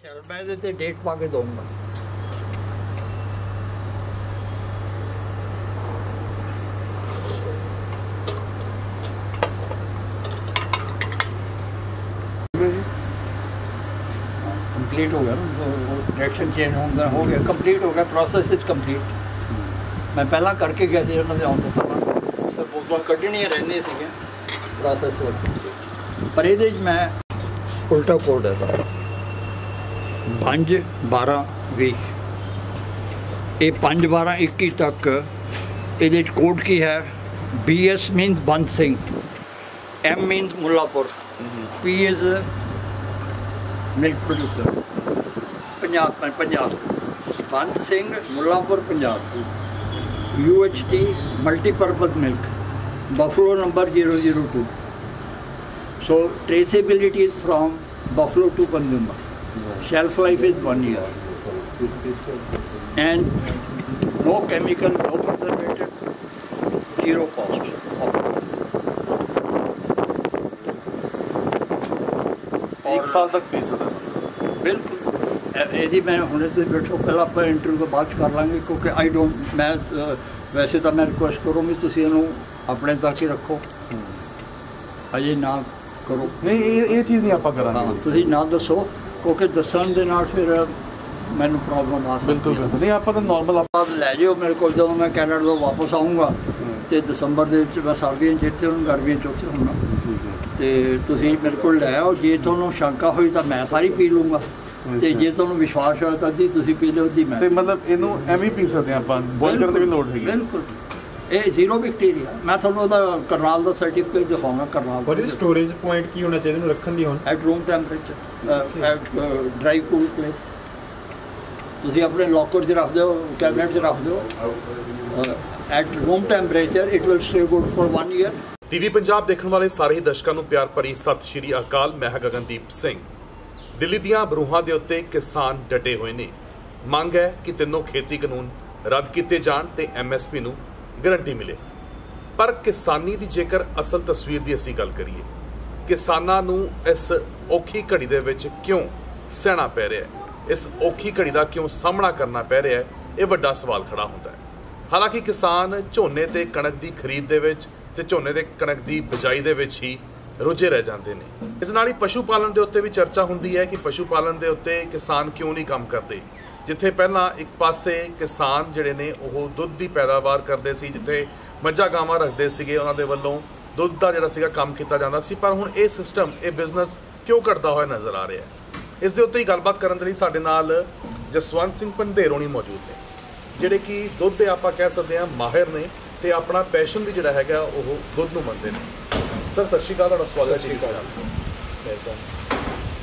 चल मैं ਇਹਦੇ ਤੇ ਡੇਟ ਪਾ ਕੇ ਦਊਂਗਾ। कंप्लीट हो गया ना, डायरेक्शन चेंज हो गया, कंप्लीट हो गया, प्रोसेस इज कंप्लीट। मैं पहला करके गया ਸੀ ਉਹਨਾਂ ਦੇ ਆਉਣ ਤੋਂ ਪਹਿਲਾਂ, ਸਰ ਬੋਤਲਾਂ ਕੱਢਣੀਆਂ ਰਹਿੰਦੀਆਂ ਸੀਗੀਆਂ, ਪ੍ਰੋਸੈਸ was ਪਰ ਇਹਦੇ 'ਚ ਮੈਂ ਉਲਟਾ ਕੋਡ ਹੈ ਸਾਰਾ 5-12-20 ਇਹ 5-12-21 ਤੱਕ ਇਹਦੇ 'ਚ ਕੋਡ ਕੀ ਹੈ। BS means Band Singh, M means Mullapur, P is milk producer Punjab Band Singh Mullapur Punjab. UHT multipurpose milk buffalo number 002। So traceability is from buffalo to consumer. Shelf life is 1 year and no chemical, no preservative, zero cost. एक साल तक P सकते बिल्कुल। यदि मैं हुणे से बैठो पहला आप इंटरव्यू तो बाद कर लाँगे, क्योंकि आई डोंट मैं वैसे तो मैं रिक्वेस्ट करूँगी तुसीं इहनूं अपने तक ही रखो, अजे ना करो। नहीं ये चीज़ नहीं आप करांगे। हाँ तुसीं ना दसो, क्योंकि दसन दे नाल फिर मैनू प्रॉब्लम आ सकती। बिल्कुल बिल्कुल नहीं, आप नॉर्मल आप लै जाओ मेरे को, जो मैं कैनेडा तो वापस आऊँगा तो दिसंबर के मैं सर्दियों इतने हूँ, गर्मियों उत्थे होना, तो तुसीं मेरे को लै आओ। जे तुहानूं शंका हुई तो मैं सारी पी लूँगा, तो जे तुहानूं विश्वास होया तो अद्धी तुसीं पी लो, अद्धी मैं। मतलब इनू एवं पी सकते हैं आप, बॉयल करने की लोड़ है। बिल्कुल ये जीरो बैक्टीरिया। मैं तुहानूं ओहदा करनाल का सर्टिफिकेट दिखाऊंगा। करनाल और स्टोरेज पॉइंट की होना चाहिए रखने दी हुण at room temperature, at dry cool place. तुसीं अपने लॉकर च रख दो, कैबिनेट च रख दो, eight room temperature it will stay good for 1 year. TV Punjab ਦੇਖਣ ਵਾਲੇ ਸਾਰੇ ਹੀ ਦਰਸ਼ਕਾਂ ਨੂੰ ਪਿਆਰ ਭਰੀ ਸਤਿ ਸ਼੍ਰੀ ਅਕਾਲ। ਮੈਂ ਹਾਂ ਗਗਨਦੀਪ ਸਿੰਘ। ਦਿੱਲੀ ਦੀਆਂ ਬਰੂਹਾਂ ਦੇ ਉੱਤੇ ਕਿਸਾਨ ਡਟੇ ਹੋਏ ਨੇ। ਮੰਗ ਹੈ ਕਿ ਤਿੰਨੋਂ ਖੇਤੀ ਕਾਨੂੰਨ ਰੱਦ ਕੀਤੇ ਜਾਣ ਤੇ MSP ਨੂੰ ਗਰੰਟੀ ਮਿਲੇ। ਪਰ ਕਿਸਾਨੀ ਦੀ ਜੇਕਰ ਅਸਲ ਤਸਵੀਰ ਦੀ ਅਸੀਂ ਗੱਲ ਕਰੀਏ, ਕਿਸਾਨਾਂ ਨੂੰ ਇਸ ਔਖੀ ਘੜੀ ਦੇ ਵਿੱਚ ਕਿਉਂ ਸਹਿਣਾ ਪੈ ਰਿਹਾ ਹੈ, ਇਸ ਔਖੀ ਘੜੀ ਦਾ ਕਿਉਂ ਸਾਹਮਣਾ ਕਰਨਾ ਪੈ ਰਿਹਾ ਹੈ, ਇਹ ਵੱਡਾ ਸਵਾਲ ਖੜਾ ਹੁੰਦਾ ਹੈ। ਹਾਲਾਂਕਿ ਕਿਸਾਨ ਝੋਨੇ ਤੇ ਕਣਕ ਦੀ ਖਰੀਦ ਦੇ ਵਿੱਚ ਤੇ ਝੋਨੇ ਦੇ ਕਣਕ ਦੀ ਬਿਜਾਈ ਦੇ ਵਿੱਚ ਹੀ ਰੁੱਝੇ ਰਹਿ ਜਾਂਦੇ ਨੇ। ਇਸ ਨਾਲ ਹੀ ਪਸ਼ੂ ਪਾਲਣ ਦੇ ਉੱਤੇ ਵੀ ਚਰਚਾ ਹੁੰਦੀ ਹੈ ਕਿ ਪਸ਼ੂ ਪਾਲਣ ਦੇ ਉੱਤੇ ਕਿਸਾਨ ਕਿਉਂ ਨਹੀਂ ਕੰਮ ਕਰਦੇ। ਜਿੱਥੇ ਪਹਿਲਾਂ ਇੱਕ ਪਾਸੇ ਕਿਸਾਨ ਜਿਹੜੇ ਨੇ ਉਹ ਦੁੱਧ ਦੀ ਪੈਦਾਵਾਰ ਕਰਦੇ ਸੀ, ਜਿੱਥੇ ਮੱਝਾਂ ਗਾਵਾਂ ਰੱਖਦੇ ਸੀਗੇ, ਉਹਨਾਂ ਦੇ ਵੱਲੋਂ ਦੁੱਧ ਦਾ ਜਿਹੜਾ ਸੀਗਾ ਕੰਮ ਕੀਤਾ ਜਾਂਦਾ ਸੀ, ਪਰ ਹੁਣ ਇਹ ਸਿਸਟਮ, ਇਹ ਬਿਜ਼ਨਸ ਕਿਉਂ ਘਟਦਾ ਹੋਇਆ ਨਜ਼ਰ ਆ ਰਿਹਾ ਹੈ। ਇਸ ਦੇ ਉੱਤੇ ਹੀ ਗੱਲਬਾਤ ਕਰਨ ਦੇ ਲਈ ਸਾਡੇ ਨਾਲ ਜਸਵੰਤ ਸਿੰਘ ਪੰਧੇਰੋਣੀ ਮੌਜੂਦ ਨੇ, ਜਿਹੜੇ ਕਿ ਦੁੱਧ ਦੇ ਆਪਾਂ ਕਹਿ ਸਕਦੇ ਹਾਂ ਮਾਹਿਰ ਨੇ ਤੇ ਆਪਣਾ ਪੈਸ਼ਨ ਵੀ ਜਿਹੜਾ ਹੈਗਾ ਉਹ ਦੁੱਧ ਨੂੰ ਮੰਨਦੇ ਨੇ। ਸਰ ਸਤਿ ਸ਼੍ਰੀ ਅਕਾਲ, ਤੁਹਾਡਾ ਸਵਾਗਤ ਹੈ।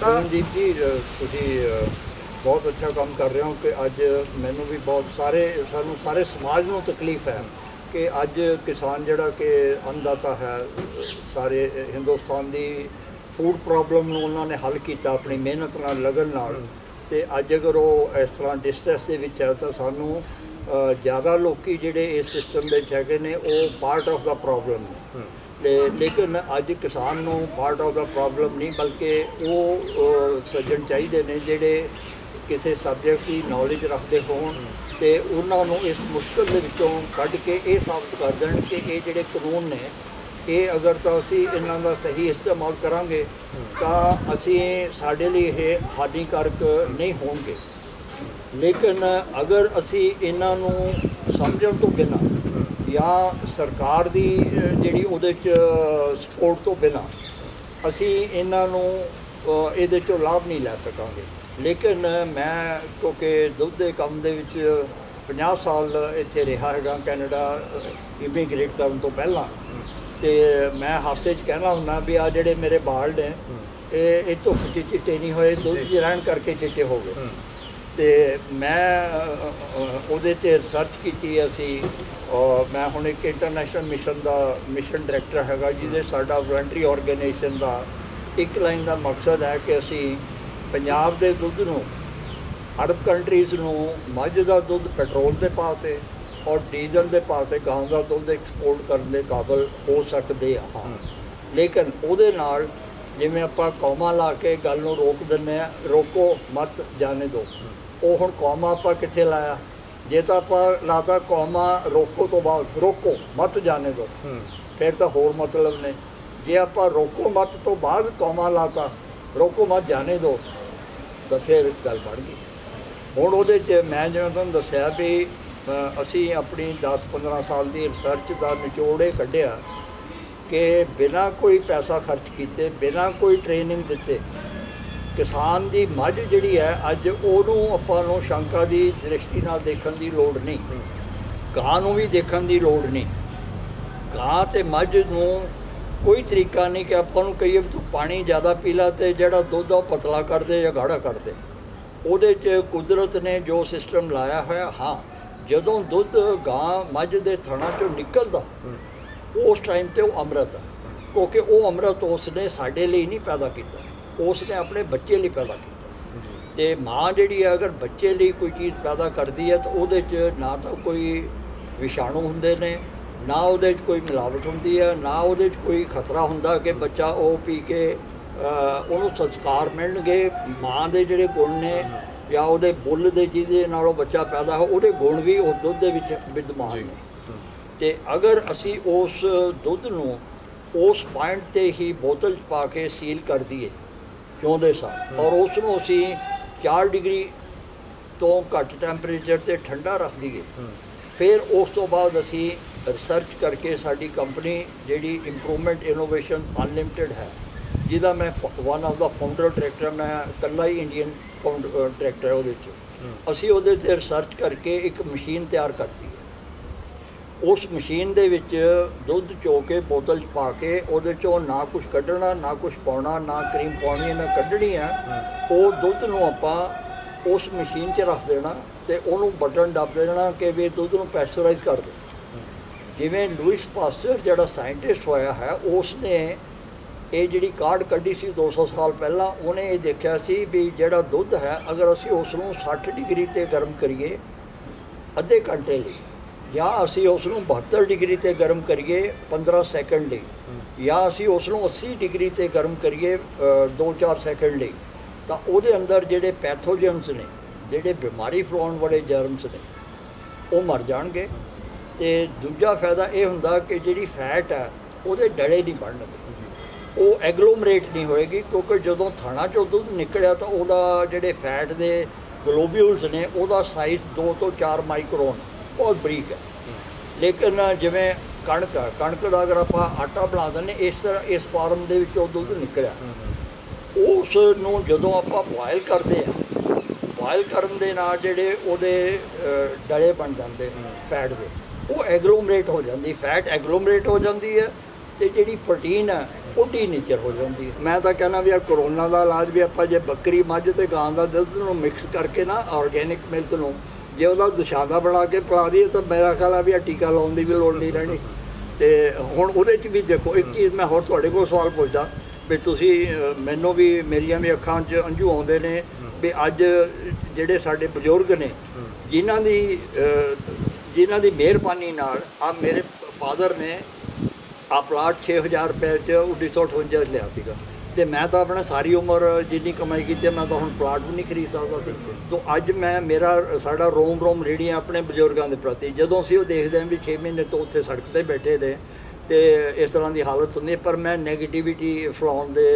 ਰਣਜੀਤ ਜੀ ਤੁਸੀਂ ਬਹੁਤ ਅੱਛਾ ਕੰਮ ਕਰ ਰਹੇ ਹੋ ਕਿ ਅੱਜ ਮੈਨੂੰ ਵੀ ਬਹੁਤ ਸਾਨੂੰ ਸਾਰੇ ਸਮਾਜ ਨੂੰ ਤਕਲੀਫ ਹੈ ਕਿ ਅੱਜ ਕਿਸਾਨ ਜਿਹੜਾ ਕਿ ਅੰਨਦਾਤਾ ਹੈ ਸਾਰੇ ਹਿੰਦੁਸਤਾਨ ਦੀ ਫੂਡ ਪ੍ਰੋਬਲਮ ਨੂੰ ਉਹਨਾਂ ਨੇ ਹੱਲ ਕੀਤਾ ਆਪਣੀ ਮਿਹਨਤ ਨਾਲ, ਲਗਨ ਨਾਲ, ਤੇ ਅੱਜ ਅਗਰ ਉਹ ਇਸ ਤਰ੍ਹਾਂ ਡਿਸਟ੍ਰੈਸ ਦੇ ਵਿੱਚ ਹੈ ਤਾਂ ਸਾਨੂੰ ज़्यादा लोग जोड़े इस सिस्टम है ने वो पार्ट ऑफ द प्रॉब्लम ने, लेकिन अज किसान को पार्ट ऑफ द प्रॉब्लम नहीं बल्कि वो सज्जन चाहिए ने जोड़े किसी सब्जेक्ट की नॉलेज रखते होते उन्होंने इस मुश्किल के कढ़ के ये साबित कर दें कि ये जोड़े कानून ने ये अगर तो असी इन्हों का सही इस्तेमाल करांगे तो असी साडे लिए ये हानिकारक नहीं होंगे। लेकिन अगर असी इन्हों समझण तो बिना या सरकार की जी सपोर्ट तो बिना असी इन्हों ये लाभ नहीं लै सकांगे। लेकिन मैं क्योंकि दुध के काम दे विच 50 साल इत्थे रहा है कैनेडा इमीग्रेट करने तो पहला, तो मैं हादसे कहना हुन्ना भी आ जिहड़े मेरे बाल ने ये धुप च चिट्टे नहीं होए, दुध च रहन करके चिट्टे हो गए। तो मैं उहदे ते रिसर्च की असी मैं हुण एक इंटरनेशनल मिशन का मिशन डायरैक्टर हैगा जिहदे साडा वॉलंटरी ऑर्गेनाइजेशन का एक लाइन का मकसद है कि असी पंजाब के दुध नूं अरब कंट्रीज़ नूं मझ का दुध पेट्रोल के पास है और डीजल के पास गां का दुध एक्सपोर्ट करने के काबिल हो सकते हाँ। लेकिन उहदे नाल ਜਿਵੇਂ ਆਪਾਂ ਕੌਮਾ ਲਾ ਕੇ ਗੱਲ ਨੂੰ ਰੋਕ ਦਿੰਦੇ ਆ, ਰੋਕੋ ਮਤ ਜਾਣੇ ਦਿਓ, ਉਹ ਹੁਣ ਕੌਮਾ ਆਪਾਂ ਕਿੱਥੇ ਲਾਇਆ? ਜੇ ਤਾਂ ਆਪਾਂ ਲਾਤਾ ਕੌਮਾ ਰੋਕੋ ਤੋਂ ਬਾਅਦ ਰੋਕੋ ਮਤ ਜਾਣੇ ਦਿਓ, ਫਿਰ ਤਾਂ ਹੋਰ ਮਤਲਬ ਨੇ। ਜੇ ਆਪਾਂ ਰੋਕੋ ਮਤ ਤੋਂ ਬਾਅਦ ਕੌਮਾ ਲਾਤਾ ਰੋਕੋ ਮਤ ਜਾਣੇ ਦਿਓ, ਤਾਂ ਫਿਰ ਗੱਲ ਬਣ ਗਈ। ਹੁਣ ਉਹਦੇ 'ਚ ਮੈਂ ਜਿਵੇਂ ਤੁਹਾਨੂੰ ਦੱਸਿਆ ਵੀ ਅਸੀਂ ਆਪਣੀ 10-15 ਸਾਲ ਦੀ ਰਿਸਰਚ ਦਾ ਨਿਚੋੜੇ ਕੱਢਿਆ ਕਿ ਬਿਨਾਂ ਕੋਈ ਪੈਸਾ ਖਰਚ ਕੀਤੇ, ਬਿਨਾਂ ਕੋਈ ਟ੍ਰੇਨਿੰਗ ਦਿੱਤੇ, ਕਿਸਾਨ ਦੀ ਮੱਝ ਜਿਹੜੀ ਹੈ ਅੱਜ ਉਹਨੂੰ ਆਪਾਂ ਨੂੰ ਸ਼ੰਕਾ ਦੀ ਦ੍ਰਿਸ਼ਟੀ ਨਾਲ ਦੇਖਣ ਦੀ ਲੋੜ ਨਹੀਂ, ਗਾਂ ਨੂੰ ਵੀ ਦੇਖਣ ਦੀ ਲੋੜ ਨਹੀਂ। ਗਾਂ ਅਤੇ ਮੱਝ ਨੂੰ ਕੋਈ ਤਰੀਕਾ ਨਹੀਂ ਕਿ ਆਪਾਂ ਨੂੰ ਕਹੀਏ ਵੀ ਤੂੰ ਪਾਣੀ ਜ਼ਿਆਦਾ ਪੀ ਲਾ ਅਤੇ ਜਿਹੜਾ ਦੁੱਧ ਆ ਉਹ ਪਤਲਾ ਕਰ ਦੇ ਜਾਂ ਗਾੜਾ ਕਰ ਦੇ। ਉਹਦੇ 'ਚ ਕੁਦਰਤ ਨੇ ਜੋ ਸਿਸਟਮ ਲਾਇਆ ਹੋਇਆ, ਹਾਂ ਜਦੋਂ ਦੁੱਧ ਗਾਂ ਮੱਝ ਦੇ ਥਣਾਂ 'ਚੋਂ ਨਿਕਲਦਾ ਉਸ ਟਾਈਮ 'ਤੇ ਉਹ ਅੰਮ੍ਰਿਤ ਆ, ਕਿਉਂਕਿ ਉਹ ਅੰਮ੍ਰਿਤ ਉਸ ਨੇ ਸਾਡੇ ਲਈ ਨਹੀਂ ਪੈਦਾ ਕੀਤਾ, ਉਸ ਨੇ ਆਪਣੇ ਬੱਚੇ ਲਈ ਪੈਦਾ ਕੀਤਾ। ਅਤੇ ਮਾਂ ਜਿਹੜੀ ਹੈ ਅਗਰ ਬੱਚੇ ਲਈ ਕੋਈ ਚੀਜ਼ ਪੈਦਾ ਕਰਦੀ ਹੈ ਤਾਂ ਉਹਦੇ 'ਚ ਨਾ ਤਾਂ ਕੋਈ ਵਿਸ਼ਾਣੂ ਹੁੰਦੇ ਨੇ, ਨਾ ਉਹਦੇ 'ਚ ਕੋਈ ਮਿਲਾਵਟ ਹੁੰਦੀ ਹੈ, ਨਾ ਉਹਦੇ 'ਚ ਕੋਈ ਖਤਰਾ ਹੁੰਦਾ ਕਿ ਬੱਚਾ ਉਹ ਪੀ ਕੇ ਉਹਨੂੰ ਸੰਸਕਾਰ ਮਿਲਣਗੇ। ਮਾਂ ਦੇ ਜਿਹੜੇ ਗੁਣ ਨੇ ਜਾਂ ਉਹਦੇ ਬੁੱਲ ਦੇ ਜਿਹਦੇ ਨਾਲ ਉਹ ਬੱਚਾ ਪੈਦਾ ਹੋ, ਉਹਦੇ ਗੁਣ ਵੀ ਉਸ ਦੁੱਧ ਦੇ ਵਿੱਚ ਵਿਦਮਾਨ ਨੇ। ਅਤੇ ਅਗਰ ਅਸੀਂ ਉਸ ਦੁੱਧ ਨੂੰ ਉਸ ਪੁਆਇੰਟ 'ਤੇ ਹੀ ਬੋਤਲ 'ਚ ਪਾ ਕੇ ਸੀਲ ਕਰ ਦਈਏ ਚਾਹੁੰਦੇ ਸਾਂ, ਔਰ ਉਸ ਨੂੰ ਅਸੀਂ 4 ਡਿਗਰੀ ਤੋਂ ਘੱਟ ਟੈਂਪਰੇਚਰ 'ਤੇ ਠੰਡਾ ਰੱਖ ਦਈਏ, ਫਿਰ ਉਸ ਤੋਂ ਬਾਅਦ ਅਸੀਂ ਰਿਸਰਚ ਕਰਕੇ ਸਾਡੀ ਕੰਪਨੀ ਜਿਹੜੀ ਇੰਪਰੂਵਮੈਂਟ ਇਨੋਵੇਸ਼ਨ ਅਨਲਿਮਟਿਡ ਹੈ, ਜਿਹਦਾ ਮੈਂ one of the founder director, ਮੈਂ ਇਕੱਲਾ ਹੀ ਇੰਡੀਅਨ ਫਾਊਂਡਰ ਡਾਇਰੈਕਟਰ ਉਹਦੇ 'ਚ, ਅਸੀਂ ਉਹਦੇ 'ਤੇ ਰਿਸਰਚ ਕਰਕੇ ਇੱਕ ਮਸ਼ੀਨ ਤਿਆਰ ਕਰਤੀ ਹੈ। ਉਸ ਮਸ਼ੀਨ ਦੇ ਵਿੱਚ ਦੁੱਧ ਚੋ ਕੇ ਬੋਤਲ 'ਚ ਪਾ ਕੇ ਉਹਦੇ 'ਚੋਂ ਨਾ ਕੁਛ ਕੱਢਣਾ, ਨਾ ਕੁਛ ਪਾਉਣਾ, ਨਾ ਕਰੀਮ ਪਾਉਣੀ, ਨਾ ਕੱਢਣੀ ਹੈ। ਉਹ ਦੁੱਧ ਨੂੰ ਆਪਾਂ ਉਸ ਮਸ਼ੀਨ 'ਚ ਰੱਖ ਦੇਣਾ ਅਤੇ ਉਹਨੂੰ ਬਟਨ ਦੱਬ ਦੇਣਾ ਕਿ ਵੀ ਦੁੱਧ ਨੂੰ ਪੈਸਚਰਾਈਜ਼ ਕਰ ਦੇ। ਜਿਵੇਂ ਲੂਇਸ ਪਾਸਚਰ ਜਿਹੜਾ ਸਾਇੰਟਿਸਟ ਹੋਇਆ ਹੈ, ਉਸ ਨੇ ਇਹ ਜਿਹੜੀ ਕਾਢ ਕੱਢੀ ਸੀ 200 ਸਾਲ ਪਹਿਲਾਂ, ਉਹਨੇ ਇਹ ਦੇਖਿਆ ਸੀ ਵੀ ਜਿਹੜਾ ਦੁੱਧ ਹੈ ਅਗਰ ਅਸੀਂ ਉਸ ਨੂੰ 60 ਡਿਗਰੀ 'ਤੇ ਗਰਮ ਕਰੀਏ ਅੱਧੇ ਘੰਟੇ ਲਈ, ਜਾਂ ਅਸੀਂ ਉਸ ਨੂੰ 72 ਡਿਗਰੀ 'ਤੇ ਗਰਮ ਕਰੀਏ 15 ਸੈਕਿੰਡ ਲਈ, ਜਾਂ ਅਸੀਂ ਉਸ ਨੂੰ 80 ਡਿਗਰੀ 'ਤੇ ਗਰਮ ਕਰੀਏ 2-4 ਸੈਕਿੰਡ ਲਈ, ਤਾਂ ਉਹਦੇ ਅੰਦਰ ਜਿਹੜੇ ਪੈਥੋਜਨਸ ਨੇ, ਜਿਹੜੇ ਬਿਮਾਰੀ ਫੈਲਾਉਣ ਵਾਲੇ ਜਰਮਸ ਨੇ, ਉਹ ਮਰ ਜਾਣਗੇ। ਅਤੇ ਦੂਜਾ ਫਾਇਦਾ ਇਹ ਹੁੰਦਾ ਕਿ ਜਿਹੜੀ ਫੈਟ ਹੈ ਉਹਦੇ ਡਲੇ ਨਹੀਂ ਬਣਨਗੇ, ਉਹ ਐਗਲੋਮਰੇਟ ਨਹੀਂ ਹੋਏਗੀ, ਕਿਉਂਕਿ ਜਦੋਂ ਥਣਾ 'ਚੋਂ ਦੁੱਧ ਨਿਕਲਿਆ ਤਾਂ ਉਹਦਾ ਜਿਹੜੇ ਫੈਟ ਦੇ ਗਲੋਬਿਊਲਸ ਨੇ ਉਹਦਾ ਸਾਈਜ਼ 2 ਤੋਂ 4 ਮਾਈਕਰੋਨ ਬਹੁਤ ਬਰੀਕ ਹੈ। ਲੇਕਿਨ ਜਿਵੇਂ ਕਣਕ ਹੈ, ਕਣਕ ਦਾ ਅਗਰ ਆਪਾਂ ਆਟਾ ਬਣਾ ਦਿੰਦੇ ਇਸ ਤਰ੍ਹਾਂ ਇਸ ਫਾਰਮ ਦੇ ਵਿੱਚੋਂ ਦੁੱਧ ਨਿਕਲਿਆ, ਉਸ ਨੂੰ ਜਦੋਂ ਆਪਾਂ ਬੋਇਲ ਕਰਦੇ ਹਾਂ, ਬੋਇਲ ਕਰਨ ਦੇ ਨਾਲ ਜਿਹੜੇ ਉਹਦੇ ਡਲੇ ਬਣ ਜਾਂਦੇ ਫੈਟ ਦੇ, ਉਹ ਐਗਲੋਮਰੇਟ ਹੋ ਜਾਂਦੀ, ਫੈਟ ਐਗਲੋਮਰੇਟ ਹੋ ਜਾਂਦੀ ਹੈ ਅਤੇ ਜਿਹੜੀ ਪ੍ਰੋਟੀਨ ਹੈ ਉਹ ਡੀਨੇਚਰ ਹੋ ਜਾਂਦੀ ਹੈ। ਮੈਂ ਤਾਂ ਕਹਿੰਦਾ ਵੀ ਕਰੋਨਾ ਦਾ ਇਲਾਜ ਵੀ ਆਪਾਂ ਜੇ ਬੱਕਰੀ, ਮੱਝ ਅਤੇ ਗਾਂ ਦਾ ਦੁੱਧ ਨੂੰ ਮਿਕਸ ਕਰਕੇ ਨਾ ਆਰਗੈਨਿਕ ਮਿਲਕ ਨੂੰ ਜੇ ਉਹਦਾ ਦੁਸ਼ਾਦਾ ਬਣਾ ਕੇ ਪਿਲਾ ਦਈਏ ਤਾਂ ਮੇਰਾ ਖਿਆਲ ਆ ਵੀ ਟੀਕਾ ਲਾਉਣ ਦੀ ਵੀ ਲੋੜ ਨਹੀਂ ਰਹਿਣੀ। ਅਤੇ ਹੁਣ ਉਹਦੇ 'ਚ ਵੀ ਦੇਖੋ ਇੱਕ ਚੀਜ਼ ਮੈਂ ਹੋਰ ਤੁਹਾਡੇ ਕੋਲ ਸਵਾਲ ਪੁੱਛਦਾ ਵੀ ਤੁਸੀਂ, ਮੈਨੂੰ ਵੀ ਮੇਰੀਆਂ ਵੀ ਅੱਖਾਂ 'ਚ ਅੰਜੂ ਆਉਂਦੇ ਨੇ ਵੀ ਅੱਜ ਜਿਹੜੇ ਸਾਡੇ ਬਜ਼ੁਰਗ ਨੇ ਜਿਨ੍ਹਾਂ ਦੀ ਮਿਹਰਬਾਨੀ ਨਾਲ ਆ ਮੇਰੇ ਫਾਦਰ ਨੇ ਆ ਪਲਾਟ 6000 ਰੁਪਏ 'ਚ 1958 'ਚ ਲਿਆ ਸੀਗਾ, ਅਤੇ ਮੈਂ ਤਾਂ ਆਪਣਾ ਸਾਰੀ ਉਮਰ ਜਿੰਨੀ ਕਮਾਈ ਕੀਤੀ ਮੈਂ ਤਾਂ ਹੁਣ ਪਲਾਟ ਵੀ ਨਹੀਂ ਖਰੀਦ ਸਕਦਾ ਸੀ। ਤਾਂ ਅੱਜ ਸਾਡਾ ਰੋਮ ਰੇੜੀਆਂ ਆਪਣੇ ਬਜ਼ੁਰਗਾਂ ਦੇ ਪ੍ਰਤੀ, ਜਦੋਂ ਅਸੀਂ ਉਹ ਦੇਖਦੇ ਹਾਂ ਵੀ 6 ਮਹੀਨੇ ਤੋਂ ਉੱਥੇ ਸੜਕ 'ਤੇ ਬੈਠੇ ਨੇ ਅਤੇ ਇਸ ਤਰ੍ਹਾਂ ਦੀ ਹਾਲਤ ਹੁੰਦੀ ਹੈ, ਪਰ ਮੈਂ ਨੈਗੇਟਿਵਿਟੀ ਫੈਲਾਉਣ ਦੇ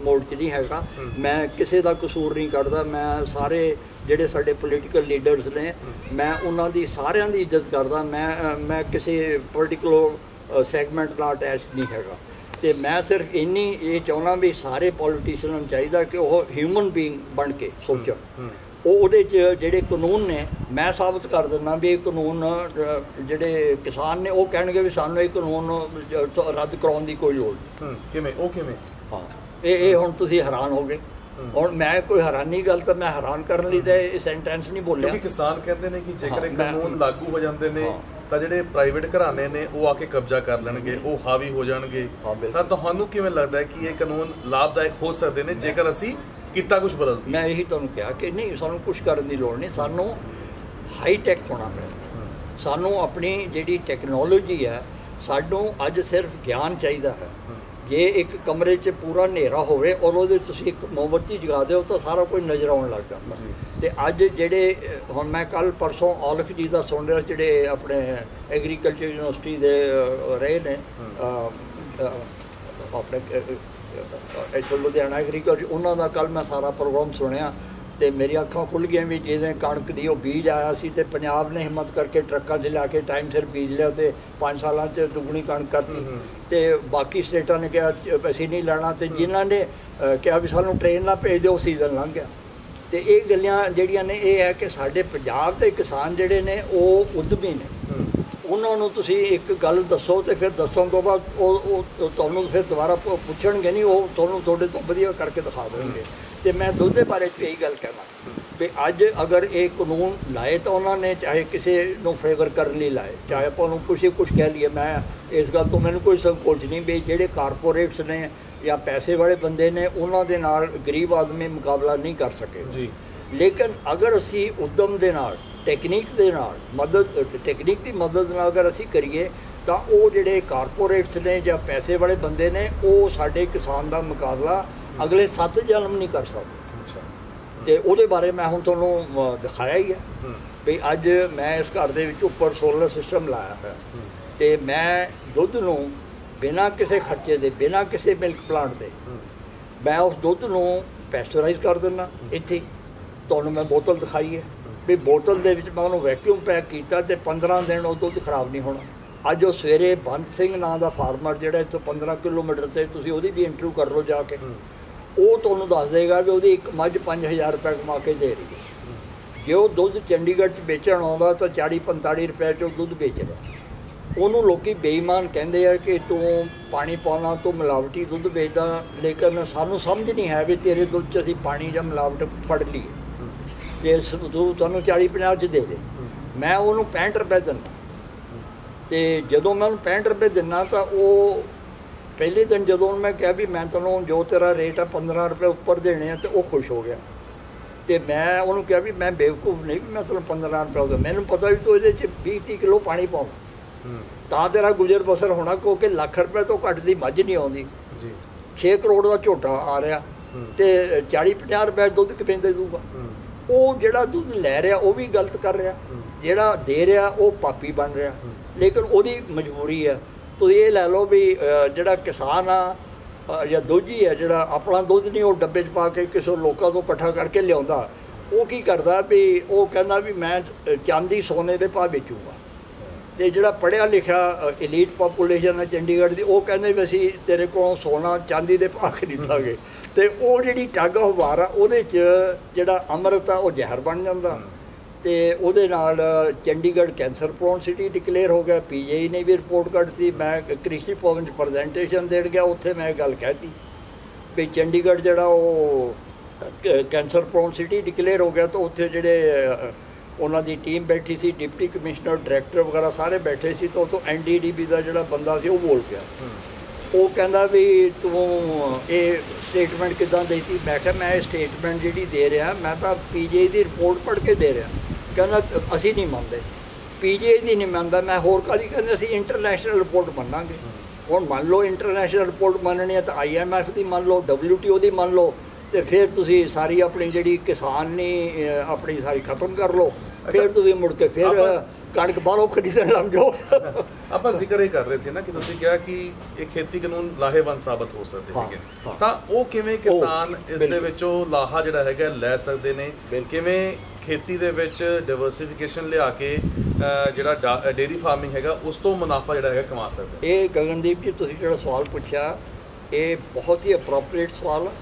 ਮੋਡ 'ਚ ਨਹੀਂ ਹੈਗਾ, ਮੈਂ ਕਿਸੇ ਦਾ ਕਸੂਰ ਨਹੀਂ ਕੱਢਦਾ। ਮੈਂ ਸਾਰੇ ਜਿਹੜੇ ਸਾਡੇ ਪੋਲੀਟੀਕਲ ਲੀਡਰਸ ਨੇ, ਮੈਂ ਉਹਨਾਂ ਦੀ ਸਾਰਿਆਂ ਦੀ ਇੱਜ਼ਤ ਕਰਦਾ, ਮੈਂ ਕਿਸੇ ਪੋਲੀਟੀਕਲ ਸੈਗਮੈਂਟ ਨਾਲ ਅਟੈਚ ਨਹੀਂ ਹੈਗਾ। ਅਤੇ ਮੈਂ ਸਿਰਫ ਇੰਨੀ ਇਹ ਚਾਹੁੰਦਾ ਵੀ ਸਾਰੇ ਪੋਲੀਟੀਸ਼ੀਅਨਾਂ ਨੂੰ ਚਾਹੀਦਾ ਕਿ ਉਹ ਹਿਊਮਨ ਬੀਇੰਗ ਬਣ ਕੇ ਸੋਚਣ। ਉਹਦੇ 'ਚ ਜਿਹੜੇ ਕਾਨੂੰਨ ਨੇ, ਮੈਂ ਸਾਬਤ ਕਰ ਦਿੰਦਾ ਵੀ ਇਹ ਕਾਨੂੰਨ ਜਿਹੜੇ ਕਿਸਾਨ ਨੇ ਉਹ ਕਹਿਣਗੇ ਵੀ ਸਾਨੂੰ ਇਹ ਕਾਨੂੰਨ ਰੱਦ ਕਰਾਉਣ ਦੀ ਕੋਈ ਲੋੜ ਨਹੀਂ। ਕਿਵੇਂ? ਉਹ ਕਿਵੇਂ? ਹਾਂ, ਇਹ ਹੁਣ ਤੁਸੀਂ ਹੈਰਾਨ ਹੋ ਗਏ। ਹੁਣ ਮੈਂ ਕੋਈ ਹੈਰਾਨੀ ਗੱਲ ਤਾਂ ਮੈਂ ਹੈਰਾਨ ਕਰਨ ਲਈ ਤਾਂ ਇਹ ਸੈਂਟੈਂਸ ਨਹੀਂ ਬੋਲਿਆ। ਕਿਉਂਕਿ ਕਿਸਾਨ ਕਹਿੰਦੇ ਨੇ ਕਿ ਜੇਕਰ ਇਹ ਕਾਨੂੰਨ ਲਾਗੂ ਹੋ ਜਾਂਦੇ ਨੇ ਤਾਂ ਜਿਹੜੇ ਪ੍ਰਾਈਵੇਟ ਘਰਾਣੇ ਨੇ ਉਹ ਆ ਕੇ ਕਬਜ਼ਾ ਕਰ ਲੈਣਗੇ, ਉਹ ਹਾਵੀ ਹੋ ਜਾਣਗੇ। ਤਾਂ ਤੁਹਾਨੂੰ ਕਿਵੇਂ ਲੱਗਦਾ ਹੈ ਕਿ ਇਹ ਕਾਨੂੰਨ ਲਾਭਦਾਇਕ ਹੋ ਸਕਦੇ ਨੇ ਜੇਕਰ ਅਸੀਂ ਕੀਤਾ ਕੁਝ ਬਦਲ? ਮੈਂ ਇਹੀ ਤੁਹਾਨੂੰ ਕਿਹਾ ਕਿ ਨਹੀਂ, ਸਾਨੂੰ ਕੁਝ ਕਰਨ ਦੀ ਲੋੜ ਨਹੀਂ, ਸਾਨੂੰ ਹਾਈ ਟੈਕ ਹੋਣਾ ਪੈਂਦਾ। ਸਾਨੂੰ ਆਪਣੀ ਜਿਹੜੀ ਟੈਕਨੋਲੋਜੀ ਹੈ, ਸਾਨੂੰ ਅੱਜ ਸਿਰਫ ਗਿਆਨ ਚਾਹੀਦਾ ਹੈ। ਜੇ ਇੱਕ ਕਮਰੇ 'ਚ ਪੂਰਾ ਹਨੇਰਾ ਹੋਵੇ ਔਰ ਉਹਦੇ ਤੁਸੀਂ ਇੱਕ ਮੋਮਬੱਤੀ ਜਗਾ ਦਿਓ ਤਾਂ ਸਾਰਾ ਕੁਝ ਨਜ਼ਰ ਆਉਣ ਲੱਗ ਜਾਂਦਾ। ਤੇ ਅੱਜ ਜਿਹੜੇ ਹੁਣ ਮੈਂ ਕੱਲ੍ਹ ਪਰਸੋਂ ਔਲਖ ਜੀ ਦਾ ਸੁਣ ਰਿਹਾ, ਜਿਹੜੇ ਆਪਣੇ ਐਗਰੀਕਲਚਰ ਯੂਨੀਵਰਸਿਟੀ ਦੇ ਰਹੇ ਨੇ ਆਪਣੇ ਇੱਥੋਂ ਲੁਧਿਆਣਾ ਐਗਰੀਕਲਚਰ, ਉਹਨਾਂ ਦਾ ਕੱਲ੍ਹ ਮੈਂ ਸਾਰਾ ਪ੍ਰੋਗਰਾਮ ਸੁਣਿਆ ਤੇ ਮੇਰੀਆਂ ਅੱਖਾਂ ਖੁੱਲ੍ਹ ਗਈਆਂ ਵੀ ਜਿਵੇਂ ਕਣਕ ਦੀ ਉਹ ਬੀਜ ਆਇਆ ਸੀ ਤੇ ਪੰਜਾਬ ਨੇ ਹਿੰਮਤ ਕਰਕੇ ਟਰੱਕਾਂ 'ਚ ਲਿਆ ਕੇ ਟਾਈਮ ਸਿਰ ਬੀਜ ਲਿਆ ਤੇ 5 ਸਾਲਾਂ 'ਚ ਦੁੱਗਣੀ ਕਣਕ ਕਰਤੀ। ਤੇ ਬਾਕੀ ਸਟੇਟਾਂ ਨੇ ਕਿਹਾ ਅਸੀਂ ਨਹੀਂ ਲੈਣਾ, ਤੇ ਜਿਨ੍ਹਾਂ ਨੇ ਕਿਹਾ ਵੀ ਸਾਨੂੰ ਟ੍ਰੇਨ ਨਾਲ ਭੇਜ ਦਿਓ, ਸੀਜ਼ਨ ਲੰਘ ਗਿਆ। ਤੇ ਇਹ ਗੱਲਾਂ ਜਿਹੜੀਆਂ ਨੇ ਇਹ ਹੈ ਕਿ ਸਾਡੇ ਪੰਜਾਬ ਦੇ ਕਿਸਾਨ ਜਿਹੜੇ ਨੇ ਉਹ ਉਦਮੀ ਨੇ, ਉਹਨਾਂ ਨੂੰ ਤੁਸੀਂ ਇੱਕ ਗੱਲ ਦੱਸੋ ਤੇ ਫਿਰ ਦੱਸਣ ਤੋਂ ਬਾਅਦ ਉਹ ਤੁਹਾਨੂੰ ਫਿਰ ਦੁਬਾਰਾ ਪੁੱਛਣਗੇ ਨਹੀਂ, ਉਹ ਤੁਹਾਨੂੰ ਤੁਹਾਡੇ ਤੋਂ ਵਧੀਆ ਕਰਕੇ ਦਿਖਾ ਦੇਣਗੇ। ਤੇ ਮੈਂ ਦੁੱਧ ਦੇ ਬਾਰੇ 'ਚ ਇਹੀ ਗੱਲ ਕਹਿਣਾ ਵੀ ਅੱਜ ਅਗਰ ਇਹ ਕਾਨੂੰਨ ਲਾਏ ਤਾਂ ਉਹਨਾਂ ਨੇ ਚਾਹੇ ਕਿਸੇ ਨੂੰ ਫੇਵਰ ਕਰਨ ਲਈ ਲਾਏ, ਚਾਹੇ ਆਪਾਂ ਨੂੰ ਕੁਛ ਕਹਿ ਲਈਏ, ਮੈਂ ਇਸ ਗੱਲ ਤੋਂ ਮੈਨੂੰ ਕੋਈ ਸੰਕੋਚ ਨਹੀਂ ਵੀ ਜਿਹੜੇ ਕਾਰਪੋਰੇਟਸ ਨੇ ਜਾਂ ਪੈਸੇ ਵਾਲੇ ਬੰਦੇ ਨੇ ਉਹਨਾਂ ਦੇ ਨਾਲ ਗਰੀਬ ਆਦਮੀ ਮੁਕਾਬਲਾ ਨਹੀਂ ਕਰ ਸਕੇ ਜੀ। ਲੇਕਿਨ ਅਗਰ ਅਸੀਂ ਉਦਮ ਦੇ ਨਾਲ ਟੈਕਨੀਕ ਦੀ ਮਦਦ ਨਾਲ ਅਗਰ ਅਸੀਂ ਕਰੀਏ ਤਾਂ ਉਹ ਜਿਹੜੇ ਕਾਰਪੋਰੇਟਸ ਨੇ ਜਾਂ ਪੈਸੇ ਵਾਲੇ ਬੰਦੇ ਨੇ ਉਹ ਸਾਡੇ ਕਿਸਾਨ ਦਾ ਮੁਕਾਬਲਾ ਅਗਲੇ 7 ਜਨਮ ਨਹੀਂ ਕਰ ਸਕਦੇ। ਤੇ ਉਹਦੇ ਬਾਰੇ ਮੈਂ ਹੁਣ ਤੁਹਾਨੂੰ ਦਿਖਾਇਆ ਹੀ ਹੈ ਵੀ ਅੱਜ ਮੈਂ ਇਸ ਘਰ ਦੇ ਵਿੱਚ ਉੱਪਰ ਸੋਲਰ ਸਿਸਟਮ ਲਾਇਆ ਹੈ ਤੇ ਮੈਂ ਦੁੱਧ ਨੂੰ ਬਿਨਾਂ ਕਿਸੇ ਖਰਚੇ ਦੇ, ਬਿਨਾਂ ਕਿਸੇ ਮਿਲਕ ਪਲਾਂਟ ਦੇ, ਮੈਂ ਉਸ ਦੁੱਧ ਨੂੰ ਪੈਸਚਰਾਈਜ਼ ਕਰ ਦਿੰਦਾ। ਇੱਥੇ ਤੁਹਾਨੂੰ ਮੈਂ ਬੋਤਲ ਦਿਖਾਈ ਹੈ ਵੀ ਬੋਤਲ ਦੇ ਵਿੱਚ ਮੈਂ ਉਹਨੂੰ ਵੈਕਿਊਮ ਪੈਕ ਕੀਤਾ ਤੇ 15 ਦਿਨ ਉਹ ਦੁੱਧ ਖਰਾਬ ਨਹੀਂ ਹੋਣਾ। ਅੱਜ ਉਹ ਸਵੇਰੇ ਬੰਦ ਸਿੰਘ ਨਾਂ ਦਾ ਫਾਰਮਰ ਜਿਹੜਾ ਇੱਥੋਂ 15 ਕਿਲੋਮੀਟਰ 'ਤੇ, ਤੁਸੀਂ ਉਹਦੀ ਵੀ ਇੰਟਰਵਿਊ ਕਰ ਲਓ ਜਾ ਕੇ, ਉਹ ਤੁਹਾਨੂੰ ਦੱਸ ਦੇਗਾ ਵੀ ਉਹਦੀ ਇੱਕ ਮੱਝ 5000 ਰੁਪਏ ਕਮਾ ਕੇ ਦੇ ਰਹੀ ਹੈ। ਜੇ ਉਹ ਦੁੱਧ ਚੰਡੀਗੜ੍ਹ 'ਚ ਵੇਚਣ ਆਉਂਦਾ ਤਾਂ 40-45 ਰੁਪਏ 'ਚ ਉਹ ਦੁੱਧ ਵੇਚਦਾ। ਉਹਨੂੰ ਲੋਕੀ ਬੇਈਮਾਨ ਕਹਿੰਦੇ ਆ ਕਿ ਤੂੰ ਪਾਣੀ ਪਾਉਣਾ, ਤੂੰ ਮਿਲਾਵਟੀ ਦੁੱਧ ਵੇਚਦਾ, ਲੇਕਿਨ ਸਾਨੂੰ ਸਮਝ ਨਹੀਂ ਹੈ ਵੀ ਤੇਰੇ ਦੁੱਧ 'ਚ ਅਸੀਂ ਪਾਣੀ ਜਾਂ ਮਿਲਾਵਟ ਫੜ ਲਈਏ ਤੇ ਤੂੰ ਤੁਹਾਨੂੰ 40-50 'ਚ ਦੇ ਦੇ। ਮੈਂ ਉਹਨੂੰ 65 ਰੁਪਏ ਦਿੰਦਾ ਤੇ ਜਦੋਂ ਮੈਂ ਉਹਨੂੰ 65 ਰੁਪਏ ਦਿੰਦਾ ਤਾਂ ਉਹ ਪਹਿਲੇ ਦਿਨ ਜਦੋਂ ਮੈਂ ਕਿਹਾ ਵੀ ਮੈਂ ਤੈਨੂੰ ਜੋ ਤੇਰਾ ਰੇਟ ਆ 15 ਰੁਪਏ ਉੱਪਰ ਦੇਣੇ ਆ, ਤੇ ਉਹ ਖੁਸ਼ ਹੋ ਗਿਆ। ਤੇ ਮੈਂ ਉਹਨੂੰ ਕਿਹਾ ਵੀ ਮੈਂ ਬੇਵਕੂਫ ਨਹੀਂ ਵੀ ਮੈਂ ਤੈਨੂੰ 15 ਰੁਪਏ ਉਹਦਾ, ਮੈਨੂੰ ਪਤਾ ਵੀ ਤੂੰ ਇਹਦੇ 'ਚ 20-30 ਕਿਲੋ ਪਾਣੀ ਪਾਉਣਾ ਤਾਂ ਤੇਰਾ ਗੁਜ਼ਰ ਬਸਰ ਹੋਣਾ, ਕਿਉਂਕਿ ਲੱਖ ਰੁਪਏ ਤੋਂ ਘੱਟ ਦੀ ਮੱਝ ਨਹੀਂ ਆਉਂਦੀ ਜੀ। 6 ਕਰੋੜ ਦਾ ਝੋਟਾ ਆ ਰਿਹਾ ਤੇ 40-50 ਰੁਪਏ ਦੁੱਧ ਕਿਵੇਂ ਦੇ ਦੂਗਾ? ਉਹ ਜਿਹੜਾ ਦੁੱਧ ਲੈ ਰਿਹਾ ਉਹ ਵੀ ਗਲਤ ਕਰ ਰਿਹਾ, ਜਿਹੜਾ ਦੇ ਰਿਹਾ ਉਹ ਪਾਪੀ ਬਣ ਰਿਹਾ, ਲੇਕਿਨ ਉਹਦੀ ਮਜਬੂਰੀ ਹੈ। ਤੁਸੀਂ ਇਹ ਲੈ ਲਓ ਵੀ ਜਿਹੜਾ ਕਿਸਾਨ ਆ ਜਾਂ ਦੋਜੀ ਹੈ, ਜਿਹੜਾ ਆਪਣਾ ਦੁੱਧ ਨਹੀਂ ਉਹ ਡੱਬੇ 'ਚ ਪਾ ਕੇ ਕਿਸੇ ਲੋਕਾਂ ਤੋਂ ਇਕੱਠਾ ਕਰਕੇ ਲਿਆਉਂਦਾ, ਉਹ ਕੀ ਕਰਦਾ ਵੀ ਉਹ ਕਹਿੰਦਾ ਵੀ ਮੈਂ ਚਾਂਦੀ ਸੋਨੇ ਦੇ ਭਾਅ ਵੇਚੂਗਾ। ਤੇ ਜਿਹੜਾ ਪੜ੍ਹਿਆ ਲਿਖਿਆ ਐਲੀਟ ਪਾਪੂਲੇਸ਼ਨ ਹੈ ਚੰਡੀਗੜ੍ਹ ਦੀ, ਉਹ ਕਹਿੰਦੇ ਵੀ ਅਸੀਂ ਤੇਰੇ ਕੋਲੋਂ ਸੋਨਾ ਚਾਂਦੀ ਦੇ ਭਾਅ ਖਰੀਦਾਂਗੇ। ਤੇ ਉਹ ਜਿਹੜੀ ਟੱਗ ਹਵਾਰ ਆ ਉਹਦੇ 'ਚ ਜਿਹੜਾ ਅੰਮ੍ਰਿਤ ਆ ਉਹ ਜ਼ਹਿਰ ਬਣ ਜਾਂਦਾ ਤੇ ਉਹਦੇ ਨਾਲ Chandigarh cancer prone city declare ਹੋ ਗਿਆ। PGI ਨੇ ਵੀ ਰਿਪੋਰਟ ਕੱਢਤੀ, ਮੈਂ ਕ੍ਰਿਸ਼ੀ ਭਵਨ 'ਚ ਪ੍ਰੈਜੈਂਟੇਸ਼ਨ ਦੇਣ ਗਿਆ, ਉੱਥੇ ਮੈਂ ਗੱਲ ਕਹਿਤੀ ਵੀ ਚੰਡੀਗੜ੍ਹ ਜਿਹੜਾ ਉਹ ਕੈਂਸਰ ਪ੍ਰੋਨ ਸਿਟੀ ਡਿਕਲੇਅਰ ਹੋ ਗਿਆ। ਤਾਂ ਉੱਥੇ ਜਿਹੜੇ ਉਹਨਾਂ ਦੀ ਟੀਮ ਬੈਠੀ ਸੀ, ਡਿਪਟੀ ਕਮਿਸ਼ਨਰ, ਡਾਇਰੈਕਟਰ ਵਗੈਰਾ ਸਾਰੇ ਬੈਠੇ ਸੀ। ਤਾਂ ਉੱਥੋਂ NDDB ਦਾ ਜਿਹੜਾ ਬੰਦਾ ਸੀ ਉਹ ਬੋਲ ਪਿਆ, ਉਹ ਕਹਿੰਦਾ ਵੀ ਤੂੰ ਇਹ ਸਟੇਟਮੈਂਟ ਕਿੱਦਾਂ ਦੇਤੀ? ਮੈਂ ਕਿਹਾ ਮੈਂ ਇਹ ਸਟੇਟਮੈਂਟ ਜਿਹੜੀ ਦੇ ਰਿਹਾ ਮੈਂ ਤਾਂ PGI ਦੀ ਰਿਪੋਰਟ ਪੜ੍ਹ ਕੇ ਦੇ ਰਿਹਾ। ਕਹਿੰਦਾ ਅਸੀਂ ਨਹੀਂ ਮੰਨਦੇ, PGI ਦੀ ਨਹੀਂ ਮੰਨਦਾ, ਮੈਂ ਹੋਰ ਕਾਹਦੀ? ਕਹਿੰਦੇ ਅਸੀਂ ਇੰਟਰਨੈਸ਼ਨਲ ਰਿਪੋਰਟ ਮੰਨਾਂਗੇ। ਹੁਣ ਮੰਨ ਲਓ ਇੰਟਰਨੈਸ਼ਨਲ ਰਿਪੋਰਟ ਮੰਨਣੀ ਹੈ ਤਾਂ IMF ਦੀ ਮੰਨ ਲਓ, WTO ਦੀ ਮੰਨ ਲਓ, ਤੇ ਫਿਰ ਤੁਸੀਂ ਸਾਰੀ ਆਪਣੀ ਜਿਹੜੀ ਕਿਸਾਨੀ ਆਪਣੀ ਸਾਰੀ ਖਤਮ ਕਰ ਲਓ, ਫਿਰ ਤੁਸੀਂ ਮੁੜ ਕੇ ਫਿਰ ਕਣਕ ਬਾਹਰੋਂ ਖਰੀਦਣ ਲੱਗ ਜਾਓ। ਆਪਾਂ ਜ਼ਿਕਰ ਇਹ ਕਰ ਰਹੇ ਸੀ ਨਾ ਕਿ ਤੁਸੀਂ ਕਿਹਾ ਕਿ ਇਹ ਖੇਤੀ ਕਾਨੂੰਨ ਲਾਹੇਵੰਦ ਸਾਬਤ ਹੋ ਸਕਦੇ ਹੈਗੇ, ਤਾਂ ਉਹ ਕਿਵੇਂ ਕਿਸਾਨ ਇਸ ਦੇ ਵਿੱਚੋਂ ਲਾਹਾ ਜਿਹੜਾ ਹੈਗਾ ਲੈ ਸਕਦੇ ਨੇ? ਕਿਵੇਂ ਖੇਤੀ ਦੇ ਵਿੱਚ ਡਾਇਵਰਸੀਫਿਕੇਸ਼ਨ ਲਿਆ ਕੇ ਜਿਹੜਾ ਡੇਅਰੀ ਫਾਰਮਿੰਗ ਹੈਗਾ ਉਸ ਤੋਂ ਮੁਨਾਫਾ ਜਿਹੜਾ ਹੈਗਾ ਕਮਾ ਸਕਦੇ? ਇਹ ਗਗਨਦੀਪ ਜੀ ਤੁਸੀਂ ਜਿਹੜਾ ਸਵਾਲ ਪੁੱਛਿਆ ਇਹ ਬਹੁਤ ਹੀ ਅਪਰੋਪਰੀਏਟ ਸਵਾਲ ਹੈ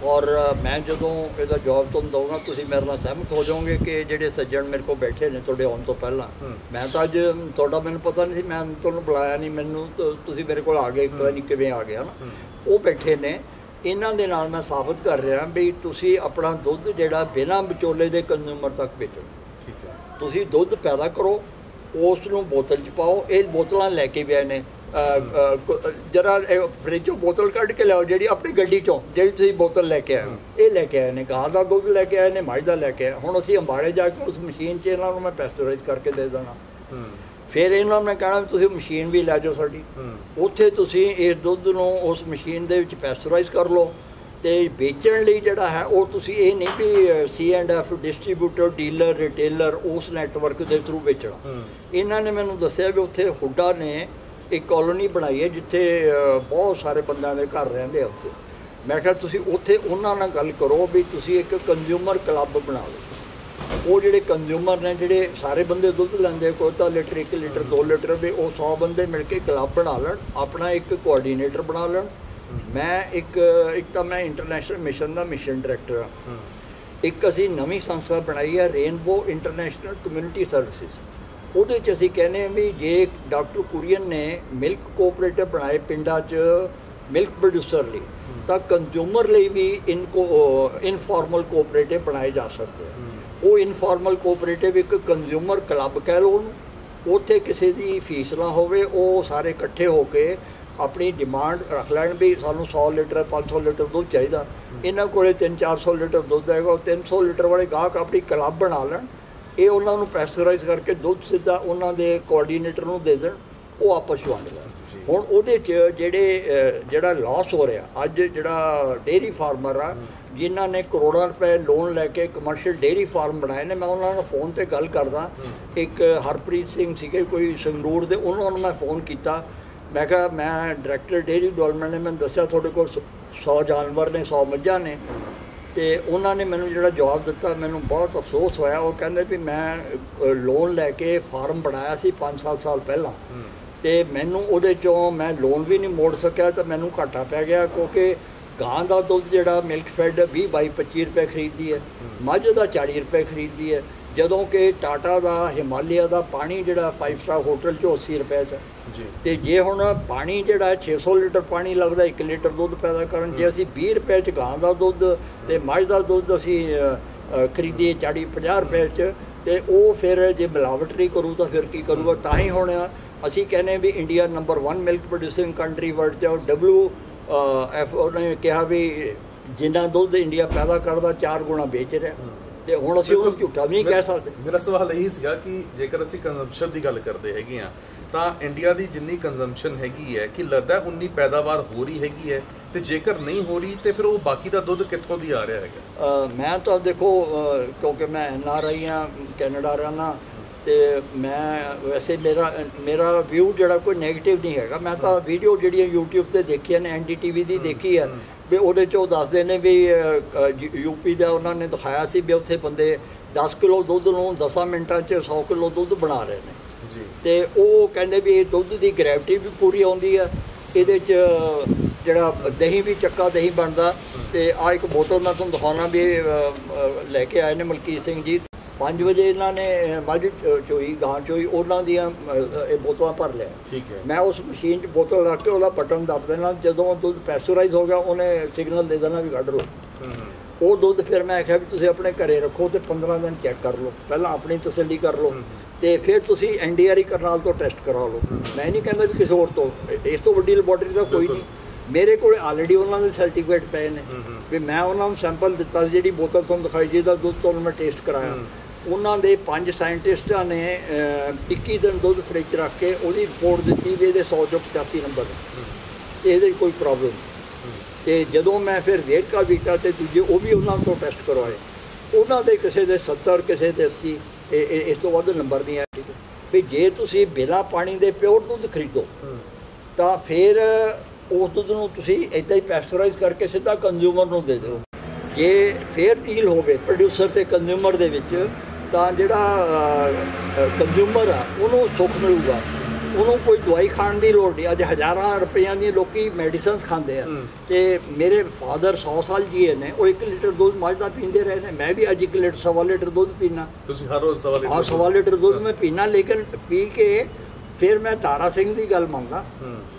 ਔਰ ਮੈਂ ਜਦੋਂ ਇਹਦਾ ਜਵਾਬ ਤੁਹਾਨੂੰ ਦਊਂਗਾ ਤੁਸੀਂ ਮੇਰੇ ਨਾਲ ਸਹਿਮਤ ਹੋ ਜਾਓਗੇ ਕਿ ਜਿਹੜੇ ਸੱਜਣ ਮੇਰੇ ਕੋਲ ਬੈਠੇ ਨੇ ਤੁਹਾਡੇ ਆਉਣ ਤੋਂ ਪਹਿਲਾਂ, ਮੈਂ ਤਾਂ ਅੱਜ ਤੁਹਾਡਾ ਮੈਨੂੰ ਪਤਾ ਨਹੀਂ ਸੀ, ਮੈਂ ਤੁਹਾਨੂੰ ਬੁਲਾਇਆ ਨਹੀਂ, ਮੈਨੂੰ ਤੁਸੀਂ ਮੇਰੇ ਕੋਲ ਆ ਗਏ, ਪਤਾ ਨਹੀਂ ਕਿਵੇਂ ਆ ਗਿਆ ਨਾ, ਉਹ ਬੈਠੇ ਨੇ। ਇਹਨਾਂ ਦੇ ਨਾਲ ਮੈਂ ਸਾਬਤ ਕਰ ਰਿਹਾ ਵੀ ਤੁਸੀਂ ਆਪਣਾ ਦੁੱਧ ਜਿਹੜਾ ਬਿਨਾਂ ਵਿਚੋਲੇ ਦੇ ਕੰਜ਼ਿਊਮਰ ਤੱਕ ਵੇਚੋ। ਠੀਕ ਹੈ, ਤੁਸੀਂ ਦੁੱਧ ਪੈਦਾ ਕਰੋ, ਉਸ ਨੂੰ ਬੋਤਲ 'ਚ ਪਾਓ। ਇਹ ਬੋਤਲਾਂ ਲੈ ਕੇ ਵੀ ਆਏ ਨੇ, ਜਰਾ ਫਰਿੱਜੋਂ ਬੋਤਲ ਕੱਢ ਕੇ ਲਿਆਓ, ਜਿਹੜੀ ਆਪਣੀ ਗੱਡੀ 'ਚੋਂ ਜਿਹੜੀ ਤੁਸੀਂ ਬੋਤਲ ਲੈ ਕੇ ਆਏ ਹੋ, ਇਹ ਲੈ ਕੇ ਆਏ ਨੇ, ਗਾਂ ਦਾ ਦੁੱਧ ਲੈ ਕੇ ਆਏ ਨੇ, ਮੱਝ ਦਾ ਲੈ ਕੇ ਆਏ। ਹੁਣ ਅਸੀਂ ਅੰਬਾੜੇ ਜਾ ਕੇ ਉਸ ਮਸ਼ੀਨ 'ਚ ਇਹਨਾਂ ਨੂੰ ਮੈਂ ਪੈਸਚਰਾਈਜ਼ ਕਰਕੇ ਦੇ ਦੇਣਾ ਫਿਰ ਇਹਨਾਂ ਨੇ ਕਹਿਣਾ ਵੀ ਤੁਸੀਂ ਮਸ਼ੀਨ ਵੀ ਲੈ ਜਾਓ ਸਾਡੀ, ਉੱਥੇ ਤੁਸੀਂ ਇਸ ਦੁੱਧ ਨੂੰ ਉਸ ਮਸ਼ੀਨ ਦੇ ਵਿੱਚ ਪੈਸਚਰਾਈਜ਼ ਕਰ ਲਓ ਤੇ ਵੇਚਣ ਲਈ ਜਿਹੜਾ ਹੈ ਉਹ ਤੁਸੀਂ ਇਹ ਨਹੀਂ ਵੀ C&F ਡਿਸਟਰੀਬਿਊਟਰ, ਡੀਲਰ, ਰਿਟੇਲਰ ਉਸ ਨੈਟਵਰਕ ਦੇ ਥਰੂ ਵੇਚਣਾ। ਇਹਨਾਂ ਨੇ ਮੈਨੂੰ ਦੱਸਿਆ ਵੀ ਉੱਥੇ ਹੁੱਡਾ ਨੇ ਇੱਕ ਕਲੋਨੀ ਬਣਾਈ ਹੈ ਜਿੱਥੇ ਬਹੁਤ ਸਾਰੇ ਬੰਦਿਆਂ ਦੇ ਘਰ ਰਹਿੰਦੇ ਆ ਉੱਥੇ। ਮੈਂ ਕਿਹਾ ਤੁਸੀਂ ਉੱਥੇ ਉਹਨਾਂ ਨਾਲ ਗੱਲ ਕਰੋ ਵੀ ਤੁਸੀਂ ਇੱਕ ਕੰਜ਼ਿਊਮਰ ਕਲੱਬ ਬਣਾ ਲਓ। ਉਹ ਜਿਹੜੇ ਕੰਜ਼ਿਊਮਰ ਨੇ, ਜਿਹੜੇ ਸਾਰੇ ਬੰਦੇ ਦੁੱਧ ਲੈਂਦੇ, ਕੋਈ ਤਾਂ ਲੀਟਰ, 1 ਲੀਟਰ, 2 ਲੀਟਰ, ਵੀ ਉਹ 100 ਬੰਦੇ ਮਿਲ ਕੇ ਕਲੱਬ ਬਣਾ ਲੈਣ, ਆਪਣਾ ਇੱਕ ਕੋਆਰਡੀਨੇਟਰ ਬਣਾ ਲੈਣ। ਮੈਂ ਇੱਕ ਤਾਂ ਮੈਂ ਇੰਟਰਨੈਸ਼ਨਲ ਮਿਸ਼ਨ ਦਾ ਮਿਸ਼ਨ ਡਾਇਰੈਕਟਰ ਹਾਂ। ਇੱਕ ਅਸੀਂ ਨਵੀਂ ਸੰਸਥਾ ਬਣਾਈ ਹੈ ਰੇਨਬੋ ਇੰਟਰਨੈਸ਼ਨਲ ਕਮਿਊਨਿਟੀ ਸਰਵਿਸਿਜ਼। ਉਹਦੇ 'ਚ ਅਸੀਂ ਕਹਿੰਦੇ ਹਾਂ ਵੀ ਜੇ ਡਾਕਟਰ ਕੁਰੀਅਨ ਨੇ ਮਿਲਕ ਕੋਆਪਰੇਟਿਵ ਬਣਾਏ ਪਿੰਡਾਂ 'ਚ ਮਿਲਕ ਪ੍ਰੋਡਿਊਸਰ ਲਈ, ਤਾਂ ਕੰਜ਼ਿਊਮਰ ਲਈ ਵੀ ਇਨਫਾਰਮਲ ਕੋਆਪਰੇਟਿਵ ਬਣਾਏ ਜਾ ਸਕਦੇ ਆ। ਉਹ ਇਨਫਾਰਮਲ ਕੋਆਪਰੇਟਿਵ ਇੱਕ ਕੰਜ਼ਿਊਮਰ ਕਲੱਬ ਕਹਿ ਲਓ ਉਹਨੂੰ, ਉੱਥੇ ਕਿਸੇ ਦੀ ਫੀਸ ਨਾ ਹੋਵੇ, ਉਹ ਸਾਰੇ ਇਕੱਠੇ ਹੋ ਕੇ ਆਪਣੀ ਡਿਮਾਂਡ ਰੱਖ ਲੈਣ ਵੀ ਸਾਨੂੰ 100 ਲੀਟਰ 500 ਲੀਟਰ ਦੁੱਧ ਚਾਹੀਦਾ। ਇਹਨਾਂ ਕੋਲੇ 300-400 ਲੀਟਰ ਦੁੱਧ ਹੈਗਾ, ਉਹ 300 ਲੀਟਰ ਵਾਲੇ ਗਾਹਕ ਆਪਣੀ ਕਲੱਬ ਬਣਾ ਲੈਣ, ਇਹ ਉਹਨਾਂ ਨੂੰ ਪੈਸਚਰਾਈਜ਼ ਕਰਕੇ ਦੁੱਧ ਸਿੱਧਾ ਉਹਨਾਂ ਦੇ ਕੋਆਰਡੀਨੇਟਰ ਨੂੰ ਦੇ ਦੇਣ, ਉਹ ਆਪਸ 'ਚ ਵੰਡ ਲੈਣ। ਹੁਣ ਉਹਦੇ 'ਚ ਜਿਹੜਾ ਲਾਸ ਹੋ ਰਿਹਾ ਅੱਜ, ਜਿਹੜਾ ਡੇਅਰੀ ਫਾਰਮਰ ਆ ਜਿਨ੍ਹਾਂ ਨੇ ਕਰੋੜਾਂ ਰੁਪਏ ਲੋਨ ਲੈ ਕੇ ਕਮਰਸ਼ੀਅਲ ਡੇਅਰੀ ਫਾਰਮ ਬਣਾਏ ਨੇ, ਮੈਂ ਉਹਨਾਂ ਨਾਲ ਫੋਨ 'ਤੇ ਗੱਲ ਕਰਦਾ। ਇੱਕ ਹਰਪ੍ਰੀਤ ਸਿੰਘ ਸੀਗੇ ਕੋਈ ਸੰਗਰੂਰ ਦੇ, ਉਹਨਾਂ ਨੂੰ ਮੈਂ ਫੋਨ ਕੀਤਾ। ਮੈਂ ਕਿਹਾ ਮੈਂ ਡਾਇਰੈਕਟਰ ਡੇਅਰੀ ਡਿਵੈਲਪਮੈਂਟ ਨੇ ਮੈਨੂੰ ਦੱਸਿਆ ਤੁਹਾਡੇ ਕੋਲ 100 ਜਾਨਵਰ ਨੇ, 100 ਮੱਝਾਂ ਨੇ। ਤੇ ਉਹਨਾਂ ਨੇ ਮੈਨੂੰ ਜਿਹੜਾ ਜਵਾਬ ਦਿੱਤਾ, ਮੈਨੂੰ ਬਹੁਤ ਅਫਸੋਸ ਹੋਇਆ। ਉਹ ਕਹਿੰਦੇ ਵੀ ਮੈਂ ਲੋਨ ਲੈ ਕੇ ਫਾਰਮ ਬਣਾਇਆ ਸੀ 5-7 ਸਾਲ ਪਹਿਲਾਂ, ਤੇ ਮੈਨੂੰ ਉਹਦੇ 'ਚੋਂ ਮੈਂ ਲੋਨ ਵੀ ਨਹੀਂ ਮੋੜ ਸਕਿਆ, ਤਾਂ ਮੈਨੂੰ ਘਾਟਾ ਪੈ ਗਿਆ ਕਿਉਂਕਿ ਗਾਂ ਦਾ ਦੁੱਧ ਜਿਹੜਾ ਮਿਲਕ ਫੈਡ 20-22-25 ਰੁਪਏ ਖਰੀਦਦੀ ਹੈ, ਮੱਝ ਦਾ 40 ਰੁਪਏ ਖਰੀਦਦੀ ਹੈ, ਜਦੋਂ ਕਿ ਟਾਟਾ ਦਾ ਹਿਮਾਲਿਆ ਦਾ ਪਾਣੀ ਜਿਹੜਾ 5 ਸਟਾਰ ਹੋਟਲ 'ਚ 80 ਰੁਪਏ 'ਚ ਜੀ। ਤੇ ਜੇ ਹੁਣ ਪਾਣੀ ਜਿਹੜਾ 600 ਲੀਟਰ ਪਾਣੀ ਲੱਗਦਾ 1 ਲੀਟਰ ਦੁੱਧ ਪੈਦਾ ਕਰਨ, ਜੇ ਅਸੀਂ 20 ਰੁਪਏ 'ਚ ਗਾਂ ਦਾ ਦੁੱਧ ਤੇ ਮੱਝ ਦਾ ਦੁੱਧ ਅਸੀਂ ਖਰੀਦੀਏ 40-50 ਰੁਪਏ 'ਚ, ਤੇ ਉਹ ਫਿਰ ਜੇ ਮਿਲਾਵਟ ਨਹੀਂ ਕਰੂ ਤਾਂ ਫਿਰ ਕੀ ਕਰੂਗਾ। ਤਾਂ ਹੀ ਹੁਣ ਅਸੀਂ ਕਹਿੰਦੇ ਵੀ India number 1 milk producing country world 'ਚ, WF ਉਹਨੇ ਕਿਹਾ ਵੀ ਜਿੰਨਾ ਦੁੱਧ ਇੰਡੀਆ ਪੈਦਾ ਕਰਦਾ 4 ਗੁਣਾ ਵੇਚ ਰਿਹਾ, ਤੇ ਹੁਣ ਅਸੀਂ ਉਹਨੂੰ ਝੂਠਾ ਵੀ ਨਹੀਂ ਕਹਿ ਸਕਦੇ। ਮੇਰਾ ਸਵਾਲ ਇਹੀ ਸੀਗਾ ਕਿ ਜੇਕਰ ਅਸੀਂ ਕੰਜ਼ੰਪਸ਼ਨ ਦੀ ਗੱਲ ਕਰਦੇ ਹੈਗੇ ਆ, ਤਾਂ ਇੰਡੀਆ ਦੀ ਜਿੰਨੀ ਕੰਜ਼ੰਪਸ਼ਨ ਹੈਗੀ ਹੈ, ਕਿ ਲੱਗਦਾ ਉਨੀ ਪੈਦਾਵਾਰ ਹੋ ਰਹੀ ਹੈਗੀ ਹੈ, ਤੇ ਜੇਕਰ ਨਹੀਂ ਹੋ ਰਹੀ ਤੇ ਫਿਰ ਉਹ ਬਾਕੀ ਦਾ ਦੁੱਧ ਕਿੱਥੋਂ ਦੀ ਆ ਰਿਹਾ ਹੈਗਾ? ਮੈਂ ਤਾਂ ਦੇਖੋ ਕਿਉਂਕਿ ਮੈਂ NRI ਹਾਂ, ਕੈਨੇਡਾ ਰਹਿਣਾ, ਤੇ ਮੈਂ ਵੈਸੇ ਮੇਰਾ ਵਿਊ ਜਿਹੜਾ ਕੋਈ ਨੈਗੇਟਿਵ ਨਹੀਂ ਹੈਗਾ। ਮੈਂ ਤਾਂ ਵੀਡੀਓ ਜਿਹੜੀਆਂ YouTube 'ਤੇ ਦੇਖੀਆਂ ਨੇ, NDTV ਦੀ ਦੇਖੀ ਹੈ, ਵੀ ਉਹਦੇ 'ਚ ਉਹ ਦੱਸਦੇ ਨੇ ਵੀ UP ਦਾ ਉਹਨਾਂ ਨੇ ਦਿਖਾਇਆ ਸੀ ਵੀ ਉੱਥੇ ਬੰਦੇ 10 ਕਿਲੋ ਦੁੱਧ ਨੂੰ 10 ਮਿੰਟਾਂ 'ਚ 100 ਕਿਲੋ ਦੁੱਧ ਬਣਾ ਰਹੇ ਨੇ ਜੀ। ਤੇ ਉਹ ਕਹਿੰਦੇ ਵੀ ਇਹ ਦੁੱਧ ਦੀ ਗ੍ਰੈਵਿਟੀ ਵੀ ਪੂਰੀ ਆਉਂਦੀ ਹੈ, ਇਹਦੇ 'ਚ ਜਿਹੜਾ ਦਹੀਂ ਵੀ ਚੱਕਾ ਦਹੀਂ ਬਣਦਾ। ਤੇ ਆਹ ਇੱਕ ਬੋਤਲ ਮੈਂ ਤੁਹਾਨੂੰ ਦਿਖਾਉਣਾ ਵੀ ਲੈ ਕੇ ਆਏ ਨੇ ਮਲਕੀਤ ਸਿੰਘ ਜੀ। 5 ਵਜੇ ਇਹਨਾਂ ਨੇ ਮੱਝ ਚੋਈ, ਗਾਂ ਚੋਈ, ਉਹਨਾਂ ਦੀਆਂ ਇਹ ਬੋਤਲਾਂ ਭਰ ਲਿਆ। ਠੀਕ ਹੈ। ਮੈਂ ਉਸ ਮਸ਼ੀਨ 'ਚ ਬੋਤਲ ਰੱਖ ਕੇ ਉਹਦਾ ਬਟਨ ਦੱਬ ਦੇਣਾ, ਜਦੋਂ ਦੁੱਧ ਪੈਸਚਰਾਈਜ਼ ਹੋ ਗਿਆ ਉਹਨੇ ਸਿਗਨਲ ਦੇ ਦੇਣਾ ਵੀ ਕੱਢ ਲਓ। ਉਹ ਦੁੱਧ ਫਿਰ ਮੈਂ ਆਖਿਆ ਵੀ ਤੁਸੀਂ ਆਪਣੇ ਘਰੇ ਰੱਖੋ ਤੇ 15 ਦਿਨ ਚੈੱਕ ਕਰ ਲਓ, ਪਹਿਲਾਂ ਆਪਣੀ ਤਸੱਲੀ ਕਰ ਲਓ, ਤੇ ਫਿਰ ਤੁਸੀਂ NDRI ਕਰਨਾਲ ਤੋਂ ਟੈਸਟ ਕਰਾ ਲਓ। ਮੈਂ ਨਹੀਂ ਕਹਿੰਦਾ ਵੀ ਕਿਸੇ ਹੋਰ ਤੋਂ, ਇਸ ਤੋਂ ਵੱਡੀ ਲੈਬੋਰਟਰੀ ਤਾਂ ਕੋਈ ਨਹੀਂ। ਮੇਰੇ ਕੋਲ ਆਲਰੇਡੀ ਉਹਨਾਂ ਦੇ ਸਰਟੀਫਿਕੇਟ ਪਏ ਨੇ ਵੀ ਮੈਂ ਉਹਨਾਂ ਨੂੰ ਸੈਂਪਲ ਦਿੱਤਾ, ਜਿਹੜੀ ਬੋਤਲ ਤੁਹਾਨੂੰ ਦਿਖਾਈ ਜਿਹਦਾ ਦੁੱਧ ਤੁਹਾਨੂੰ ਮੈਂ ਟੇਸਟ ਕਰਾਇਆ। ਉਹਨਾਂ ਦੇ 5 ਸਾਇੰਟਿਸਟਾਂ ਨੇ 21 ਦਿਨ ਦੁੱਧ ਫਰਿੱਜ 'ਚ ਰੱਖ ਕੇ ਉਹਦੀ ਰਿਪੋਰਟ ਦਿੱਤੀ ਵੀ ਇਹਦੇ 100 ਚੋਂ 85 ਨੰਬਰ ਤੇ ਇਹਦੇ ਕੋਈ ਪ੍ਰੋਬਲਮ। ਤੇ ਜਦੋਂ ਮੈਂ ਫਿਰ ਵੇਰਕਾ ਵੀਟਾ ਤੇ ਦੂਜੇ ਉਹ ਵੀ ਉਹਨਾਂ ਤੋਂ ਟੈਸਟ ਕਰਵਾਏ, ਉਹਨਾਂ ਦੇ ਕਿਸੇ ਦੇ 70, ਕਿਸੇ ਦੇ 80, ਇਸ ਤੋਂ ਵੱਧ ਨੰਬਰ ਨਹੀਂ ਆਏ। ਵੀ ਜੇ ਤੁਸੀਂ ਬਿਨਾਂ ਪਾਣੀ ਦੇ ਪਿਓਰ ਦੁੱਧ ਖਰੀਦੋ ਤਾਂ ਫਿਰ ਉਸ ਦੁੱਧ ਨੂੰ ਤੁਸੀਂ ਇੱਦਾਂ ਹੀ ਪੈਸਚਰਾਈਜ਼ ਕਰਕੇ ਸਿੱਧਾ ਕੰਜ਼ਿਊਮਰ ਨੂੰ ਦੇ ਦਿਓ। ਜੇ ਫੇਅਰ ਡੀਲ ਹੋਵੇ ਪ੍ਰੋਡਿਊਸਰ ਤੇ ਕੰਜ਼ਿਊਮਰ ਦੇ ਵਿੱਚ, ਤਾਂ ਜਿਹੜਾ ਕੰਜ਼ਿਊਮਰ ਆ ਉਹਨੂੰ ਸੁੱਖ ਮਿਲੂਗਾ, ਉਹਨੂੰ ਕੋਈ ਦਵਾਈ ਖਾਣ ਦੀ ਲੋੜ ਨਹੀਂ। ਅੱਜ ਹਜ਼ਾਰਾਂ ਰੁਪਈਆਂ ਦੀਆਂ ਲੋਕੀ ਮੈਡੀਸਨਸ ਖਾਂਦੇ ਆ, ਤੇ ਮੇਰੇ ਫਾਦਰ 100 ਸਾਲ ਜੀਏ ਨੇ, ਉਹ 1 ਲੀਟਰ ਦੁੱਧ ਮੱਝ ਦਾ ਪੀਂਦੇ ਰਹੇ ਨੇ। ਮੈਂ ਵੀ ਅੱਜ 1 ਲੀਟਰ 1.25 ਲੀਟਰ ਦੁੱਧ ਪੀਣਾ। ਤੁਸੀਂ ਹਰ ਰੋਜ਼ 1.25 ਲੀਟਰ? ਹਾਂ, 1.25 ਲੀਟਰ ਦੁੱਧ ਮੈਂ ਪੀਣਾ। ਲੇਕਿਨ ਪੀ ਕੇ ਫਿਰ ਮੈਂ ਦਾਰਾ ਸਿੰਘ ਦੀ ਗੱਲ ਮੰਨਦਾ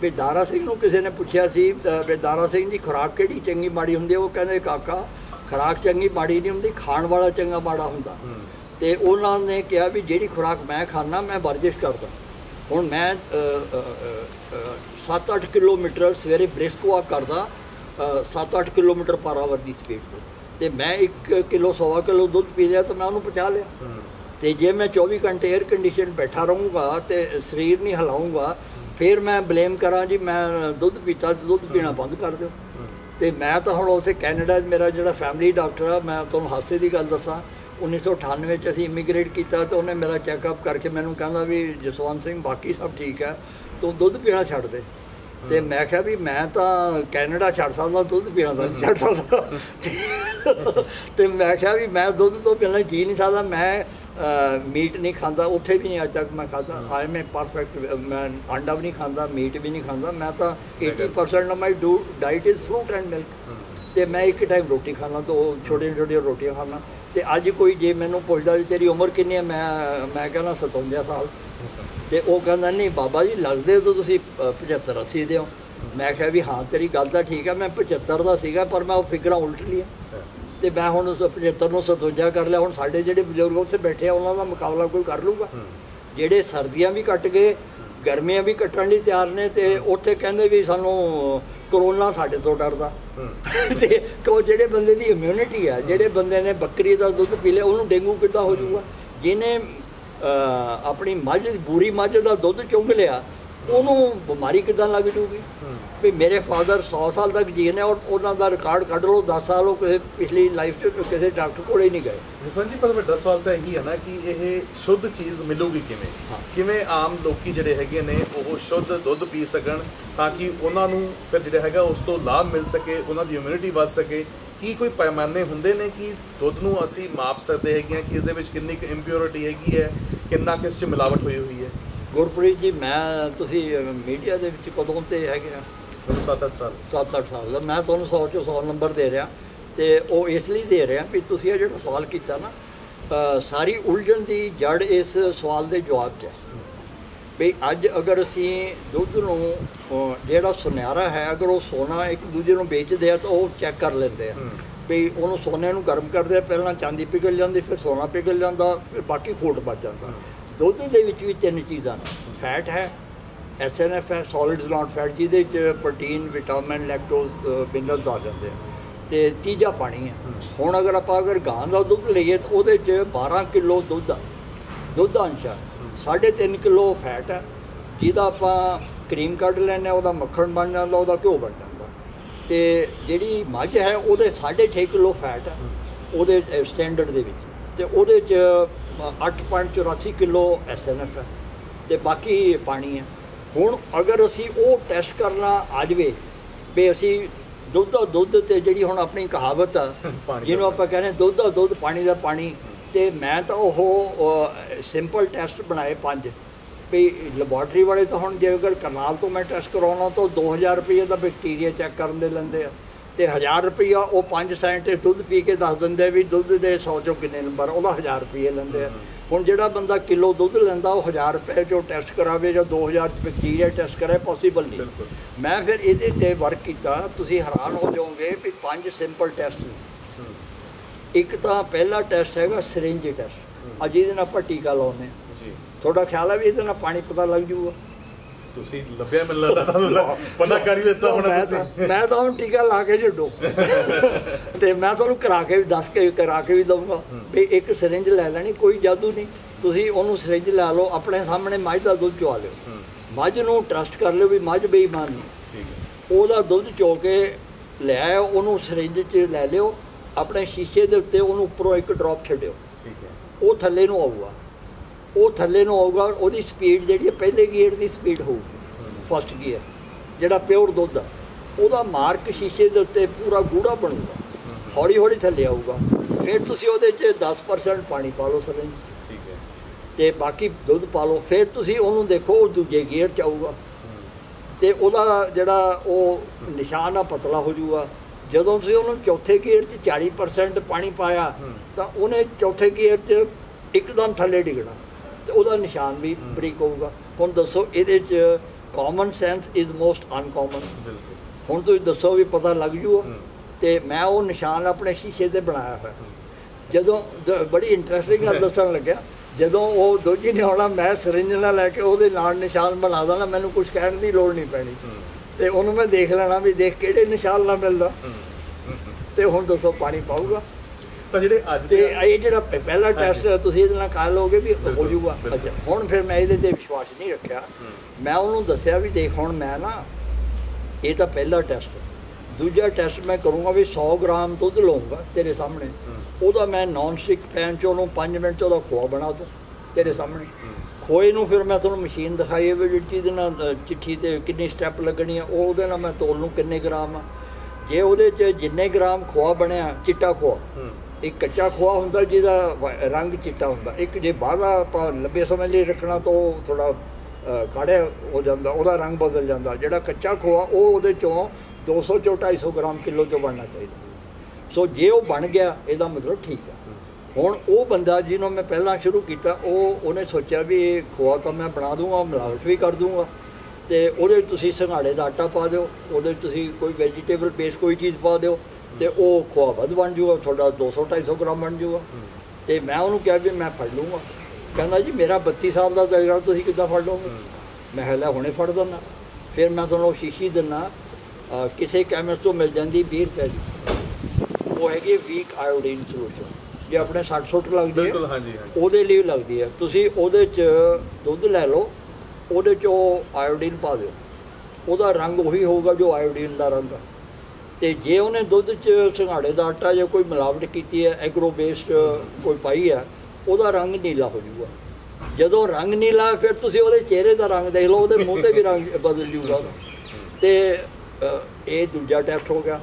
ਵੀ ਦਾਰਾ ਸਿੰਘ ਨੂੰ ਕਿਸੇ ਨੇ ਪੁੱਛਿਆ ਸੀ ਵੀ ਦਾਰਾ ਸਿੰਘ ਦੀ ਖੁਰਾਕ ਕਿਹੜੀ ਚੰਗੀ ਮਾੜੀ ਹੁੰਦੀ ਹੈ? ਉਹ ਕਹਿੰਦੇ ਕਾਕਾ ਖੁਰਾਕ ਚੰਗੀ ਮਾੜੀ ਨਹੀਂ ਹੁੰਦੀ, ਖਾਣ ਵਾਲਾ ਚੰਗਾ ਮਾੜਾ ਹੁੰਦਾ। ਤੇ ਉਹਨਾਂ ਨੇ ਕਿਹਾ ਵੀ ਜਿਹੜੀ ਖੁਰਾਕ ਮੈਂ ਖਾਂਦਾ ਮੈਂ ਵਰਜਿਸ਼ ਕਰਦਾ। ਹੁਣ ਮੈਂ 7-8 ਕਿਲੋਮੀਟਰ ਸਵੇਰੇ ਬ੍ਰਿਸਕ ਵਾਕ ਕਰਦਾ, 7-8 ਕਿਲੋਮੀਟਰ ਪਰ ਆਵਰ ਦੀ ਸਪੀਡ 'ਤੇ, ਤੇ ਮੈਂ 1 ਕਿਲੋ 1.25 ਕਿਲੋ ਦੁੱਧ ਪੀ ਲਿਆ ਤਾਂ ਮੈਂ ਉਹਨੂੰ ਪਚਾ ਲਿਆ। तो जे मैं 24 घंटे एयर कंडीशन बैठा रहूँगा तो शरीर नहीं हिलाऊँगा, फिर मैं ब्लेम करा जी मैं दुध पीता दुध पीना बंद कर दो। तो मैं तो हुण उत्थे कैनेडा मेरा जिहड़ा फैमिली डॉक्टर आ, मैं तुहानूं हासे की गल दसां 1998 असीं इमीग्रेट किया तो उन्हें मेरा चैकअप करके मैनूं कहंदा भी जसवंत सिंह बाकी सब ठीक है, तू दुध पीना छड्ड दे। तो मैं क्या भी मैं तो कैनेडा छड्ड सकदा, दुध पीना तो नहीं छड्ड सकदा। तो मैं क्या भी मैं दुध तो पीना जी नहीं सकदा, मैं मीट नहीं खाता, उत्थे भी नहीं अज तक मैं खाता। आई एम ए परफेक्ट, मैं अंडा भी नहीं खाता, मीट भी नहीं खाता। मैं तो 80% of my diet is fruit and milk. तो मैं एक टाइम रोटी खाना, तो छोटिया छोटिया रोटियां खाना। तो अज कोई जे मैनू पुछदा जी तेरी उम्र कितनी है, मैं कहना 57 साल। तो वो कहना नहीं बाबा जी लगते तो तुसीं 75-80 दे हो। मैं कहा भी हाँ तेरी गल तो ठीक है, मैं 75 का सीगा पर मैं वो फिगरां उल्ट लिया। तो मैं हुण 75 ਨੂੰ 57 कर लिया। हुण साडे जिहड़े बजुर्ग उत्थे बैठे आ उन्हां दा मुकाबला कोई कर लूगा? जिहड़े सर्दियां भी कट गए गर्मियां भी कट्टण लई तैयार ने, तो उत्थे कहंदे भी सानूं करोना साडे तो डरदा। तो जिहड़े बंदे दी इम्यूनिटी है, जिहड़े बंदे ने बकरी दा दुੱਧ पी लिया उहनूं डेंगू किद्दां हो जाऊगा? जिन्हें अपनी मझ बूरी मझ दा दुੱਧ चुंग लिया ਉਹਨੂੰ ਬਿਮਾਰੀ ਕਿੱਦਾਂ ਲੱਗ ਜੂਗੀ? ਵੀ ਮੇਰੇ ਫਾਦਰ 100 ਸਾਲ ਤੱਕ ਜੀਏ ਨੇ ਔਰ ਉਹਨਾਂ ਦਾ ਰਿਕਾਰਡ ਕੱਢ ਲਓ 10 ਸਾਲ ਉਹ ਕਿਸੇ ਪਿਛਲੀ ਲਾਈਫ 'ਚ ਕਿਸੇ ਡਾਕਟਰ ਕੋਲ ਹੀ ਨਹੀਂ ਗਏ। ਜਸਵੰਤ ਜੀ ਪਰ ਵੱਡਾ ਸਵਾਲ ਤਾਂ ਇਹੀ ਹੈ ਨਾ ਕਿ ਇਹ ਸ਼ੁੱਧ ਚੀਜ਼ ਮਿਲੂਗੀ ਕਿਵੇਂ? ਕਿਵੇਂ ਆਮ ਲੋਕੀ ਜਿਹੜੇ ਹੈਗੇ ਨੇ ਉਹ ਸ਼ੁੱਧ ਦੁੱਧ ਪੀ ਸਕਣ ਤਾਂ ਕਿ ਉਹਨਾਂ ਨੂੰ ਫਿਰ ਜਿਹੜਾ ਹੈਗਾ ਉਸ ਤੋਂ ਲਾਭ ਮਿਲ ਸਕੇ, ਉਹਨਾਂ ਦੀ ਇਮਿਊਨਿਟੀ ਵੱਧ ਸਕੇ? ਕੀ ਕੋਈ ਪੈਮਾਨੇ ਹੁੰਦੇ ਨੇ ਕਿ ਦੁੱਧ ਨੂੰ ਅਸੀਂ ਮਾਪ ਸਕਦੇ ਹੈਗੇ ਹਾਂ ਕਿ ਇਹਦੇ ਵਿੱਚ ਕਿੰਨੀ ਕੁ ਇੰਪਿਓਰਿਟੀ ਹੈਗੀ ਹੈ, ਕਿੰਨਾ ਕਿਸ 'ਚ ਮਿਲਾਵਟ ਹੋਈ ਹੋਈ ਹੈ? ਗੁਰਪ੍ਰੀਤ ਜੀ ਮੈਂ ਤੁਸੀਂ ਮੀਡੀਆ ਦੇ ਵਿੱਚ ਕਦੋਂ ਤੇ ਹੈਗੇ ਆ? 7-8 ਸਾਲ 7-8 ਸਾਲ ਦਾ। ਮੈਂ ਤੁਹਾਨੂੰ 100 'ਚੋਂ 100 ਨੰਬਰ ਦੇ ਰਿਹਾ, ਅਤੇ ਉਹ ਇਸ ਲਈ ਦੇ ਰਿਹਾ ਵੀ ਤੁਸੀਂ ਇਹ ਜਿਹੜਾ ਸਵਾਲ ਕੀਤਾ ਨਾ ਸਾਰੀ ਉਲਝਣ ਦੀ ਜੜ ਇਸ ਸਵਾਲ ਦੇ ਜਵਾਬ 'ਚ ਹੈ। ਵੀ ਅੱਜ ਅਗਰ ਅਸੀਂ ਦੁੱਧ ਨੂੰ ਜਿਹੜਾ ਸੁਨਿਆਰਾ ਹੈ ਅਗਰ ਉਹ ਸੋਨਾ ਇੱਕ ਦੂਜੇ ਨੂੰ ਵੇਚਦੇ ਆ ਤਾਂ ਉਹ ਚੈੱਕ ਕਰ ਲੈਂਦੇ ਆ ਵੀ ਉਹਨੂੰ ਸੋਨੇ ਨੂੰ ਗਰਮ ਕਰਦੇ ਆ, ਪਹਿਲਾਂ ਚਾਂਦੀ ਪਿਘਲ ਜਾਂਦੀ ਫਿਰ ਸੋਨਾ ਪਿਘਲ ਜਾਂਦਾ ਫਿਰ ਬਾਕੀ ਖੋਟ ਬਚ ਜਾਂਦਾ। ਦੁੱਧ ਦੇ ਵਿੱਚ ਵੀ 3 ਚੀਜ਼ਾਂ ਨੇ, ਫੈਟ ਹੈ, SNF ਹੈ ਸੋਲਿਡਸ ਨੋਟ ਫੈਟ ਜਿਹਦੇ 'ਚ ਪ੍ਰੋਟੀਨ ਵਿਟਾਮਿਨ ਲੈਕਟੋਜ਼ ਮਿਨਰਲਸ ਆ ਜਾਂਦੇ ਆ, ਅਤੇ ਤੀਜਾ ਪਾਣੀ ਹੈ। ਹੁਣ ਅਗਰ ਗਾਂ ਦਾ ਦੁੱਧ ਲਈਏ ਤਾਂ ਉਹਦੇ 'ਚ 12 ਕਿਲੋ ਦੁੱਧ ਅੰਸ਼ ਆ, 3.5 ਕਿਲੋ ਫੈਟ ਹੈ ਜਿਹਦਾ ਆਪਾਂ ਕਰੀਮ ਕੱਢ ਲੈਂਦੇ ਹਾਂ, ਉਹਦਾ ਮੱਖਣ ਬਣ ਜਾਂਦਾ, ਉਹਦਾ ਘਿਓ ਬਣ ਜਾਂਦਾ। ਅਤੇ ਜਿਹੜੀ ਮੱਝ ਹੈ ਉਹਦੇ 6.5 ਕਿਲੋ ਫੈਟ ਹੈ ਉਹਦੇ ਸਟੈਂਡਰਡ ਦੇ ਵਿੱਚ, ਅਤੇ ਉਹਦੇ 'ਚ 8.84 ਕਿਲੋ SNF ਹੈ ਅਤੇ ਬਾਕੀ ਪਾਣੀ ਹੈ। ਹੁਣ ਅਗਰ ਅਸੀਂ ਉਹ ਟੈਸਟ ਕਰਨਾ ਆ ਜਾਵੇ ਵੀ ਅਸੀਂ ਦੁੱਧ ਅਤੇ ਜਿਹੜੀ ਹੁਣ ਆਪਣੀ ਕਹਾਵਤ ਆ ਜਿਹਨੂੰ ਆਪਾਂ ਕਹਿੰਦੇ ਦੁੱਧ ਦਾ ਦੁੱਧ ਪਾਣੀ ਦਾ ਪਾਣੀ, ਅਤੇ ਮੈਂ ਤਾਂ ਉਹ ਸਿੰਪਲ ਟੈਸਟ ਬਣਾਏ 5 ਵੀ ਲੈਬੋਰਟਰੀ ਵਾਲੇ ਤਾਂ ਹੁਣ ਜੇ ਅਗਰ ਕਰਨਾਲ ਤੋਂ ਮੈਂ ਟੈਸਟ ਕਰਵਾਉਣਾ ਤਾਂ 2000 ਰੁਪਈਏ ਦਾ ਬੈਕਟੀਰੀਆ ਚੈੱਕ ਕਰਨ ਦੇ ਲੈਂਦੇ ਆ, ਅਤੇ 1000 ਰੁਪਈਆ ਉਹ 5 ਸਾਇੰਟਿਸਟ ਦੁੱਧ ਪੀ ਕੇ ਦੱਸ ਦਿੰਦੇ ਵੀ ਦੁੱਧ ਦੇ 100 ਚੋਂ ਕਿੰਨੇ ਨੰਬਰ, ਉਹਦਾ 1000 ਰੁਪਈਏ ਲੈਂਦੇ ਆ। ਹੁਣ ਜਿਹੜਾ ਬੰਦਾ ਕਿਲੋ ਦੁੱਧ ਲੈਂਦਾ ਉਹ 1000 ਰੁਪਏ 'ਚੋਂ ਟੈਸਟ ਕਰਾਵੇ ਜਾਂ 2000 ਬੈਕਟੀਰੀਆ ਟੈਸਟ ਕਰਾਵੇ, ਪੋਸੀਬਲ ਨਹੀਂ। ਮੈਂ ਫਿਰ ਇਹਦੇ 'ਤੇ ਵਰਕ ਕੀਤਾ, ਤੁਸੀਂ ਹੈਰਾਨ ਹੋ ਜਾਓਗੇ ਵੀ 5 ਸਿੰਪਲ ਟੈਸਟ ਨੇ। ਇੱਕ ਤਾਂ ਪਹਿਲਾ ਟੈਸਟ ਹੈਗਾ ਸਿਰਿੰਜ ਟੈਸਟ, ਜਿਹਦੇ ਨਾਲ ਆਪਾਂ ਟੀਕਾ ਲਾਉਂਦੇ ਹਾਂ। ਤੁਹਾਡਾ ਖਿਆਲ ਹੈ ਵੀ ਇਹਦੇ ਨਾਲ ਪਾਣੀ ਪਤਾ ਲੱਗ ਜੂਗਾ? ਤੁਸੀਂ ਲੱਭਿਆ ਮੈਨੂੰ ਲੱਗਦਾ ਪਤਾ ਕਰ ਹੀ ਦਿੱਤਾ ਹੁਣ ਤੁਸੀਂ। ਮੈਂ ਤਾਂ ਹੁਣ ਟੀਕਾ ਲਾ ਕੇ ਛੱਡੋ ਅਤੇ ਮੈਂ ਤੁਹਾਨੂੰ ਕਰਾ ਕੇ ਵੀ ਦਊਂਗਾ ਵੀ ਇੱਕ ਸਿਰਿੰਜ ਲੈ ਲੈਣੀ, ਕੋਈ ਜਾਦੂ ਨਹੀਂ। ਤੁਸੀਂ ਉਹਨੂੰ ਸਿਰਿੰਜ ਲੈ ਲਓ, ਆਪਣੇ ਸਾਹਮਣੇ ਮੱਝ ਦਾ ਦੁੱਧ ਚੁਆ ਲਿਓ, ਮੱਝ ਨੂੰ ਟਰਸਟ ਕਰ ਲਿਓ ਵੀ ਮੱਝ ਬੇਈਮਾਨ ਨਹੀਂ, ਉਹਦਾ ਦੁੱਧ ਚੋ ਕੇ ਲੈ ਆਇਓ, ਉਹਨੂੰ ਸਿਰਿੰਜ 'ਚ ਲੈ ਲਿਓ, ਆਪਣੇ ਸ਼ੀਸ਼ੇ ਦੇ ਉੱਤੇ ਉਹਨੂੰ ਉੱਪਰੋਂ ਇੱਕ ਡ੍ਰੌਪ ਛੱਡਿਓ, ਉਹ ਥੱਲੇ ਨੂੰ ਆਊਗਾ, ਉਹਦੀ ਸਪੀਡ ਜਿਹੜੀ ਹੈ ਪਹਿਲੇ ਗੀਅਰ ਦੀ ਸਪੀਡ ਹੋਊਗੀ, ਫਸਟ ਗੀਅਰ ਜਿਹੜਾ ਪਿਓਰ ਦੁੱਧ ਆ ਉਹਦਾ ਮਾਰਕ ਸ਼ੀਸ਼ੇ ਦੇ ਉੱਤੇ ਪੂਰਾ ਗੂੜਾ ਬਣੂਗਾ, ਹੌਲੀ ਹੌਲੀ ਥੱਲੇ ਆਊਗਾ। ਫਿਰ ਤੁਸੀਂ ਉਹਦੇ 'ਚ 10% ਪਾਣੀ ਪਾ ਲਓ ਸਿਰਿੰਜ 'ਚ, ਅਤੇ ਬਾਕੀ ਦੁੱਧ ਪਾ ਲਓ। ਫਿਰ ਤੁਸੀਂ ਉਹਨੂੰ ਦੇਖੋ ਉਹ ਦੂਜੇ ਗੀਅਰ 'ਚ ਆਊਗਾ, ਅਤੇ ਉਹਦਾ ਜਿਹੜਾ ਉਹ ਨਿਸ਼ਾਨ ਆ ਪਤਲਾ ਹੋ ਜਾਊਗਾ। ਜਦੋਂ ਤੁਸੀਂ ਉਹਨੂੰ ਚੌਥੇ ਗੀਅਰ 'ਚ 40% ਪਾਣੀ ਪਾਇਆ ਤਾਂ ਉਹਨੇ ਚੌਥੇ ਗੀਅਰ 'ਚ ਇੱਕਦਮ ਥੱਲੇ ਡਿੱਗਣਾ ਅਤੇ ਉਹਦਾ ਨਿਸ਼ਾਨ ਵੀ ਬਰੀਕ ਹੋਊਗਾ। ਹੁਣ ਦੱਸੋ ਇਹਦੇ 'ਚ ਕਾਮਨ ਸੈਂਸ ਇਜ਼ ਮੋਸਟ ਅਨਕਾਮਨ। ਹੁਣ ਤੁਸੀਂ ਦੱਸੋ ਵੀ ਪਤਾ ਲੱਗ ਜੂਗਾ? ਅਤੇ ਮੈਂ ਉਹ ਨਿਸ਼ਾਨ ਆਪਣੇ ਸ਼ੀਸ਼ੇ 'ਤੇ ਬਣਾਇਆ ਹੋਇਆ। ਜਦੋਂ ਬੜੀ ਇੰਟਰਸਟਿੰਗ ਗੱਲ ਦੱਸਣ ਲੱਗਿਆ, ਜਦੋਂ ਉਹ ਦੋਜੀ ਨੇ ਆਉਣਾ ਮੈਂ ਸਿਰਿੰਜ ਨਾਲ ਲੈ ਕੇ ਉਹਦੇ ਨਾਲ ਨਿਸ਼ਾਨ ਬਣਾ ਦੇਣਾ, ਮੈਨੂੰ ਕੁਛ ਕਹਿਣ ਦੀ ਲੋੜ ਨਹੀਂ ਪੈਣੀ, ਅਤੇ ਉਹਨੂੰ ਮੈਂ ਦੇਖ ਲੈਣਾ ਵੀ ਦੇਖ ਕਿਹੜੇ ਨਿਸ਼ਾਨ ਨਾਲ ਮਿਲਦਾ, ਅਤੇ ਹੁਣ ਦੱਸੋ ਪਾਣੀ ਪਾਊਗਾ? ਤਾਂ ਜਿਹੜੇ ਅੱਜ ਤੇ ਦੇ ਇਹ ਜਿਹੜਾ ਪਹਿਲਾ ਟੈਸਟ ਤੁਸੀਂ ਇਹਦੇ ਨਾਲ ਕਰ ਲਓਗੇ ਵੀ ਹੋ ਜਾਊਗਾ। ਅੱਛਾ, ਹੁਣ ਫਿਰ ਮੈਂ ਇਹਦੇ ਤੇ ਵਿਸ਼ਵਾਸ ਨਹੀਂ ਰੱਖਿਆ। ਮੈਂ ਉਹਨੂੰ ਦੱਸਿਆ ਵੀ ਦੇਖ ਹੁਣ ਮੈਂ ਨਾ, ਇਹ ਤਾਂ ਪਹਿਲਾ ਟੈਸਟ, ਦੂਜਾ ਟੈਸਟ ਮੈਂ ਕਰੂੰਗਾ ਵੀ 100 ਗ੍ਰਾਮ ਦੁੱਧ ਲਊਂਗਾ ਤੇਰੇ ਸਾਹਮਣੇ, ਉਹਦਾ ਮੈਂ ਨੌਨ ਸਟਿਕ ਪੈਨ 'ਚ ਉਹਨੂੰ 5 ਮਿੰਟ 'ਚ ਉਹਦਾ ਖੋਆ ਬਣਾ ਦੂੰ ਤੇਰੇ ਸਾਹਮਣੇ। ਖੋਏ ਨੂੰ ਫਿਰ ਮੈਂ ਤੁਹਾਨੂੰ ਮਸ਼ੀਨ ਦਿਖਾਈ ਹੈ ਵੀ ਜਿਹਦੇ ਨਾਲ ਚਿੱਠੀ 'ਤੇ ਕਿੰਨੀ ਸਟੈਪ ਲੱਗਣੀ ਆ, ਉਹ ਉਹਦੇ ਨਾਲ ਮੈਂ ਤੋਲ ਨੂੰ ਕਿੰਨੇ ਗ੍ਰਾਮ ਆ। ਜੇ ਉਹਦੇ 'ਚ ਜਿੰਨੇ ਗ੍ਰਾਮ ਖੋਆ ਬਣਿਆ, ਚਿੱਟਾ ਖੋਆ, ਇੱਕ ਕੱਚਾ ਖੋਆ ਹੁੰਦਾ ਜਿਹਦਾ ਰੰਗ ਚਿੱਟਾ ਹੁੰਦਾ, ਇੱਕ ਜੇ ਬਾਹਲਾ ਆਪਾਂ ਲੰਬੇ ਸਮੇਂ ਲਈ ਰੱਖਣਾ ਤਾਂ ਉਹ ਥੋੜ੍ਹਾ ਕਾੜਿਆ ਹੋ ਜਾਂਦਾ, ਉਹਦਾ ਰੰਗ ਬਦਲ ਜਾਂਦਾ। ਜਿਹੜਾ ਕੱਚਾ ਖੋਆ ਉਹ ਉਹਦੇ 'ਚੋਂ 200 ਚੋਂ 250 ਗ੍ਰਾਮ ਕਿਲੋ 'ਚੋਂ ਬਣਨਾ ਚਾਹੀਦਾ। ਸੋ ਜੇ ਉਹ ਬਣ ਗਿਆ ਇਹਦਾ ਮਤਲਬ ਠੀਕ ਆ। ਹੁਣ ਉਹ ਬੰਦਾ ਜਿਹਨੂੰ ਮੈਂ ਪਹਿਲਾਂ ਸ਼ੁਰੂ ਕੀਤਾ, ਉਹਨੇ ਸੋਚਿਆ ਵੀ ਇਹ ਖੋਆ ਤਾਂ ਮੈਂ ਬਣਾ ਦੂੰਗਾ, ਮਿਲਾਵਟ ਵੀ ਕਰ ਦੂੰਗਾ, ਅਤੇ ਉਹਦੇ ਤੁਸੀਂ ਸੰਘਾੜੇ ਦਾ ਆਟਾ ਪਾ ਦਿਓ, ਉਹਦੇ ਤੁਸੀਂ ਕੋਈ ਵੈਜੀਟੇਬਲ ਬੇਸ ਕੋਈ ਚੀਜ਼ ਪਾ ਦਿਓ, ਅਤੇ ਉਹ ਖੋਆ ਵੱਧ ਬਣ ਜੂਗਾ, ਤੁਹਾਡਾ 200-250 ਗ੍ਰਾਮ ਬਣ ਜੂਗਾ। ਅਤੇ ਮੈਂ ਉਹਨੂੰ ਕਿਹਾ ਵੀ ਮੈਂ ਫੜ ਲੂੰਗਾ। ਕਹਿੰਦਾ ਜੀ ਮੇਰਾ 32 ਸਾਲ ਦਾ ਤਜਰਬਾ, ਤੁਸੀਂ ਕਿੱਦਾਂ ਫੜ ਲਓਗੇ? ਮੈਂ ਕਿਹਾ ਲੈ ਹੁਣੇ ਫੜ ਦਿੰਦਾ। ਫਿਰ ਮੈਂ ਤੁਹਾਨੂੰ ਸ਼ੀਸ਼ੀ ਦਿੰਦਾ, ਕਿਸੇ ਕੈਮਿਸਟ ਤੋਂ ਮਿਲ ਜਾਂਦੀ 20 ਰੁਪਏ ਦੀ, ਉਹ ਹੈਗੀ ਵੀਕ ਆਇਓਡੀਨ ਸੋਲੂਸ਼ਨ। ਜੇ ਆਪਣੇ 60 ਲੱਗਦੀ ਹੈ, ਉਹਦੇ ਲਈ ਲੱਗਦੀ ਹੈ। ਤੁਸੀਂ ਉਹਦੇ 'ਚ ਦੁੱਧ ਲੈ ਲਓ, ਉਹਦੇ 'ਚ ਉਹ ਆਇਓਡੀਨ ਪਾ ਦਿਓ, ਉਹਦਾ ਰੰਗ ਉਹੀ ਹੋਊਗਾ ਜੋ ਆਇਓਡੀਨ ਦਾ ਰੰਗ ਆ। ਅਤੇ ਜੇ ਉਹਨੇ ਦੁੱਧ 'ਚ ਸੰਘਾੜੇ ਦਾ ਆਟਾ ਜਾਂ ਕੋਈ ਮਿਲਾਵਟ ਕੀਤੀ ਹੈ, ਐਗਰੋ ਬੇਸਡ ਕੋਈ ਪਾਈ ਹੈ, ਉਹਦਾ ਰੰਗ ਨੀਲਾ ਹੋ ਜਾਊਗਾ। ਜਦੋਂ ਰੰਗ ਨੀਲਾ, ਫਿਰ ਤੁਸੀਂ ਉਹਦੇ ਚਿਹਰੇ ਦਾ ਰੰਗ ਦੇਖ ਲਓ, ਉਹਦੇ ਮੂੰਹ 'ਤੇ ਵੀ ਰੰਗ ਬਦਲ ਜੂਗਾ। ਅਤੇ ਇਹ ਦੂਜਾ ਟੈਸਟ ਹੋ ਗਿਆ।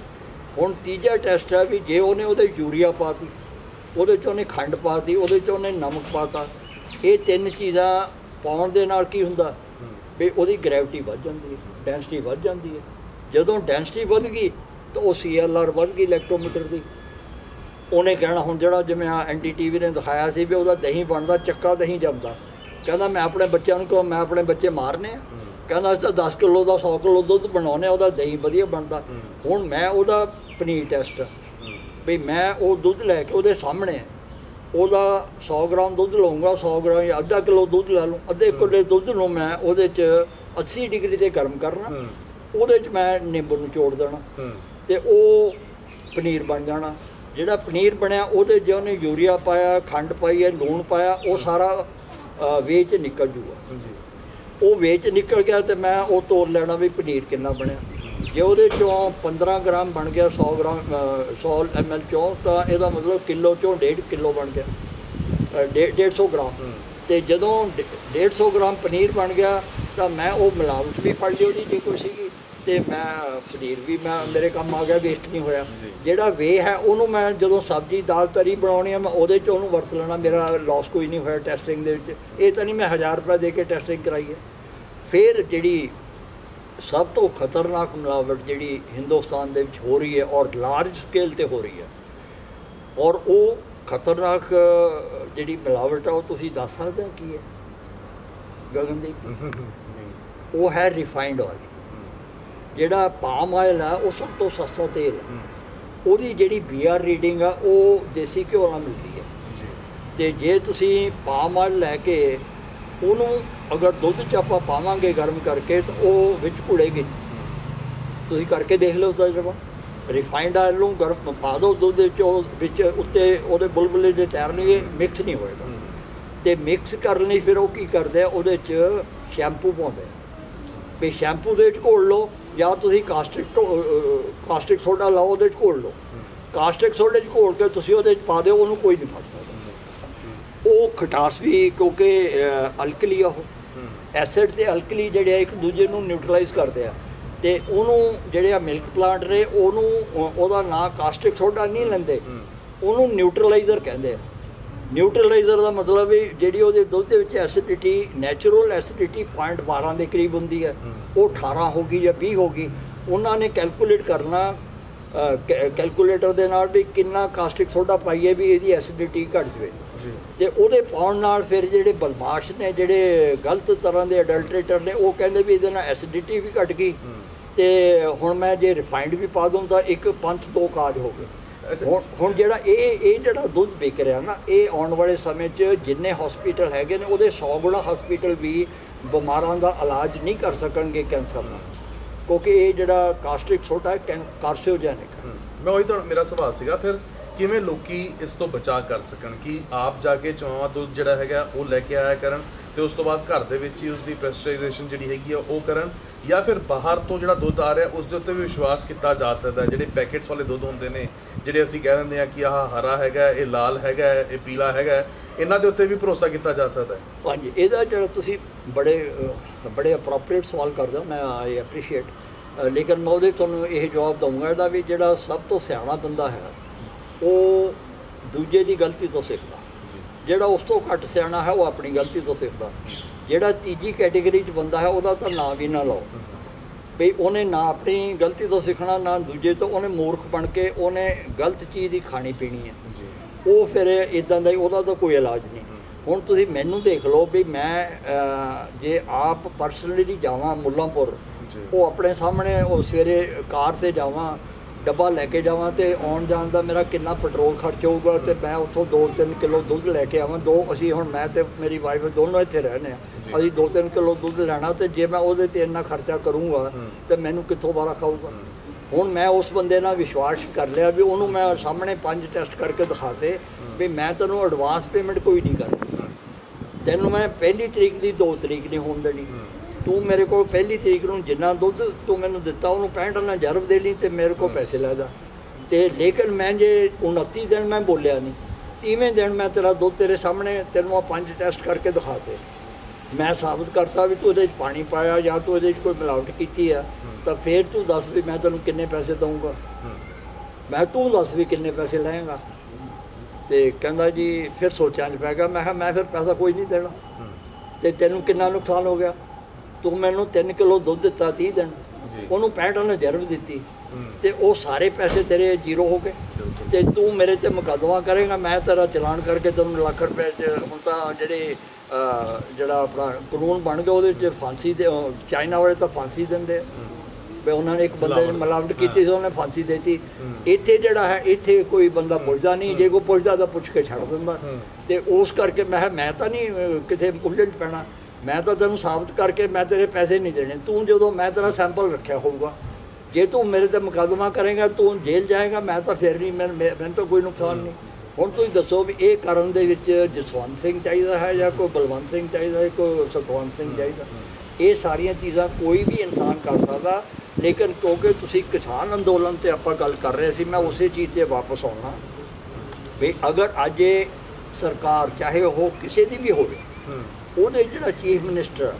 ਹੁਣ ਤੀਜਾ ਟੈਸਟ ਹੈ ਵੀ ਜੇ ਉਹਨੇ ਉਹਦੇ ਯੂਰੀਆ ਪਾਤੀ, ਉਹਦੇ 'ਚ ਉਹਨੇ ਖੰਡ ਪਾਤੀ, ਉਹਦੇ 'ਚ ਉਹਨੇ ਨਮਕ ਪਾਤਾ। ਇਹ ਤਿੰਨ ਚੀਜ਼ਾਂ ਪਾਉਣ ਦੇ ਨਾਲ ਕੀ ਹੁੰਦਾ ਵੀ ਉਹਦੀ ਗ੍ਰੈਵਿਟੀ ਵੱਧ ਜਾਂਦੀ ਹੈ, ਡੈਂਸਿਟੀ ਵੱਧ ਜਾਂਦੀ ਹੈ। ਜਦੋਂ ਡੈਂਸਿਟੀ ਵੱਧ ਗਈ ਤਾਂ ਉਹ CLR ਵੱਧ ਗਈ ਇਲੈਕਟ੍ਰੋਮੀਟਰ ਦੀ। ਉਹਨੇ ਕਹਿਣਾ ਹੁਣ ਜਿਹੜਾ ਜਿਵੇਂ NDTV ਨੇ ਦਿਖਾਇਆ ਸੀ ਵੀ ਉਹਦਾ ਦਹੀਂ ਬਣਦਾ, ਚੱਕਾ ਦਹੀਂ ਜੰਮਦਾ। ਕਹਿੰਦਾ ਮੈਂ ਆਪਣੇ ਬੱਚਿਆਂ ਨੂੰ ਕਹਾਂ ਮੈਂ ਆਪਣੇ ਬੱਚੇ ਮਾਰਨੇ ਆ? ਕਹਿੰਦਾ ਅਸੀਂ ਤਾਂ 10 ਕਿਲੋ ਦਾ 100 ਕਿਲੋ ਦੁੱਧ ਬਣਾਉਂਦੇ, ਉਹਦਾ ਦਹੀਂ ਵਧੀਆ ਬਣਦਾ। ਹੁਣ ਮੈਂ ਉਹਦਾ ਪਨੀਰ ਟੈਸਟ ਵੀ ਮੈਂ ਉਹ ਦੁੱਧ ਲੈ ਕੇ ਉਹਦੇ ਸਾਹਮਣੇ ਉਹਦਾ 100 ਗ੍ਰਾਮ ਦੁੱਧ ਲਊਂਗਾ, 100 ਗ੍ਰਾਮ ਜਾਂ ਅੱਧਾ ਕਿਲੋ ਦੁੱਧ ਲੈ ਲੂੰ, ਅੱਧੇ ਕਿੱਲੇ ਦੁੱਧ ਨੂੰ ਮੈਂ ਉਹਦੇ 'ਚ 80 ਡਿਗਰੀ 'ਤੇ ਗਰਮ ਕਰਨਾ, ਉਹਦੇ 'ਚ ਮੈਂ ਨਿੰਬੂ ਨਿਚੋੜ ਦੇਣਾ, ਅਤੇ ਉਹ ਪਨੀਰ ਬਣ ਜਾਣਾ। ਜਿਹੜਾ ਪਨੀਰ ਬਣਿਆ ਉਹਦੇ 'ਚ ਉਹਨੇ ਯੂਰੀਆ ਪਾਇਆ, ਖੰਡ ਪਾਈ ਹੈ, ਲੂਣ ਪਾਇਆ, ਉਹ ਸਾਰਾ ਵੇਚ ਨਿਕਲ ਜੂਗਾ। ਉਹ ਵੇਚ ਨਿਕਲ ਗਿਆ ਅਤੇ ਮੈਂ ਉਹ ਤੋਲ ਲੈਣਾ ਵੀ ਪਨੀਰ ਕਿੰਨਾ ਬਣਿਆ। ਜੇ ਉਹਦੇ 'ਚੋਂ 15 ਗ੍ਰਾਮ ਬਣ ਗਿਆ 100 ml 'ਚੋਂ, ਤਾਂ ਇਹਦਾ ਮਤਲਬ ਕਿਲੋ 'ਚੋਂ 1.5 ਕਿਲੋ ਬਣ ਗਿਆ, 150 ਗ੍ਰਾਮ। ਅਤੇ ਜਦੋਂ 150 ਗ੍ਰਾਮ ਪਨੀਰ ਬਣ ਗਿਆ ਤਾਂ ਮੈਂ ਉਹ ਮਿਲਾਵਟ ਵੀ ਫੜ ਲਈ ਉਹਦੀ ਜੇ ਕੋਈ ਸੀਗੀ, ਅਤੇ ਮੈਂ ਪਨੀਰ ਵੀ ਮੇਰੇ ਕੰਮ ਆ ਗਿਆ, ਵੇਸਟ ਨਹੀਂ ਹੋਇਆ। ਜਿਹੜਾ ਵੇ ਹੈ ਉਹਨੂੰ ਮੈਂ ਜਦੋਂ ਸਬਜ਼ੀ ਦਾਲ ਤਰੀ ਬਣਾਉਣੀ ਆ, ਮੈਂ ਉਹਦੇ 'ਚ ਉਹਨੂੰ ਵਰਤ ਲੈਣਾ, ਮੇਰਾ ਲੋਸ ਕੋਈ ਨਹੀਂ ਹੋਇਆ ਟੈਸਟਿੰਗ ਦੇ ਵਿੱਚ। ਇਹ ਤਾਂ ਨਹੀਂ ਮੈਂ 1000 ਰੁਪਏ ਦੇ ਕੇ ਟੈਸਟਿੰਗ ਕਰਾਈ ਹੈ। ਫਿਰ ਜਿਹੜੀ ਸਭ ਤੋਂ ਖਤਰਨਾਕ ਮਿਲਾਵਟ ਜਿਹੜੀ ਹਿੰਦੁਸਤਾਨ ਦੇ ਵਿੱਚ ਹੋ ਰਹੀ ਹੈ ਔਰ ਲਾਰਜ ਸਕੇਲ 'ਤੇ ਹੋ ਰਹੀ ਹੈ, ਔਰ ਉਹ ਖਤਰਨਾਕ ਜਿਹੜੀ ਮਿਲਾਵਟ ਆ ਉਹ ਤੁਸੀਂ ਦੱਸ ਸਕਦੇ ਹੋ ਕੀ ਹੈ ਗਗਨਦੀਪ? ਉਹ ਹੈ ਰਿਫਾਈਨਡ ਆਇਲ। ਜਿਹੜਾ ਪਾਮ ਆਇਲ ਆ ਉਹ ਸਭ ਤੋਂ ਸਸਤਾ ਤੇਲ ਹੈ। ਉਹਦੀ ਜਿਹੜੀ BR ਰੀਡਿੰਗ ਆ ਉਹ ਦੇਸੀ ਘਿਓ ਨਾਲ ਮਿਲਦੀ ਹੈ। ਅਤੇ ਜੇ ਤੁਸੀਂ ਪਾਮ ਆਇਲ ਲੈ ਕੇ ਉਹਨੂੰ ਅਗਰ ਦੁੱਧ 'ਚ ਆਪਾਂ ਪਾਵਾਂਗੇ ਗਰਮ ਕਰਕੇ, ਤਾਂ ਉਹ ਵਿੱਚ ਘੁਲੇਗੀ। ਤੁਸੀਂ ਕਰਕੇ ਦੇਖ ਲਓ ਤਜਰਬਾ। ਰਿਫਾਈਨਡ ਆਇਲ ਨੂੰ ਗਰਮ ਪਾ ਦਿਓ ਦੁੱਧ ਵਿੱਚ ਉੱਤੇ ਉਹਦੇ ਬੁਲਬੁਲੇ ਜੇ ਤੈਰਨਗੇ, ਮਿਕਸ ਨਹੀਂ ਹੋਏਗਾ। ਅਤੇ ਮਿਕਸ ਕਰਨ ਲਈ ਫਿਰ ਉਹ ਕੀ ਕਰਦੇ ਆ, ਉਹਦੇ 'ਚ ਸ਼ੈਂਪੂ ਪਾਉਂਦੇ ਆ ਵੀ ਸ਼ੈਂਪੂ ਦੇ ਵਿੱਚ ਘੋਲ ਲਓ, ਜਾਂ ਤੁਸੀਂ ਕਾਸਟਿਕ ਸੋਡਾ ਲਾਓ, ਉਹਦੇ 'ਚ ਘੋਲ ਲਓ। ਕਾਸਟਿਕ ਸੋਡੇ 'ਚ ਘੋਲ ਕੇ ਤੁਸੀਂ ਉਹਦੇ 'ਚ ਪਾ ਦਿਓ, ਉਹਨੂੰ ਕੋਈ ਨਹੀਂ ਫੜ ਸਕਦਾ। ਉਹ ਖਟਾਸ ਵੀ, ਕਿਉਂਕਿ ਅਲਕਲੀ ਆ, ਉਹ ਐਸਿਡ ਅਤੇ ਅਲਕਲੀ ਜਿਹੜੇ ਆ ਇੱਕ ਦੂਜੇ ਨੂੰ ਨਿਊਟਰਲਾਈਜ਼ ਕਰਦੇ ਆ। ਅਤੇ ਉਹਨੂੰ ਜਿਹੜੇ ਆ ਮਿਲਕ ਪਲਾਂਟ ਨੇ ਉਹਦਾ ਨਾਂ ਕਾਸਟਿਕ ਸੋਡਾ ਨਹੀਂ ਲੈਂਦੇ, ਉਹਨੂੰ ਨਿਊਟਰਲਾਈਜ਼ਰ ਕਹਿੰਦੇ ਆ। ਨਿਊਟਰਲਾਈਜ਼ਰ ਦਾ ਮਤਲਬ ਵੀ ਜਿਹੜੀ ਉਹਦੇ ਦੁੱਧ ਦੇ ਵਿੱਚ ਐਸਿਡਿਟੀ, ਨੈਚੁਰਲ ਐਸਿਡਿਟੀ 0.12 ਦੇ ਕਰੀਬ ਹੁੰਦੀ ਹੈ, ਉਹ 18 ਹੋ ਗਈ ਜਾਂ 20 ਹੋ ਗਈ। ਉਹਨਾਂ ਨੇ ਕੈਲਕੂਲੇਟ ਕਰਨਾ ਕੈਲਕੂਲੇਟਰ ਦੇ ਨਾਲ ਵੀ ਕਿੰਨਾ ਕਾਸਟਿਕ ਸੋਡਾ ਪਾਈਏ ਵੀ ਇਹਦੀ ਐਸਿਡਿਟੀ ਘੱਟ ਜਾਵੇ। ਅਤੇ ਉਹਦੇ ਪਾਉਣ ਨਾਲ ਫਿਰ ਜਿਹੜੇ ਬਦਮਾਸ਼ ਨੇ, ਜਿਹੜੇ ਗਲਤ ਤਰ੍ਹਾਂ ਦੇ ਅਡਲਟਰੇਟਰ ਨੇ, ਉਹ ਕਹਿੰਦੇ ਵੀ ਇਹਦੇ ਨਾਲ ਐਸਿਡਿਟੀ ਵੀ ਘੱਟ ਗਈ, ਅਤੇ ਹੁਣ ਮੈਂ ਜੇ ਰਿਫਾਈਨਡ ਵੀ ਪਾ ਦੂੰ ਤਾਂ ਇੱਕ ਪੰਥ ਦੋ ਕਾਜ ਹੋ ਗਏ। ਹੁਣ ਜਿਹੜਾ ਇਹ ਜਿਹੜਾ ਦੁੱਧ ਵਿਕ ਰਿਹਾ ਨਾ, ਇਹ ਆਉਣ ਵਾਲੇ ਸਮੇਂ 'ਚ ਜਿੰਨੇ ਹਸਪੀਟਲ ਹੈਗੇ ਨੇ ਉਹਦੇ 100 ਗੁਣਾ ਹਸਪੀਟਲ ਵੀ ਬਿਮਾਰਾਂ ਦਾ ਇਲਾਜ ਨਹੀਂ ਕਰ ਸਕਣਗੇ ਕੈਂਸਰ ਨਾਲ, ਕਿਉਂਕਿ ਇਹ ਜਿਹੜਾ ਕਾਸਟਿਕ ਸੋਡਾ ਹੈ ਕਾਰਸੀਓਜੈਨਿਕ। ਮੈਂ ਉਹੀ ਤਾਂ ਮੇਰਾ ਸਵਾਲ ਸੀਗਾ ਫਿਰ ਕਿਵੇਂ ਲੋਕੀ ਇਸ ਤੋਂ ਬਚਾਅ ਕਰ ਸਕਣ ਕਿ ਆਪ ਜਾ ਕੇ ਚੋਣਾਂ ਦੁੱਧ ਜਿਹੜਾ ਹੈਗਾ ਉਹ ਲੈ ਕੇ ਆਇਆ ਕਰਨ ਤੇ ਉਸ ਤੋਂ ਬਾਅਦ ਘਰ ਦੇ ਵਿੱਚ ਹੀ ਉਸਦੀ ਪ੍ਰੈਸਟੀਜ਼ਾਈਜੇਸ਼ਨ ਜਿਹੜੀ ਹੈਗੀ ਆ ਉਹ ਕਰਨ, ਜਾਂ ਫਿਰ ਬਾਹਰ ਤੋਂ ਜਿਹੜਾ ਦੁੱਧ ਆ ਰਿਹਾ ਉਸ ਦੇ ਉੱਤੇ ਵੀ ਵਿਸ਼ਵਾਸ ਕੀਤਾ ਜਾ ਸਕਦਾ? ਜਿਹੜੇ ਪੈਕੇਟਸ ਵਾਲੇ ਦੁੱਧ ਹੁੰਦੇ ਨੇ, ਜਿਹੜੇ ਅਸੀਂ ਕਹਿ ਦਿੰਦੇ ਆ ਕਿ ਆਹ ਹਰਾ ਹੈਗਾ, ਇਹ ਲਾਲ ਹੈਗਾ, ਇਹ ਪੀਲਾ ਹੈਗਾ, ਇਹਨਾਂ ਦੇ ਉੱਤੇ ਵੀ ਭਰੋਸਾ ਕੀਤਾ ਜਾ ਸਕਦਾ ਹੈ? ਹਾਂਜੀ, ਇਹਦਾ ਜਿਹੜਾ ਤੁਸੀਂ ਬੜੇ ਅਪਰੋਪਰੀਏਟ ਸਵਾਲ ਕਰਦੇ ਹੋ, ਮੈਂ ਆਈ ਐਪਰੀਸ਼ੀਏਟ, ਲੇਕਿਨ ਮੈਂ ਉਹਦੇ ਤੁਹਾਨੂੰ ਇਹ ਜਵਾਬ ਦਊਂਗਾ ਇਹਦਾ ਵੀ ਜਿਹੜਾ ਸਭ ਤੋਂ ਸਿਆਣਾ ਬੰਦਾ ਹੈ ਉਹ ਦੂਜੇ ਦੀ ਗਲਤੀ ਤੋਂ ਸਿੱਖਦਾ, ਜਿਹੜਾ ਉਸ ਤੋਂ ਘੱਟ ਸਿਆਣਾ ਹੈ ਉਹ ਆਪਣੀ ਗਲਤੀ ਤੋਂ ਸਿੱਖਦਾ। ਜਿਹੜਾ ਤੀਜੀ ਕੈਟੇਗਰੀ 'ਚ ਬੰਦਾ ਹੈ ਉਹਦਾ ਤਾਂ ਨਾਂ ਵੀ ਨਾ ਲਓ ਵੀ ਉਹਨੇ ਨਾ ਆਪਣੀ ਗਲਤੀ ਤੋਂ ਸਿੱਖਣਾ ਨਾ ਦੂਜੇ ਤੋਂ, ਉਹਨੇ ਮੂਰਖ ਬਣ ਕੇ ਉਹਨੇ ਗਲਤ ਚੀਜ਼ ਹੀ ਖਾਣੀ ਪੀਣੀ ਹੈ, ਉਹ ਫਿਰ ਇੱਦਾਂ ਦਾ ਹੀ, ਉਹਦਾ ਤਾਂ ਕੋਈ ਇਲਾਜ ਨਹੀਂ। ਹੁਣ ਤੁਸੀਂ ਮੈਨੂੰ ਦੇਖ ਲਓ ਵੀ ਮੈਂ ਜੇ ਆਪ ਪਰਸਨਲੀ ਜਾਵਾਂ ਮੁੱਲਾਂਪੁਰ, ਉਹ ਆਪਣੇ ਸਾਹਮਣੇ ਉਹ ਸਵੇਰੇ ਕਾਰ 'ਤੇ ਜਾਵਾਂ, ਡੱਬਾ ਲੈ ਕੇ ਜਾਵਾਂ ਅਤੇ ਆਉਣ ਜਾਣ ਦਾ ਮੇਰਾ ਕਿੰਨਾ ਪੈਟਰੋਲ ਖਰਚ ਹੋਊਗਾ, ਅਤੇ ਮੈਂ ਉੱਥੋਂ 2-3 ਕਿਲੋ ਦੁੱਧ ਲੈ ਕੇ ਆਵਾਂ। ਅਸੀਂ ਹੁਣ ਮੈਂ ਅਤੇ ਮੇਰੀ ਵਾਈਫ ਦੋਨੋਂ ਇੱਥੇ ਰਹਿੰਦੇ ਹਾਂ, ਅਸੀਂ 2-3 ਕਿਲੋ ਦੁੱਧ ਲੈਣਾ, ਅਤੇ ਜੇ ਮੈਂ ਉਹਦੇ 'ਤੇ ਇੰਨਾ ਖਰਚਾ ਕਰੂੰਗਾ ਤਾਂ ਮੈਨੂੰ ਕਿੱਥੋਂ ਵਾਰਾ ਖਾਊਗਾ। ਹੁਣ ਮੈਂ ਉਸ ਬੰਦੇ ਨਾਲ ਵਿਸ਼ਵਾਸ ਕਰ ਲਿਆ ਵੀ ਉਹਨੂੰ ਮੈਂ ਸਾਹਮਣੇ 5 ਟੈਸਟ ਕਰਕੇ ਦਿਖਾਤੇ ਵੀ ਮੈਂ ਤੈਨੂੰ ਐਡਵਾਂਸ ਪੇਮੈਂਟ ਕੋਈ ਨਹੀਂ ਕਰਨੀ, ਤੈਨੂੰ ਮੈਂ 1 ਤਰੀਕ ਦੀ 2 ਤਰੀਕ ਨਹੀਂ ਹੋਣ ਦੇਣੀ, ਤੂੰ ਮੇਰੇ ਕੋਲ 1 ਤਰੀਕ ਨੂੰ ਜਿੰਨਾ ਦੁੱਧ ਤੂੰ ਮੈਨੂੰ ਦਿੱਤਾ ਉਹਨੂੰ 65 ਨਾਲ ਜਰਬ ਦੇ ਲਈ ਅਤੇ ਮੇਰੇ ਕੋਲ ਪੈਸੇ ਲੈ ਜਾ। ਅਤੇ ਲੇਕਿਨ ਮੈਂ ਜੇ 29 ਦਿਨ ਮੈਂ ਬੋਲਿਆ ਨਹੀਂ, 30ਵੇਂ ਦਿਨ ਮੈਂ ਤੇਰਾ ਦੁੱਧ ਤੇਰੇ ਸਾਹਮਣੇ ਤੈਨੂੰ ਆ 5 ਟੈਸਟ ਕਰਕੇ ਦਿਖਾਤੇ, ਮੈਂ ਸਾਬਤ ਕਰਤਾ ਵੀ ਤੂੰ ਉਹਦੇ 'ਚ ਪਾਣੀ ਪਾਇਆ ਜਾਂ ਤੂੰ ਉਹਦੇ 'ਚ ਕੋਈ ਮਿਲਾਵਟ ਕੀਤੀ ਆ, ਤਾਂ ਫਿਰ ਤੂੰ ਦੱਸ ਵੀ ਮੈਂ ਤੈਨੂੰ ਕਿੰਨੇ ਪੈਸੇ ਦਊਂਗਾ, ਮੈਂ ਤੂੰ ਦੱਸ ਵੀ ਕਿੰਨੇ ਪੈਸੇ ਲਏਗਾ। ਅਤੇ ਕਹਿੰਦਾ ਜੀ ਫਿਰ ਸੋਚਾਂ 'ਚ ਪੈ ਗਿਆ। ਮੈਂ ਕਿਹਾ ਮੈਂ ਫਿਰ ਪੈਸਾ ਕੋਈ ਨਹੀਂ ਦੇਣਾ, ਅਤੇ ਤੈਨੂੰ ਕਿੰਨਾ ਨੁਕਸਾਨ ਹੋ ਗਿਆ, ਤੂੰ ਮੈਨੂੰ 3 ਕਿਲੋ ਦੁੱਧ ਦਿੱਤਾ 30 ਦਿਨ, ਉਹਨੂੰ 65 ਨਾਲ ਜਰਬ ਦਿੱਤੀ, ਅਤੇ ਉਹ ਸਾਰੇ ਪੈਸੇ ਤੇਰੇ ਜ਼ੀਰੋ ਹੋ ਗਏ, ਅਤੇ ਤੂੰ ਮੇਰੇ 'ਤੇ ਮੁਕੱਦਮਾ ਕਰੇਗਾ, ਮੈਂ ਤੇਰਾ ਚਲਾਨ ਕਰਕੇ ਤੈਨੂੰ ਲੱਖ ਰੁਪਏ 'ਚ, ਹੁਣ ਤਾਂ ਜਿਹੜਾ ਆਪਣਾ ਕਾਨੂੰਨ ਬਣ ਗਿਆ ਉਹਦੇ 'ਚ ਫਾਂਸੀ ਦੇ, ਚਾਈਨਾ ਵਾਲੇ ਤਾਂ ਫਾਂਸੀ ਦਿੰਦੇ ਵੀ ਉਹਨਾਂ ਨੇ ਇੱਕ ਬੰਦੇ ਨੇ ਮਿਲਾਵਟ ਕੀਤੀ ਸੀ ਉਹਨੇ ਫਾਂਸੀ ਦੇਤੀ। ਇੱਥੇ ਜਿਹੜਾ ਹੈ ਇੱਥੇ ਕੋਈ ਬੰਦਾ ਪੁੱਛਦਾ ਨਹੀਂ, ਜੇ ਕੋਈ ਪੁੱਛਦਾ ਤਾਂ ਪੁੱਛ ਕੇ ਛੱਡ ਦਿੰਦਾ, ਅਤੇ ਉਸ ਕਰਕੇ ਮੈਂ ਤਾਂ ਨਹੀਂ ਕਿਤੇ ਉਲਝਣ 'ਚ ਪੈਣਾ, ਮੈਂ ਤਾਂ ਤੈਨੂੰ ਸਾਬਤ ਕਰਕੇ ਮੈਂ ਤੇਰੇ ਪੈਸੇ ਨਹੀਂ ਦੇਣੇ। ਤੂੰ ਜਦੋਂ ਮੈਂ ਤੇਰਾ ਸੈਂਪਲ ਰੱਖਿਆ ਹੋਊਗਾ, ਜੇ ਤੂੰ ਮੇਰੇ 'ਤੇ ਮੁਕੱਦਮਾ ਕਰੇਗਾ ਤੂੰ ਜੇਲ੍ਹ ਜਾਏਗਾ, ਮੈਂ ਤਾਂ ਫਿਰ ਨਹੀਂ, ਮੈਨੂੰ ਤਾਂ ਕੋਈ ਨੁਕਸਾਨ ਨਹੀਂ। ਹੁਣ ਤੁਸੀਂ ਦੱਸੋ ਵੀ ਇਹ ਕਰਨ ਦੇ ਵਿੱਚ ਜਸਵੰਤ ਸਿੰਘ ਚਾਹੀਦਾ ਹੈ ਜਾਂ ਕੋਈ ਬਲਵੰਤ ਸਿੰਘ ਚਾਹੀਦਾ ਹੈ, ਕੋਈ ਸਤਵੰਤ ਸਿੰਘ ਚਾਹੀਦਾ? ਇਹ ਸਾਰੀਆਂ ਚੀਜ਼ਾਂ ਕੋਈ ਵੀ ਇਨਸਾਨ ਕਰ ਸਕਦਾ, ਲੇਕਿਨ ਕਿਉਂਕਿ ਤੁਸੀਂ ਕਿਸਾਨ ਅੰਦੋਲਨ 'ਤੇ ਆਪਾਂ ਗੱਲ ਕਰ ਰਹੇ ਸੀ, ਮੈਂ ਉਸੇ ਚੀਜ਼ 'ਤੇ ਵਾਪਸ ਆਉਣਾ ਵੀ ਅਗਰ ਅੱਜ ਇਹ ਸਰਕਾਰ ਚਾਹੇ ਉਹ ਕਿਸੇ ਦੀ ਵੀ ਹੋਵੇ, ਉਹਦੇ ਜਿਹੜਾ ਚੀਫ ਮਿਨਿਸਟਰ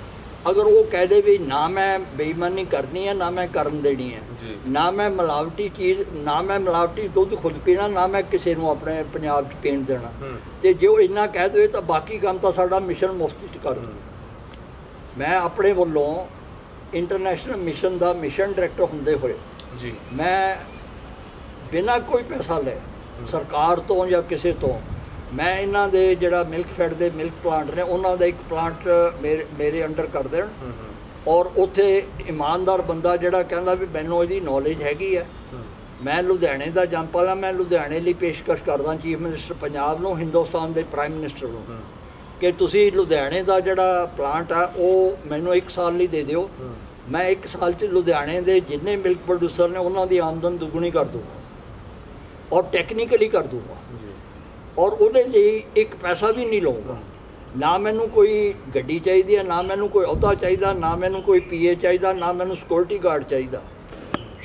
ਅਗਰ ਉਹ ਕਹਿ ਦੇ ਵੀ ਨਾ ਮੈਂ ਬੇਈਮਾਨੀ ਕਰਨੀ ਹੈ ਨਾ ਮੈਂ ਕਰਨ ਦੇਣੀ ਹੈ, ਨਾ ਮੈਂ ਮਿਲਾਵਟੀ ਚੀਜ਼, ਨਾ ਮੈਂ ਮਿਲਾਵਟੀ ਦੁੱਧ ਖੁਦ ਪੀਣਾ, ਨਾ ਮੈਂ ਕਿਸੇ ਨੂੰ ਆਪਣੇ ਪੰਜਾਬ 'ਚ ਪੀਣ ਦੇਣਾ, ਅਤੇ ਜੇ ਉਹ ਇੰਨਾ ਕਹਿ ਦੇਵੇ ਤਾਂ ਬਾਕੀ ਕੰਮ ਤਾਂ ਸਾਡਾ ਮਿਸ਼ਨ ਮੁਫਤ 'ਚ ਕਰ ਦਿਓ। ਮੈਂ ਆਪਣੇ ਵੱਲੋਂ ਇੰਟਰਨੈਸ਼ਨਲ ਮਿਸ਼ਨ ਦਾ ਮਿਸ਼ਨ ਡਾਇਰੈਕਟਰ ਹੁੰਦੇ ਹੋਏ ਮੈਂ ਬਿਨਾਂ ਕੋਈ ਪੈਸਾ ਲਏ ਸਰਕਾਰ ਤੋਂ ਜਾਂ ਕਿਸੇ ਤੋਂ, ਮੈਂ ਇਹਨਾਂ ਦੇ ਜਿਹੜਾ ਮਿਲਕ ਫੈਡ ਦੇ ਮਿਲਕ ਪਲਾਂਟ ਨੇ ਉਹਨਾਂ ਦਾ ਇੱਕ ਪਲਾਂਟ ਮੇਰੇ ਅੰਡਰ ਕਰ ਦੇਣ, ਔਰ ਉੱਥੇ ਇਮਾਨਦਾਰ ਬੰਦਾ ਜਿਹੜਾ ਕਹਿੰਦਾ ਵੀ ਮੈਨੂੰ ਇਹਦੀ ਨੌਲੇਜ ਹੈਗੀ ਹੈ, ਮੈਂ ਲੁਧਿਆਣੇ ਦਾ ਜੰਪਲ ਹਾਂ, ਮੈਂ ਲੁਧਿਆਣੇ ਲਈ ਪੇਸ਼ਕਸ਼ ਕਰਦਾ ਚੀਫ ਮਿਨਿਸਟਰ ਪੰਜਾਬ ਨੂੰ, ਹਿੰਦੁਸਤਾਨ ਦੇ ਪ੍ਰਾਈਮ ਮਿਨਿਸਟਰ ਨੂੰ, ਕਿ ਤੁਸੀਂ ਲੁਧਿਆਣੇ ਦਾ ਜਿਹੜਾ ਪਲਾਂਟ ਆ ਉਹ ਮੈਨੂੰ 1 ਸਾਲ ਲਈ ਦੇ ਦਿਓ, ਮੈਂ 1 ਸਾਲ 'ਚ ਲੁਧਿਆਣੇ ਦੇ ਜਿੰਨੇ ਮਿਲਕ ਪ੍ਰੋਡਿਊਸਰ ਨੇ ਉਹਨਾਂ ਦੀ ਆਮਦਨ ਦੁੱਗਣੀ ਕਰ ਦੂੰਗਾ, ਔਰ ਟੈਕਨੀਕਲੀ ਕਰ ਦੂੰਗਾ, ਔਰ ਉਹਦੇ ਲਈ 1 ਪੈਸਾ ਵੀ ਨਹੀਂ ਲਊਂਗਾ। ਨਾ ਮੈਨੂੰ ਕੋਈ ਗੱਡੀ ਚਾਹੀਦੀ ਹੈ, ਨਾ ਮੈਨੂੰ ਕੋਈ ਅਹੁਦਾ ਚਾਹੀਦਾ, ਨਾ ਮੈਨੂੰ ਕੋਈ PA ਚਾਹੀਦਾ, ਨਾ ਮੈਨੂੰ ਸਿਕਿਉਰਿਟੀ ਗਾਰਡ ਚਾਹੀਦਾ,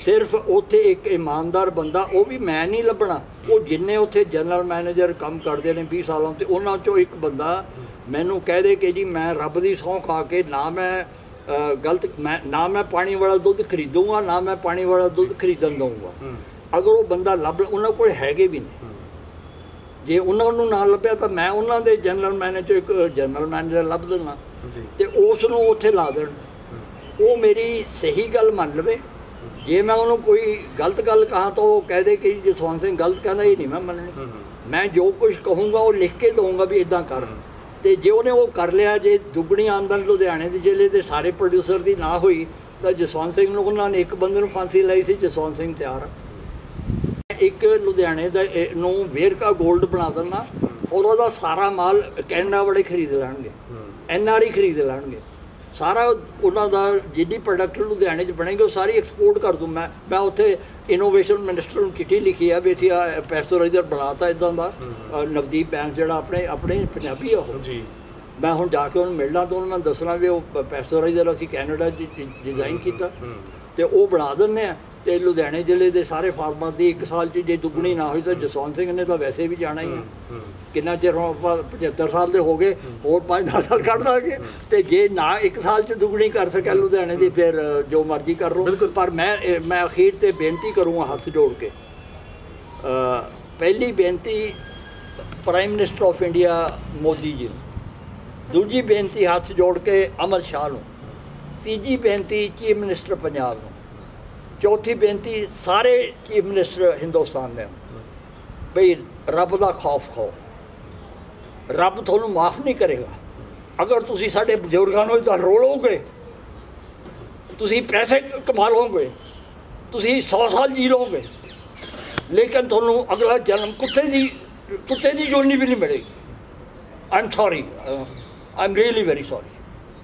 ਸਿਰਫ ਉੱਥੇ ਇੱਕ ਇਮਾਨਦਾਰ ਬੰਦਾ, ਉਹ ਵੀ ਮੈਂ ਨਹੀਂ ਲੱਭਣਾ, ਉਹ ਜਿੰਨੇ ਉੱਥੇ ਜਨਰਲ ਮੈਨੇਜਰ ਕੰਮ ਕਰਦੇ ਨੇ 20 ਸਾਲਾਂ ਤੋਂ, ਉਹਨਾਂ 'ਚੋਂ ਇੱਕ ਬੰਦਾ ਮੈਨੂੰ ਕਹਿ ਦੇ ਕਿ ਜੀ ਮੈਂ ਰੱਬ ਦੀ ਸਹੁੰ ਖਾ ਕੇ ਨਾ ਮੈਂ ਨਾ ਮੈਂ ਪਾਣੀ ਵਾਲਾ ਦੁੱਧ ਖਰੀਦੂੰਗਾ, ਨਾ ਮੈਂ ਪਾਣੀ ਵਾਲਾ ਦੁੱਧ ਖਰੀਦਣ ਦਊਂਗਾ। ਅਗਰ ਉਹ ਬੰਦਾ ਲੱਭ, ਉਹਨਾਂ ਕੋਲ ਹੈਗੇ ਵੀ ਨਹੀਂ, ਜੇ ਉਹਨਾਂ ਨੂੰ ਨਾ ਲੱਭਿਆ ਤਾਂ ਮੈਂ ਉਹਨਾਂ ਦੇ ਜਨਰਲ ਮੈਨੇਜਰ ਲੱਭ ਦੇਣਾ ਅਤੇ ਉਸ ਨੂੰ ਉੱਥੇ ਲਾ ਦੇਣ, ਉਹ ਮੇਰੀ ਸਹੀ ਗੱਲ ਮੰਨ ਲਵੇ। ਜੇ ਮੈਂ ਉਹਨੂੰ ਕੋਈ ਗਲਤ ਗੱਲ ਕਹਾਂ ਤਾਂ ਉਹ ਕਹਿ ਦੇ ਕਿ ਜਸਵੰਤ ਸਿੰਘ ਗਲਤ ਕਹਿੰਦਾ, ਇਹ ਨਹੀਂ ਮੈਂ ਮੰਨਣੀ, ਮੈਂ ਜੋ ਕੁਝ ਕਹੂੰਗਾ ਉਹ ਲਿਖ ਕੇ ਦਊਂਗਾ ਵੀ ਇੱਦਾਂ ਕਰ, ਅਤੇ ਜੇ ਉਹਨੇ ਉਹ ਕਰ ਲਿਆ, ਜੇ ਦੁੱਗਣੀ ਆਮਦਨ ਲੁਧਿਆਣੇ ਦੇ ਜ਼ਿਲ੍ਹੇ ਦੇ ਸਾਰੇ ਪ੍ਰੋਡਿਊਸਰ ਦੀ ਨਾ ਹੋਈ ਤਾਂ ਜਸਵੰਤ ਸਿੰਘ ਨੂੰ, ਉਹਨਾਂ ਨੇ ਇੱਕ ਬੰਦੇ ਨੂੰ ਫਾਂਸੀ ਲਾਈ ਸੀ, ਜਸਵੰਤ ਸਿੰਘ ਤਿਆਰ। ਇੱਕ ਲੁਧਿਆਣੇ ਦਾ ਨੂੰ ਵੇਰਕਾ ਗੋਲਡ ਬਣਾ ਦੇਣਾ, ਔਰ ਉਹਦਾ ਸਾਰਾ ਮਾਲ ਕੈਨੇਡਾ ਵਾਲੇ ਖਰੀਦ ਲੈਣਗੇ, NRI ਖਰੀਦ ਲੈਣਗੇ, ਸਾਰਾ ਉਹਨਾਂ ਦਾ ਜਿੰਨੀ ਪ੍ਰੋਡਕਟ ਲੁਧਿਆਣੇ 'ਚ ਬਣੇਗੀ ਉਹ ਸਾਰੀ ਐਕਸਪੋਰਟ ਕਰ ਦੂੰ ਮੈਂ ਉੱਥੇ ਇਨੋਵੇਸ਼ਨ ਮਿਨਿਸਟਰ ਨੂੰ ਚਿੱਠੀ ਲਿਖੀ ਆ ਵੀ ਅਸੀਂ ਪੈਸਟੋਰਾਈਜ਼ਰ ਬਣਾਤਾ ਇੱਦਾਂ ਦਾ ਨਵਦੀਪ ਬੈਂਸ ਜਿਹੜਾ ਆਪਣੇ ਪੰਜਾਬੀ ਆ ਉਹ ਜੀ ਮੈਂ ਹੁਣ ਜਾ ਕੇ ਉਹਨੂੰ ਮਿਲਣਾ ਤਾਂ ਉਹਨੂੰ ਮੈਂ ਦੱਸਣਾ ਵੀ ਉਹ ਪੈਸਟੋਰਾਈਜ਼ਰ ਅਸੀਂ ਕੈਨੇਡਾ 'ਚ ਡਿਜ਼ਾਈਨ ਕੀਤਾ ਤੇ ਉਹ ਬਣਾ ਦਿੰਦੇ ਆ ਤੇ ਲੁਧਿਆਣੇ ਜ਼ਿਲ੍ਹੇ ਦੇ ਸਾਰੇ ਫਾਰਮਰ ਦੀ 1 ਸਾਲ 'ਚ ਜੇ ਦੁੱਗਣੀ ਨਾ ਹੋਈ ਤਾਂ ਜਸਵੰਤ ਸਿੰਘ ਨੇ ਤਾਂ ਵੈਸੇ ਵੀ ਜਾਣਾ ਹੀ ਆ ਕਿੰਨਾ ਚਿਰ ਹੁਣ ਆਪਾਂ 75 ਸਾਲ ਦੇ ਹੋ ਗਏ ਹੋਰ 5-10 ਸਾਲ ਕੱਢ ਦਾਂਗੇ ਤੇ ਜੇ ਨਾ 1 ਸਾਲ 'ਚ ਦੁੱਗਣੀ ਕਰ ਸਕਿਆ ਲੁਧਿਆਣੇ ਦੀ ਫਿਰ ਜੋ ਮਰਜ਼ੀ ਕਰ ਲਓ ਪਰ ਮੈਂ ਅਖੀਰ ਤੇ ਬੇਨਤੀ ਕਰੂੰਗਾ ਹੱਥ ਜੋੜ ਕੇ ਪਹਿਲੀ ਬੇਨਤੀ prime minister of India Modi ji ਨੂੰ ਦੂਜੀ ਬੇਨਤੀ ਹੱਥ ਜੋੜ ਕੇ ਅਮਿਤ ਸ਼ਾਹ ਨੂੰ ਤੀਜੀ ਬੇਨਤੀ ਚੀਫ ਮਿਨਿਸਟਰ ਪੰਜਾਬ ਨੂੰ ਚੌਥੀ ਬੇਨਤੀ ਸਾਰੇ ਚੀਫ ਮਿਨਿਸਟਰ ਹਿੰਦੁਸਤਾਨ ਦੇ ਬਈ ਰੱਬ ਦਾ ਖੌਫ ਖਾਓ ਰੱਬ ਤੁਹਾਨੂੰ ਮਾਫ ਨਹੀਂ ਕਰੇਗਾ ਅਗਰ ਤੁਸੀਂ ਸਾਡੇ ਬਜ਼ੁਰਗਾਂ ਨੂੰ ਤਾਂ ਰੋਲੋਗੇ ਤੁਸੀਂ ਪੈਸੇ ਕਮਾ ਲਓਗੇ ਤੁਸੀਂ 100 ਸਾਲ ਜੀ ਲਓਗੇ ਲੇਕਿਨ ਤੁਹਾਨੂੰ ਅਗਲਾ ਜਨਮ ਕੁੱਤੇ ਦੀ ਜੋਨੀ ਵੀ ਨਹੀਂ ਮਿਲੇਗੀ I am really very sorry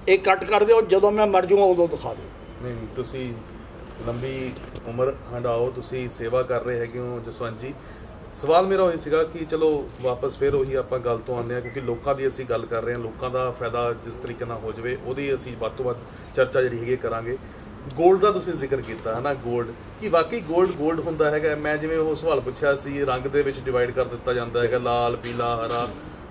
ਇਹ ਕੱਟ ਕਰ ਦਿਓ ਜਦੋਂ ਮੈਂ ਮਰ ਜਾਊਂਗਾ ਉਦੋਂ ਦਿਖਾ ਦਿਓ ਨਹੀਂ ਤੁਸੀਂ ਲੰਬੀ ਉਮਰ ਹੰਡਾਓ ਤੁਸੀਂ ਸੇਵਾ ਕਰ ਰਹੇ ਹੈਗੇ ਹੋ ਜਸਵੰਤ ਜੀ ਸਵਾਲ ਮੇਰਾ ਉਹੀ ਸੀਗਾ ਕਿ ਚਲੋ ਵਾਪਸ ਫਿਰ ਉਹੀ ਆਪਾਂ ਗੱਲ ਤੋਂ ਆਉਂਦੇ ਹਾਂ ਕਿਉਂਕਿ ਲੋਕਾਂ ਦੀ ਅਸੀਂ ਗੱਲ ਕਰ ਰਹੇ ਹਾਂ ਲੋਕਾਂ ਦਾ ਫਾਇਦਾ ਜਿਸ ਤਰੀਕੇ ਨਾਲ ਹੋ ਜਾਵੇ ਉਹਦੀ ਅਸੀਂ ਵੱਧ ਤੋਂ ਵੱਧ ਚਰਚਾ ਜਿਹੜੀ ਹੈਗੀ ਕਰਾਂਗੇ ਗੋਲਡ ਦਾ ਤੁਸੀਂ ਜ਼ਿਕਰ ਕੀਤਾ ਹੈ ਨਾ ਗੋਲਡ ਕੀ ਵਾਕਈ ਗੋਲਡ ਹੁੰਦਾ ਹੈਗਾ ਮੈਂ ਜਿਵੇਂ ਉਹ ਸਵਾਲ ਪੁੱਛਿਆ ਸੀ ਰੰਗ ਦੇ ਵਿੱਚ ਡਿਵਾਈਡ ਕਰ ਦਿੱਤਾ ਜਾਂਦਾ ਹੈਗਾ ਲਾਲ ਪੀਲਾ ਹਰਾ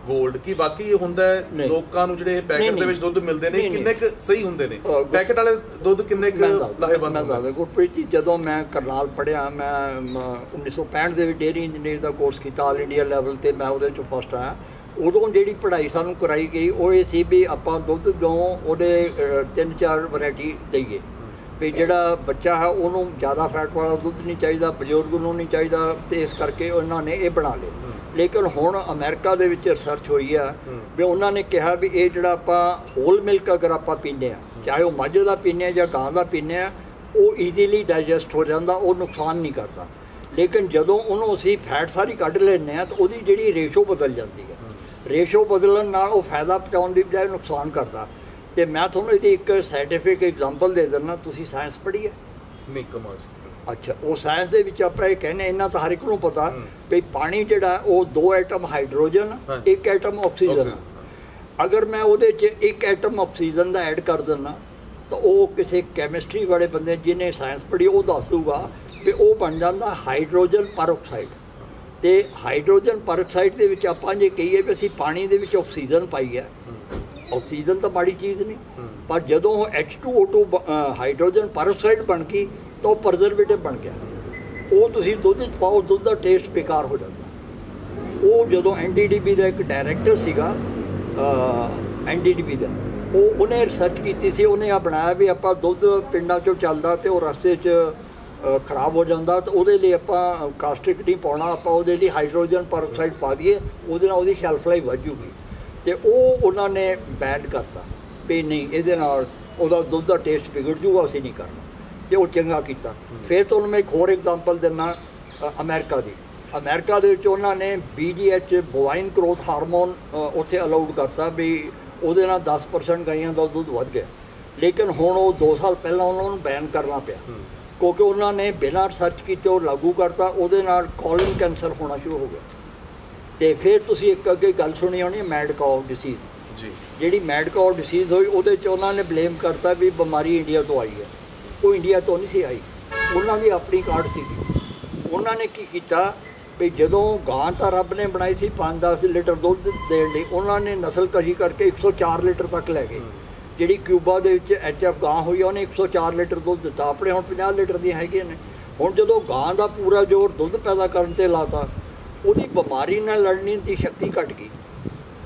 ਗੋਲਡ ਕੀ ਬਾਕੀ ਹੁੰਦਾ ਲੋਕਾਂ ਨੂੰ ਜਿਹੜੇ ਪੈਕੇਟ ਦੇ ਵਿੱਚ ਦੁੱਧ ਮਿਲਦੇ ਨੇ ਕਿੰਨੇ ਕੁ ਸਹੀ ਹੁੰਦੇ ਨੇ ਪੈਕੇਟ ਵਾਲੇ ਦੁੱਧ ਕਿੰਨੇ ਕੁ ਲਾਹੇਵੰਦ ਹੁੰਦੇ ਗੁਰਪ੍ਰੀਤ ਜੀ ਜਦੋਂ ਮੈਂ ਕਰਨਾਲ ਪੜ੍ਹਿਆ ਮੈਂ 1965 ਦੇ ਵਿੱਚ ਡੇਅਰੀ ਇੰਜੀਨੀਅਰ ਦਾ ਕੋਰਸ ਕੀਤਾ ਆਲ ਇੰਡੀਆ ਲੈਵਲ ਤੇ ਮੈਂ ਉਹਦੇ 'ਚੋਂ ਫਸਟ ਆਇਆ ਉਦੋਂ ਜਿਹੜੀ ਪੜ੍ਹਾਈ ਸਾਨੂੰ ਕਰਾਈ ਗਈ ਉਹ ਇਹ ਸੀ ਵੀ ਆਪਾਂ ਦੁੱਧ ਤੋਂ ਉਹਦੇ 3-4 ਵੈਰਾਈਟੀ ਦਈਏ ਵੀ ਜਿਹੜਾ ਬੱਚਾ ਹੈ ਉਹਨੂੰ ਜ਼ਿਆਦਾ ਫੈਟ ਵਾਲਾ ਦੁੱਧ ਨਹੀਂ ਚਾਹੀਦਾ ਬਜ਼ੁਰਗ ਨੂੰ ਨਹੀਂ ਚਾਹੀਦਾ ਤੇ ਇਸ ਕਰਕੇ ਉਹਨਾਂ ਨੇ ਇਹ ਬਣਾ ਲਿਆ ਲੇਕਿਨ ਹੁਣ ਅਮਰੀਕਾ ਦੇ ਵਿੱਚ ਰਿਸਰਚ ਹੋਈ ਆ ਵੀ ਉਹਨਾਂ ਨੇ ਕਿਹਾ ਵੀ ਇਹ ਜਿਹੜਾ ਆਪਾਂ ਹੋਲ ਮਿਲਕ ਅਗਰ ਆਪਾਂ ਪੀਂਦੇ ਆ ਚਾਹੇ ਉਹ ਮੱਝ ਦਾ ਪੀਂਦੇ ਆ ਜਾਂ ਗਾਂ ਦਾ ਪੀਂਦੇ ਆ ਉਹ ਈਜ਼ੀਲੀ ਡਾਈਜੈਸਟ ਹੋ ਜਾਂਦਾ ਉਹ ਨੁਕਸਾਨ ਨਹੀਂ ਕਰਦਾ ਲੇਕਿਨ ਜਦੋਂ ਉਹਨੂੰ ਅਸੀਂ ਫੈਟ ਸਾਰੀ ਕੱਢ ਲੈਂਦੇ ਆ ਤਾਂ ਉਹਦੀ ਜਿਹੜੀ ਰੇਸ਼ੋ ਬਦਲ ਜਾਂਦੀ ਹੈ ਰੇਸ਼ੋ ਬਦਲਣ ਨਾਲ ਉਹ ਫਾਇਦਾ ਪਹੁੰਚਾਉਣ ਦੀ ਬਜਾਏ ਨੁਕਸਾਨ ਕਰਦਾ ਤੇ ਮੈਂ ਤੁਹਾਨੂੰ ਇਹਦੀ ਇੱਕ ਸਾਇੰਟੀਫਿਕ ਐਗਜ਼ਾਮਪਲ ਦੇ ਦਿੰਦਾ ਤੁਸੀਂ ਸਾਇੰਸ ਪੜ੍ਹੀ ਹੈ ਨਹੀਂ ਕਮਰਸ ਅੱਛਾ ਉਹ ਸਾਇੰਸ ਦੇ ਵਿੱਚ ਆਪਾਂ ਇਹ ਕਹਿੰਦੇ ਇਹਨਾਂ ਤਾਂ ਹਰ ਇੱਕ ਨੂੰ ਪਤਾ ਵੀ ਪਾਣੀ ਜਿਹੜਾ ਉਹ 2 ਐਟਮ ਹਾਈਡਰੋਜਨ 1 ਐਟਮ ਆਕਸੀਜਨ ਅਗਰ ਮੈਂ ਉਹਦੇ 'ਚ 1 ਐਟਮ ਆਕਸੀਜਨ ਦਾ ਐਡ ਕਰ ਦਿੰਦਾ ਤਾਂ ਉਹ ਕਿਸੇ ਕੈਮਿਸਟਰੀ ਵਾਲੇ ਬੰਦੇ ਜਿਹਨੇ ਸਾਇੰਸ ਪੜ੍ਹੀ ਉਹ ਦੱਸ ਦੂਗਾ ਵੀ ਉਹ ਬਣ ਜਾਂਦਾ ਹਾਈਡਰੋਜਨ ਪਰਆਕਸਾਈਡ ਤੇ ਹਾਈਡਰੋਜਨ ਪਰਆਕਸਾਈਡ ਦੇ ਵਿੱਚ ਆਪਾਂ ਜੇ ਕਹੀਏ ਵੀ ਅਸੀਂ ਪਾਣੀ ਦੇ ਵਿੱਚ ਆਕਸੀਜਨ ਪਾਈ ਹੈ ਆਕਸੀਜਨ ਤਾਂ ਮਾੜੀ ਚੀਜ਼ ਨਹੀਂ ਪਰ ਜਦੋਂ ਉਹ H2O2 ਹਾਈਡਰੋਜਨ ਪਰਆਕਸਾਈਡ ਬਣ ਗਈ ਤਾਂ ਉਹ ਪ੍ਰਜ਼ਰਵੇਟਿਵ ਬਣ ਗਿਆ ਉਹ ਤੁਸੀਂ ਦੁੱਧ 'ਚ ਪਾਓ ਦੁੱਧ ਦਾ ਟੇਸਟ ਬੇਕਾਰ ਹੋ ਜਾਂਦਾ ਉਹ ਜਦੋਂ NDDB ਦਾ ਇੱਕ ਡਾਇਰੈਕਟਰ ਸੀਗਾ NDDB ਦਾ ਉਹਨੇ ਰਿਸਰਚ ਕੀਤੀ ਸੀ ਉਹਨੇ ਆ ਬਣਾਇਆ ਵੀ ਆਪਾਂ ਦੁੱਧ ਪਿੰਡਾਂ 'ਚੋਂ ਚੱਲਦਾ ਤੇ ਉਹ ਰਸਤੇ 'ਚ ਖਰਾਬ ਹੋ ਜਾਂਦਾ ਤਾਂ ਉਹਦੇ ਲਈ ਆਪਾਂ ਕਾਸਟਿਕ ਨਹੀਂ ਪਾਉਣਾ ਆਪਾਂ ਉਹਦੇ ਲਈ ਹਾਈਡਰੋਜਨ ਪਰਆਕਸਾਈਡ ਪਾ ਦਈਏ ਉਹਦੇ ਨਾਲ ਉਹਦੀ ਸ਼ੈਲਫ ਲਾਈਫ ਵੱਧ ਜੂਗੀ ਤੇ ਉਹ ਉਹਨਾਂ ਨੇ ਬੈਨ ਕਰਤਾ ਵੀ ਨਹੀਂ ਇਹਦੇ ਨਾਲ ਉਹਦਾ ਦੁੱਧ ਦਾ ਟੇਸਟ ਵਿਗੜ ਜੂਗਾ ਅਸੀਂ ਨਹੀਂ ਕਰਨਾ ਤੇ ਉਹ ਚੰਗਾ ਕੀਤਾ ਫਿਰ ਤੁਹਾਨੂੰ ਮੈਂ ਇੱਕ ਹੋਰ ਐਗਜ਼ਾਮਪਲ ਦਿੰਦਾ ਅਮਰੀਕਾ ਦੇ ਵਿੱਚ ਉਹਨਾਂ ਨੇ BGH ਬੋਵਾਈਨ ਗਰੋਥ ਹਾਰਮੋਨ ਉੱਥੇ ਅਲਾਉਡ ਕਰਤਾ ਵੀ ਉਹਦੇ ਨਾਲ 10% ਗਾਈਆਂ ਦਾ ਦੁੱਧ ਵੱਧ ਗਿਆ ਲੇਕਿਨ ਹੁਣ ਉਹ 2 ਸਾਲ ਪਹਿਲਾਂ ਉਹਨਾਂ ਨੂੰ ਬੈਨ ਕਰਨਾ ਪਿਆ ਕਿਉਂਕਿ ਉਹਨਾਂ ਨੇ ਬਿਨਾਂ ਰਿਸਰਚ ਕੀਤੇ ਉਹ ਲਾਗੂ ਕਰਤਾ ਉਹਦੇ ਨਾਲ ਕੋਲਨ ਕੈਂਸਰ ਹੋਣਾ ਸ਼ੁਰੂ ਹੋ ਗਿਆ ਤੇ ਫਿਰ ਤੁਸੀਂ ਇੱਕ ਅੱਗੇ ਗੱਲ ਸੁਣੀ ਹੋਣੀ ਮੈਡ ਕਾਊ ਡਿਸੀਜ਼ ਜੀ ਜਿਹੜੀ ਮੈਡ ਕਾਊ ਡਿਸੀਜ਼ ਹੋਈ ਉਹਦੇ 'ਚ ਉਹਨਾਂ ਨੇ ਬਲੇਮ ਕਰਤਾ ਵੀ ਬਿਮਾਰੀ ਇੰਡੀਆ ਤੋਂ ਆਈ ਹੈ ਉਹ ਇੰਡੀਆ ਤੋਂ ਨਹੀਂ ਸੀ ਆਈ ਉਹਨਾਂ ਦੀ ਆਪਣੀ ਕਾਢ ਸੀਗੀ ਉਹਨਾਂ ਨੇ ਕੀ ਕੀਤਾ ਵੀ ਜਦੋਂ ਗਾਂ ਤਾਂ ਰੱਬ ਨੇ ਬਣਾਈ ਸੀ 5-10 ਲੀਟਰ ਦੁੱਧ ਦੇਣ ਲਈ ਉਹਨਾਂ ਨੇ ਨਸਲ ਕਸ਼ੀ ਕਰਕੇ 104 ਲੀਟਰ ਤੱਕ ਲੈ ਗਏ ਜਿਹੜੀ ਕਿਊਬਾ ਦੇ ਵਿੱਚ HF ਗਾਂ ਹੋਈ ਉਹਨੇ 104 ਲੀਟਰ ਦੁੱਧ ਦਿੱਤਾ ਆਪਣੇ ਹੁਣ 50 ਲੀਟਰ ਦੀਆਂ ਹੈਗੀਆਂ ਨੇ ਹੁਣ ਜਦੋਂ ਗਾਂ ਦਾ ਪੂਰਾ ਜ਼ੋਰ ਦੁੱਧ ਪੈਦਾ ਕਰਨ 'ਤੇ ਲਾਤਾ ਉਹਦੀ ਬਿਮਾਰੀ ਨਾਲ ਲੜਨ ਦੀ ਸ਼ਕਤੀ ਘਟ ਗਈ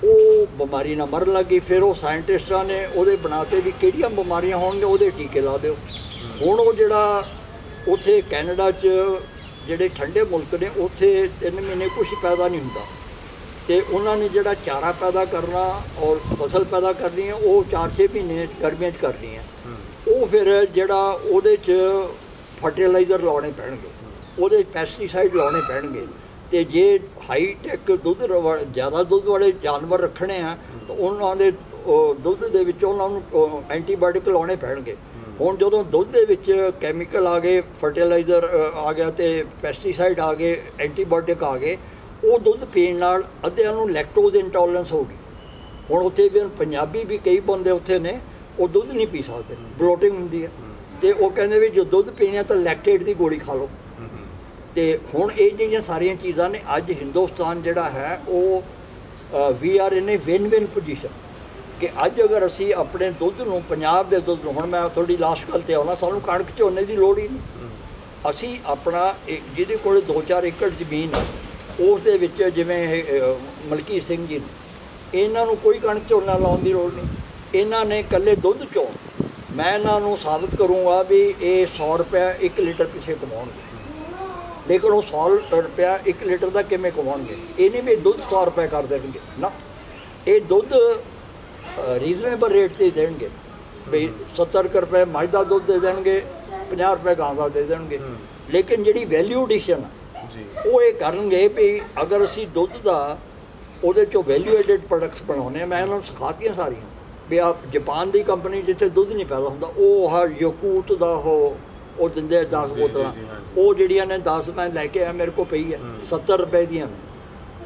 ਉਹ ਬਿਮਾਰੀ ਨਾਲ ਮਰਨ ਲੱਗੀ ਫਿਰ ਉਹ ਸਾਇੰਟਿਸਟਾਂ ਨੇ ਉਹਦੇ ਬਣਾਤੇ ਵੀ ਕਿਹੜੀਆਂ ਬਿਮਾਰੀਆਂ ਹੋਣਗੀਆਂ ਉਹਦੇ ਟੀਕੇ ਲਾ ਦਿਓ ਹੁਣ ਉਹ ਜਿਹੜਾ ਉੱਥੇ ਕੈਨੇਡਾ 'ਚ ਜਿਹੜੇ ਠੰਡੇ ਮੁਲਕ ਨੇ ਉੱਥੇ 3 ਮਹੀਨੇ ਕੁਛ ਪੈਦਾ ਨਹੀਂ ਹੁੰਦਾ ਤੇ ਉਹਨਾਂ ਨੇ ਜਿਹੜਾ ਚਾਰਾ ਪੈਦਾ ਕਰਨਾ ਔਰ ਫਸਲ ਪੈਦਾ ਕਰਨੀ ਹੈ ਉਹ 4-6 ਮਹੀਨੇ ਗਰਮੀਆਂ 'ਚ ਕਰਨੀ ਹੈ ਉਹ ਫਿਰ ਜਿਹੜਾ ਉਹਦੇ 'ਚ ਫਰਟੀਲਾਈਜ਼ਰ ਲਾਉਣੇ ਪੈਣਗੇ ਉਹਦੇ ਪੈਸਟੀਸਾਈਡ ਲਾਉਣੇ ਪੈਣਗੇ ਤੇ ਜੇ ਹਾਈ ਟੈਕ ਦੁੱਧ ਜ਼ਿਆਦਾ ਦੁੱਧ ਵਾਲੇ ਜਾਨਵਰ ਰੱਖਣੇ ਆ ਤਾਂ ਉਹਨਾਂ ਦੇ ਦੁੱਧ ਦੇ ਵਿੱਚ ਉਹਨਾਂ ਨੂੰ ਐਂਟੀਬਾਇਓਟਿਕ ਲਾਉਣੇ ਪੈਣਗੇ ਹੁਣ ਜਦੋਂ ਦੁੱਧ ਦੇ ਵਿੱਚ ਕੈਮੀਕਲ ਆ ਗਏ, ਫਰਟੀਲਾਈਜ਼ਰ ਆ ਗਿਆ ਤੇ ਪੈਸਟੀਸਾਈਡ ਆ ਗਏ, ਐਂਟੀਬਾਇਓਟਿਕ ਆ ਗਏ, ਉਹ ਦੁੱਧ ਪੀਣ ਨਾਲ ਅੱਧਿਆਂ ਨੂੰ ਲੈਕਟੋਜ਼ ਇੰਟੋਲਰੈਂਸ ਹੋ ਗਈ। ਹੁਣ ਉੱਥੇ ਵੀ ਪੰਜਾਬੀ ਵੀ ਕਈ ਬੰਦੇ ਉੱਥੇ ਨੇ, ਉਹ ਦੁੱਧ ਨਹੀਂ ਪੀ ਸਕਦੇ, ਬਲੋਟਿੰਗ ਹੁੰਦੀ ਹੈ, ਤੇ ਉਹ ਕਹਿੰਦੇ ਵੀ ਜੋ ਦੁੱਧ ਪੀਣਾ ਤਾਂ ਲੈਕਟੇਟ ਦੀ ਗੋਲੀ ਖਾ ਲਓ। ਤੇ ਹੁਣ ਇਹ ਜਿਹੜੀਆਂ ਸਾਰੀਆਂ ਚੀਜ਼ਾਂ ਨੇ, ਅੱਜ ਹਿੰਦੁਸਤਾਨ ਜਿਹੜਾ ਹੈ ਉਹ we are in a win win position ਕਿ ਅੱਜ ਅਗਰ ਅਸੀਂ ਆਪਣੇ ਦੁੱਧ ਨੂੰ, ਪੰਜਾਬ ਦੇ ਦੁੱਧ ਨੂੰ, ਹੁਣ ਮੈਂ ਤੁਹਾਡੀ ਲਾਸਟ ਗੱਲ 'ਤੇ ਆਉਣਾ, ਸਾਨੂੰ ਕਣਕ ਝੋਨੇ ਦੀ ਲੋੜ ਹੀ ਨਹੀਂ। ਅਸੀਂ ਆਪਣਾ ਜਿਹਦੇ ਕੋਲ 2-4 ਏਕੜ ਜ਼ਮੀਨ ਆ, ਉਸ ਦੇ ਵਿੱਚ ਜਿਵੇਂ ਮਲਕੀਤ ਸਿੰਘ ਜੀ ਨੇ, ਇਹਨਾਂ ਨੂੰ ਕੋਈ ਕਣਕ ਝੋਨਾ ਲਾਉਣ ਦੀ ਲੋੜ ਨਹੀਂ, ਇਹਨਾਂ ਨੇ ਇਕੱਲੇ ਦੁੱਧ ਚੋਂ, ਮੈਂ ਇਹਨਾਂ ਨੂੰ ਸਾਬਤ ਕਰੂੰਗਾ ਵੀ ਇਹ 100 ਰੁਪਇਆ 1 ਲੀਟਰ ਪਿੱਛੇ ਕਮਾਉਣਗੇ। ਲੇਕਿਨ ਉਹ 100 ਰੁਪਇਆ 1 ਲੀਟਰ ਦਾ ਕਿਵੇਂ ਕਮਾਉਣਗੇ? ਇਹ ਨਹੀਂ ਵੀ ਦੁੱਧ 100 ਰੁਪਏ ਕਰ ਦੇਣਗੇ ਨਾ, ਇਹ ਦੁੱਧ ਰੀਜ਼ਨੇਬਲ ਰੇਟ 'ਤੇ ਦੇਣਗੇ ਵੀ 70 ਰੁਪਏ ਮੱਝ ਦਾ ਦੁੱਧ ਦੇ ਦੇਣਗੇ, 50 ਰੁਪਏ ਗਾਂ ਦਾ ਦੇ ਦੇਣਗੇ। ਲੇਕਿਨ ਜਿਹੜੀ ਵੈਲਿਊ ਐਡੀਸ਼ਨ ਉਹ ਇਹ ਕਰਨਗੇ ਵੀ ਅਗਰ ਅਸੀਂ ਦੁੱਧ ਦਾ ਉਹਦੇ 'ਚੋਂ ਵੈਲਿਊ ਐਡਿਡ ਪ੍ਰੋਡਕਟਸ ਬਣਾਉਂਦੇ ਹਾਂ। ਮੈਂ ਇਹਨਾਂ ਨੂੰ ਸਿਖਾਤੀਆਂ ਸਾਰੀਆਂ ਵੀ ਆਪ ਜਪਾਨ ਦੀ ਕੰਪਨੀ ਜਿੱਥੇ ਦੁੱਧ ਨਹੀਂ ਪੈਦਾ ਹੁੰਦਾ, ਉਹ ਆਹ ਯੋਕੂਟ ਦਾ ਉਹ ਦਿੰਦੇ 10 ਬੋਤਲਾਂ, ਉਹ ਜਿਹੜੀਆਂ ਨੇ 10 ਮੈਂ ਲੈ ਕੇ ਆਇਆ, ਮੇਰੇ ਕੋਲ ਪਈ ਹੈ, 70 ਰੁਪਏ ਦੀਆਂ ਨੇ,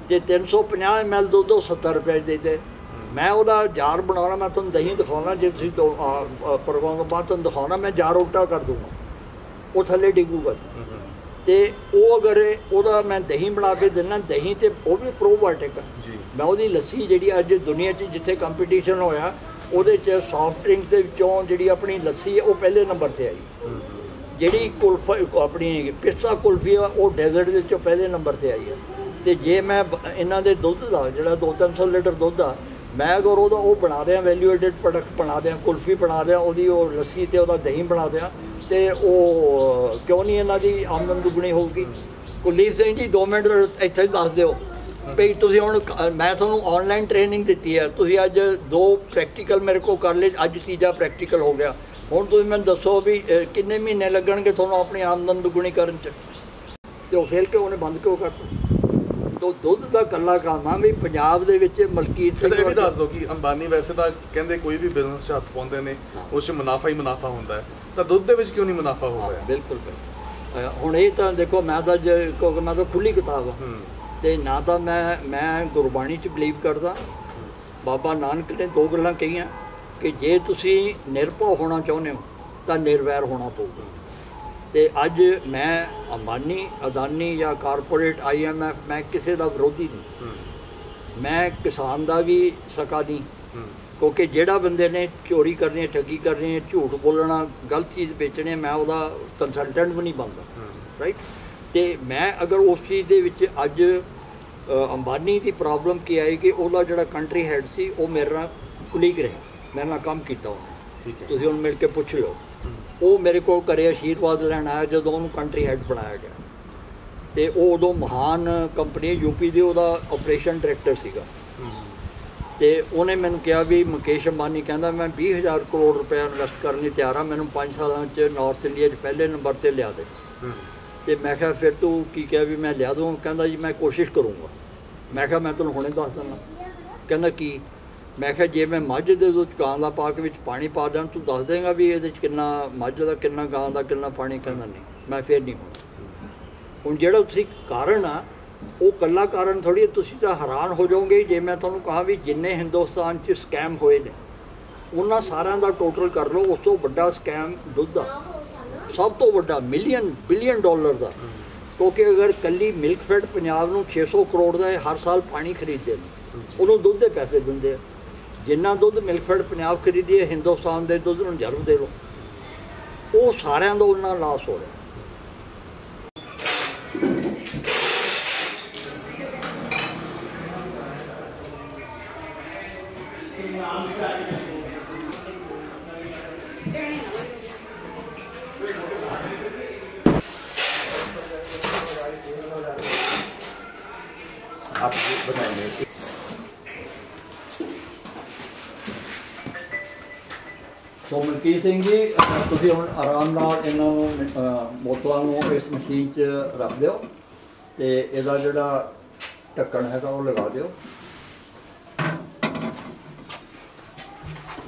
ਜੇ 350 ml ਦੁੱਧ ਉਹ 70 ਰੁਪਏ ਦੇ ਦੇ। ਮੈਂ ਉਹਦਾ ਜਾਰ ਬਣਾਉਣਾ, ਮੈਂ ਤੁਹਾਨੂੰ ਦਹੀਂ ਦਿਖਾਉਣਾ, ਜੇ ਤੁਸੀਂ ਪ੍ਰੋਗਰਾਮ ਤੋਂ ਬਾਅਦ ਤੁਹਾਨੂੰ ਦਿਖਾਉਣਾ, ਮੈਂ ਜਾਰ ਉਲਟਾ ਕਰ ਦੂੰਗਾ, ਉਹ ਥੱਲੇ ਡਿੱਗੂਗਾ। ਤੇ ਉਹ ਅਗਰ ਉਹਦਾ ਮੈਂ ਦਹੀਂ ਬਣਾ ਕੇ ਦਿੰਦਾ, ਦਹੀਂ ਤੇ ਉਹ ਵੀ ਪ੍ਰੋਬਾਇਓਟਿਕ ਹੈ। ਮੈਂ ਉਹਦੀ ਲੱਸੀ ਜਿਹੜੀ ਅੱਜ ਦੁਨੀਆ 'ਚ ਜਿੱਥੇ ਕੰਪੀਟੀਸ਼ਨ ਹੋਇਆ, ਉਹਦੇ 'ਚ ਸੌਫਟ ਡਰਿੰਕ ਦੇ ਵਿੱਚੋਂ ਜਿਹੜੀ ਆਪਣੀ ਲੱਸੀ ਹੈ ਉਹ ਪਹਿਲੇ ਨੰਬਰ 'ਤੇ ਆਈ। ਜਿਹੜੀ ਆਪਣੀ ਪਿਸਤਾ ਕੁਲਫੀ ਆ ਉਹ ਡੈਜ਼ਰਟ ਦੇ ਵਿੱਚੋਂ ਪਹਿਲੇ ਨੰਬਰ 'ਤੇ ਆਈ ਹੈ। ਤੇ ਜੇ ਮੈਂ ਇਹਨਾਂ ਦੇ ਦੁੱਧ ਦਾ ਜਿਹੜਾ 200-300 ਲੀਟਰ ਦੁੱਧ ਆ, ਮੈਂ ਅਗਰ ਉਹਦਾ ਉਹ ਬਣਾ ਦਿਆਂ, ਵੈਲਿਊ ਐਡਿਡ ਪ੍ਰੋਡਕਟ ਬਣਾ ਦਿਆਂ, ਕੁਲਫੀ ਬਣਾ ਦਿਆਂ, ਉਹਦੀ ਉਹ ਲੱਸੀ ਤੇ ਉਹਦਾ ਦਹੀਂ ਬਣਾ ਦਿਆਂ, ਤੇ ਉਹ ਕਿਉਂ ਨਹੀਂ ਇਹਨਾਂ ਦੀ ਆਮਦਨ ਦੁੱਗਣੀ ਹੋਊਗੀ? ਕੁਲਦੀਪ ਸਿੰਘ ਜੀ 2 ਮਿੰਟ ਇੱਥੇ ਹੀ ਦੱਸ ਦਿਓ ਵੀ ਤੁਸੀਂ ਹੁਣ, ਮੈਂ ਤੁਹਾਨੂੰ ਆਨਲਾਈਨ ਟ੍ਰੇਨਿੰਗ ਦਿੱਤੀ ਹੈ, ਤੁਸੀਂ ਅੱਜ 2 ਪ੍ਰੈਕਟੀਕਲ ਮੇਰੇ ਕੋਲ ਕਰ ਲਏ, ਅੱਜ ਤੀਜਾ ਪ੍ਰੈਕਟੀਕਲ ਹੋ ਗਿਆ। ਹੁਣ ਤੁਸੀਂ ਮੈਨੂੰ ਦੱਸੋ ਵੀ ਕਿੰਨੇ ਮਹੀਨੇ ਲੱਗਣਗੇ ਤੁਹਾਨੂੰ ਆਪਣੀ ਆਮਦਨ ਦੁੱਗਣੀ ਕਰਨ 'ਚ? ਤੇ ਉਹ ਫਿਰ ਕਿਉਂ ਉਹਨੇ ਬੰਦ ਕਿਉਂ ਕਰਤਾ? ਤੋ ਦੁੱਧ ਦਾ ਇਕੱਲਾ ਕੰਮ ਆ ਵੀ ਪੰਜਾਬ ਦੇ ਵਿੱਚ ਮਲਕੀਤ ਸਿੰਘ। ਇਹ ਵੀ ਦੱਸ ਦਿਓ ਕਿ ਅੰਬਾਨੀ ਵੈਸੇ ਤਾਂ ਕਹਿੰਦੇ ਕੋਈ ਵੀ ਬਿਜ਼ਨਸ 'ਚ ਹੱਥ ਪਾਉਂਦੇ ਨੇ ਉਸ 'ਚ ਮੁਨਾਫਾ ਹੀ ਮੁਨਾਫਾ ਹੁੰਦਾ ਹੈ, ਤਾਂ ਦੁੱਧ ਦੇ ਵਿੱਚ ਕਿਉਂ ਨਹੀਂ ਮੁਨਾਫਾ ਹੋ ਰਿਹਾ? ਬਿਲਕੁਲ। ਹੁਣ ਇਹ ਤਾਂ ਦੇਖੋ, ਮੈਂ ਤਾਂ ਕਿਉਂਕਿ ਮੈਂ ਤਾਂ ਖੁੱਲ੍ਹੀ ਕਿਤਾਬ ਆ, ਅਤੇ ਨਾ ਤਾਂ ਮੈਂ ਗੁਰਬਾਣੀ 'ਚ ਬਿਲੀਵ ਕਰਦਾ। ਬਾਬਾ ਨਾਨਕ ਨੇ 2 ਗੱਲਾਂ ਕਹੀਆਂ ਕਿ ਜੇ ਤੁਸੀਂ ਨਿਰਭਉ ਹੋਣਾ ਚਾਹੁੰਦੇ ਹੋ ਤਾਂ ਨਿਰਵੈਰ ਹੋਣਾ ਪਊਗਾ। ਅਤੇ ਅੱਜ ਮੈਂ ਅੰਬਾਨੀ, ਅਦਾਨੀ ਜਾਂ ਕਾਰਪੋਰੇਟ IMF, ਮੈਂ ਕਿਸੇ ਦਾ ਵਿਰੋਧੀ ਨਹੀਂ, ਮੈਂ ਕਿਸਾਨ ਦਾ ਵੀ ਸਕਾ ਨਹੀਂ, ਕਿਉਂਕਿ ਜਿਹੜਾ ਬੰਦੇ ਨੇ ਚੋਰੀ ਕਰਨੀ ਹੈ, ਠੱਗੀ ਕਰਨੀ ਹੈ, ਝੂਠ ਬੋਲਣਾ, ਗਲਤ ਚੀਜ਼ ਵੇਚਣੀ, ਮੈਂ ਉਹਦਾ ਕੰਸਲਟੈਂਟ ਵੀ ਨਹੀਂ ਬਣਦਾ, ਰਾਈਟ। ਅਤੇ ਮੈਂ ਅਗਰ ਉਸ ਚੀਜ਼ ਦੇ ਵਿੱਚ ਅੱਜ ਅੰਬਾਨੀ ਦੀ ਪ੍ਰੋਬਲਮ ਕੀ ਆਈ ਕਿ ਉਹਦਾ ਜਿਹੜਾ ਕੰਟਰੀ ਹੈਡ ਸੀ ਉਹ ਮੇਰੇ ਨਾਲ ਕੁਲੀਗ ਰਿਹਾ, ਮੇਰੇ ਨਾਲ ਕੰਮ ਕੀਤਾ ਉਹਨੇ, ਤੁਸੀਂ ਹੁਣ ਮਿਲ ਕੇ ਪੁੱਛ ਲਓ। ਉਹ ਮੇਰੇ ਕੋਲ ਘਰੇ ਆਸ਼ੀਰਵਾਦ ਲੈਣ ਆਇਆ ਜਦੋਂ ਉਹਨੂੰ ਕੰਟਰੀ ਹੈਡ ਬਣਾਇਆ ਗਿਆ, ਅਤੇ ਉਹ ਉਦੋਂ ਮਹਾਨ ਕੰਪਨੀ UP ਦੀ ਉਹਦਾ ਆਪਰੇਸ਼ਨ ਡਾਇਰੈਕਟਰ ਸੀਗਾ। ਅਤੇ ਉਹਨੇ ਮੈਨੂੰ ਕਿਹਾ ਵੀ ਮੁਕੇਸ਼ ਅੰਬਾਨੀ ਕਹਿੰਦਾ ਮੈਂ 20,000 ਕਰੋੜ ਰੁਪਇਆ ਇਨਵੈਸਟ ਕਰਨ ਲਈ ਤਿਆਰ ਹਾਂ, ਮੈਨੂੰ 5 ਸਾਲਾਂ 'ਚ ਨਾਰਥ ਇੰਡੀਆ 'ਚ ਪਹਿਲੇ ਨੰਬਰ 'ਤੇ ਲਿਆ ਦੇ। ਅਤੇ ਮੈਂ ਕਿਹਾ ਫਿਰ ਤੂੰ ਕੀ ਕਿਹਾ ਵੀ ਮੈਂ ਲਿਆ ਦੂੰ? ਕਹਿੰਦਾ ਜੀ ਮੈਂ ਕੋਸ਼ਿਸ਼ ਕਰੂੰਗਾ। ਮੈਂ ਕਿਹਾ ਮੈਂ ਤੁਹਾਨੂੰ ਹੁਣੇ ਦੱਸ ਦਿੰਦਾ। ਕਹਿੰਦਾ ਕੀ? ਮੈਂ ਕਿਹਾ ਜੇ ਮੈਂ ਮੱਝ ਦੇ ਦੁੱਧ ਗਾਂ ਦਾ ਪਾ ਕੇ ਵਿੱਚ ਪਾਣੀ ਪਾ ਦਿਆਂ, ਤੂੰ ਦੱਸ ਦੇਂਗਾ ਵੀ ਇਹਦੇ 'ਚ ਕਿੰਨਾ ਮੱਝ ਦਾ, ਕਿੰਨਾ ਗਾਂ ਦਾ, ਕਿੰਨਾ ਪਾਣੀ? ਕਹਿੰਦਾ ਨਹੀਂ, ਮੈਂ ਫਿਰ ਨਹੀਂ ਹੋਣਾ। ਹੁਣ ਜਿਹੜਾ ਤੁਸੀਂ ਕਾਰਨ ਆ, ਉਹ ਇਕੱਲਾ ਕਾਰਨ ਥੋੜ੍ਹੀ, ਤੁਸੀਂ ਤਾਂ ਹੈਰਾਨ ਹੋ ਜਾਓਗੇ ਜੇ ਮੈਂ ਤੁਹਾਨੂੰ ਕਹਾਂ ਵੀ ਜਿੰਨੇ ਹਿੰਦੁਸਤਾਨ 'ਚ ਸਕੈਮ ਹੋਏ ਨੇ ਉਹਨਾਂ ਸਾਰਿਆਂ ਦਾ ਟੋਟਲ ਕਰ ਲਓ, ਉਸ ਤੋਂ ਵੱਡਾ ਸਕੈਮ ਦੁੱਧ ਦਾ, ਸਭ ਤੋਂ ਵੱਡਾ, ਬਿਲੀਅਨ ਡਾਲਰ ਦਾ। ਕਿਉਂਕਿ ਅਗਰ ਇਕੱਲੀ ਮਿਲਕਫੈਡ ਪੰਜਾਬ ਨੂੰ 600 ਕਰੋੜ ਦਾ ਹਰ ਸਾਲ ਪਾਣੀ ਖਰੀਦਦੇ ਨੇ, ਉਹਨੂੰ ਦੁੱਧ ਦੇ ਪੈਸੇ ਦਿੰਦੇ ਆ। ਜਿੰਨਾ ਦੁੱਧ ਮਿਲਕਫੈਡ ਪੰਜਾਬ ਖਰੀਦੀ ਹੈ, ਹਿੰਦੁਸਤਾਨ ਦੇ ਦੁੱਧ ਨੂੰ ਜਰਬ ਦੇ ਲਓ, ਉਹ ਸਾਰਿਆਂ ਦਾ ਉਹਨਾਂ ਲਾਸ ਹੋ ਰਿਹਾ। आप बताएंगे। ਸੋ ਮਲਕੀਤ ਸਿੰਘ ਜੀ, ਤੁਸੀਂ ਹੁਣ ਆਰਾਮ ਨਾਲ ਇਹਨਾਂ ਨੂੰ ਬੋਤਲਾਂ ਨੂੰ ਇਸ ਮਸ਼ੀਨ 'ਚ ਰੱਖ ਦਿਓ ਅਤੇ ਇਹਦਾ ਜਿਹੜਾ ਢੱਕਣ ਹੈਗਾ ਉਹ ਲਗਾ ਦਿਓ।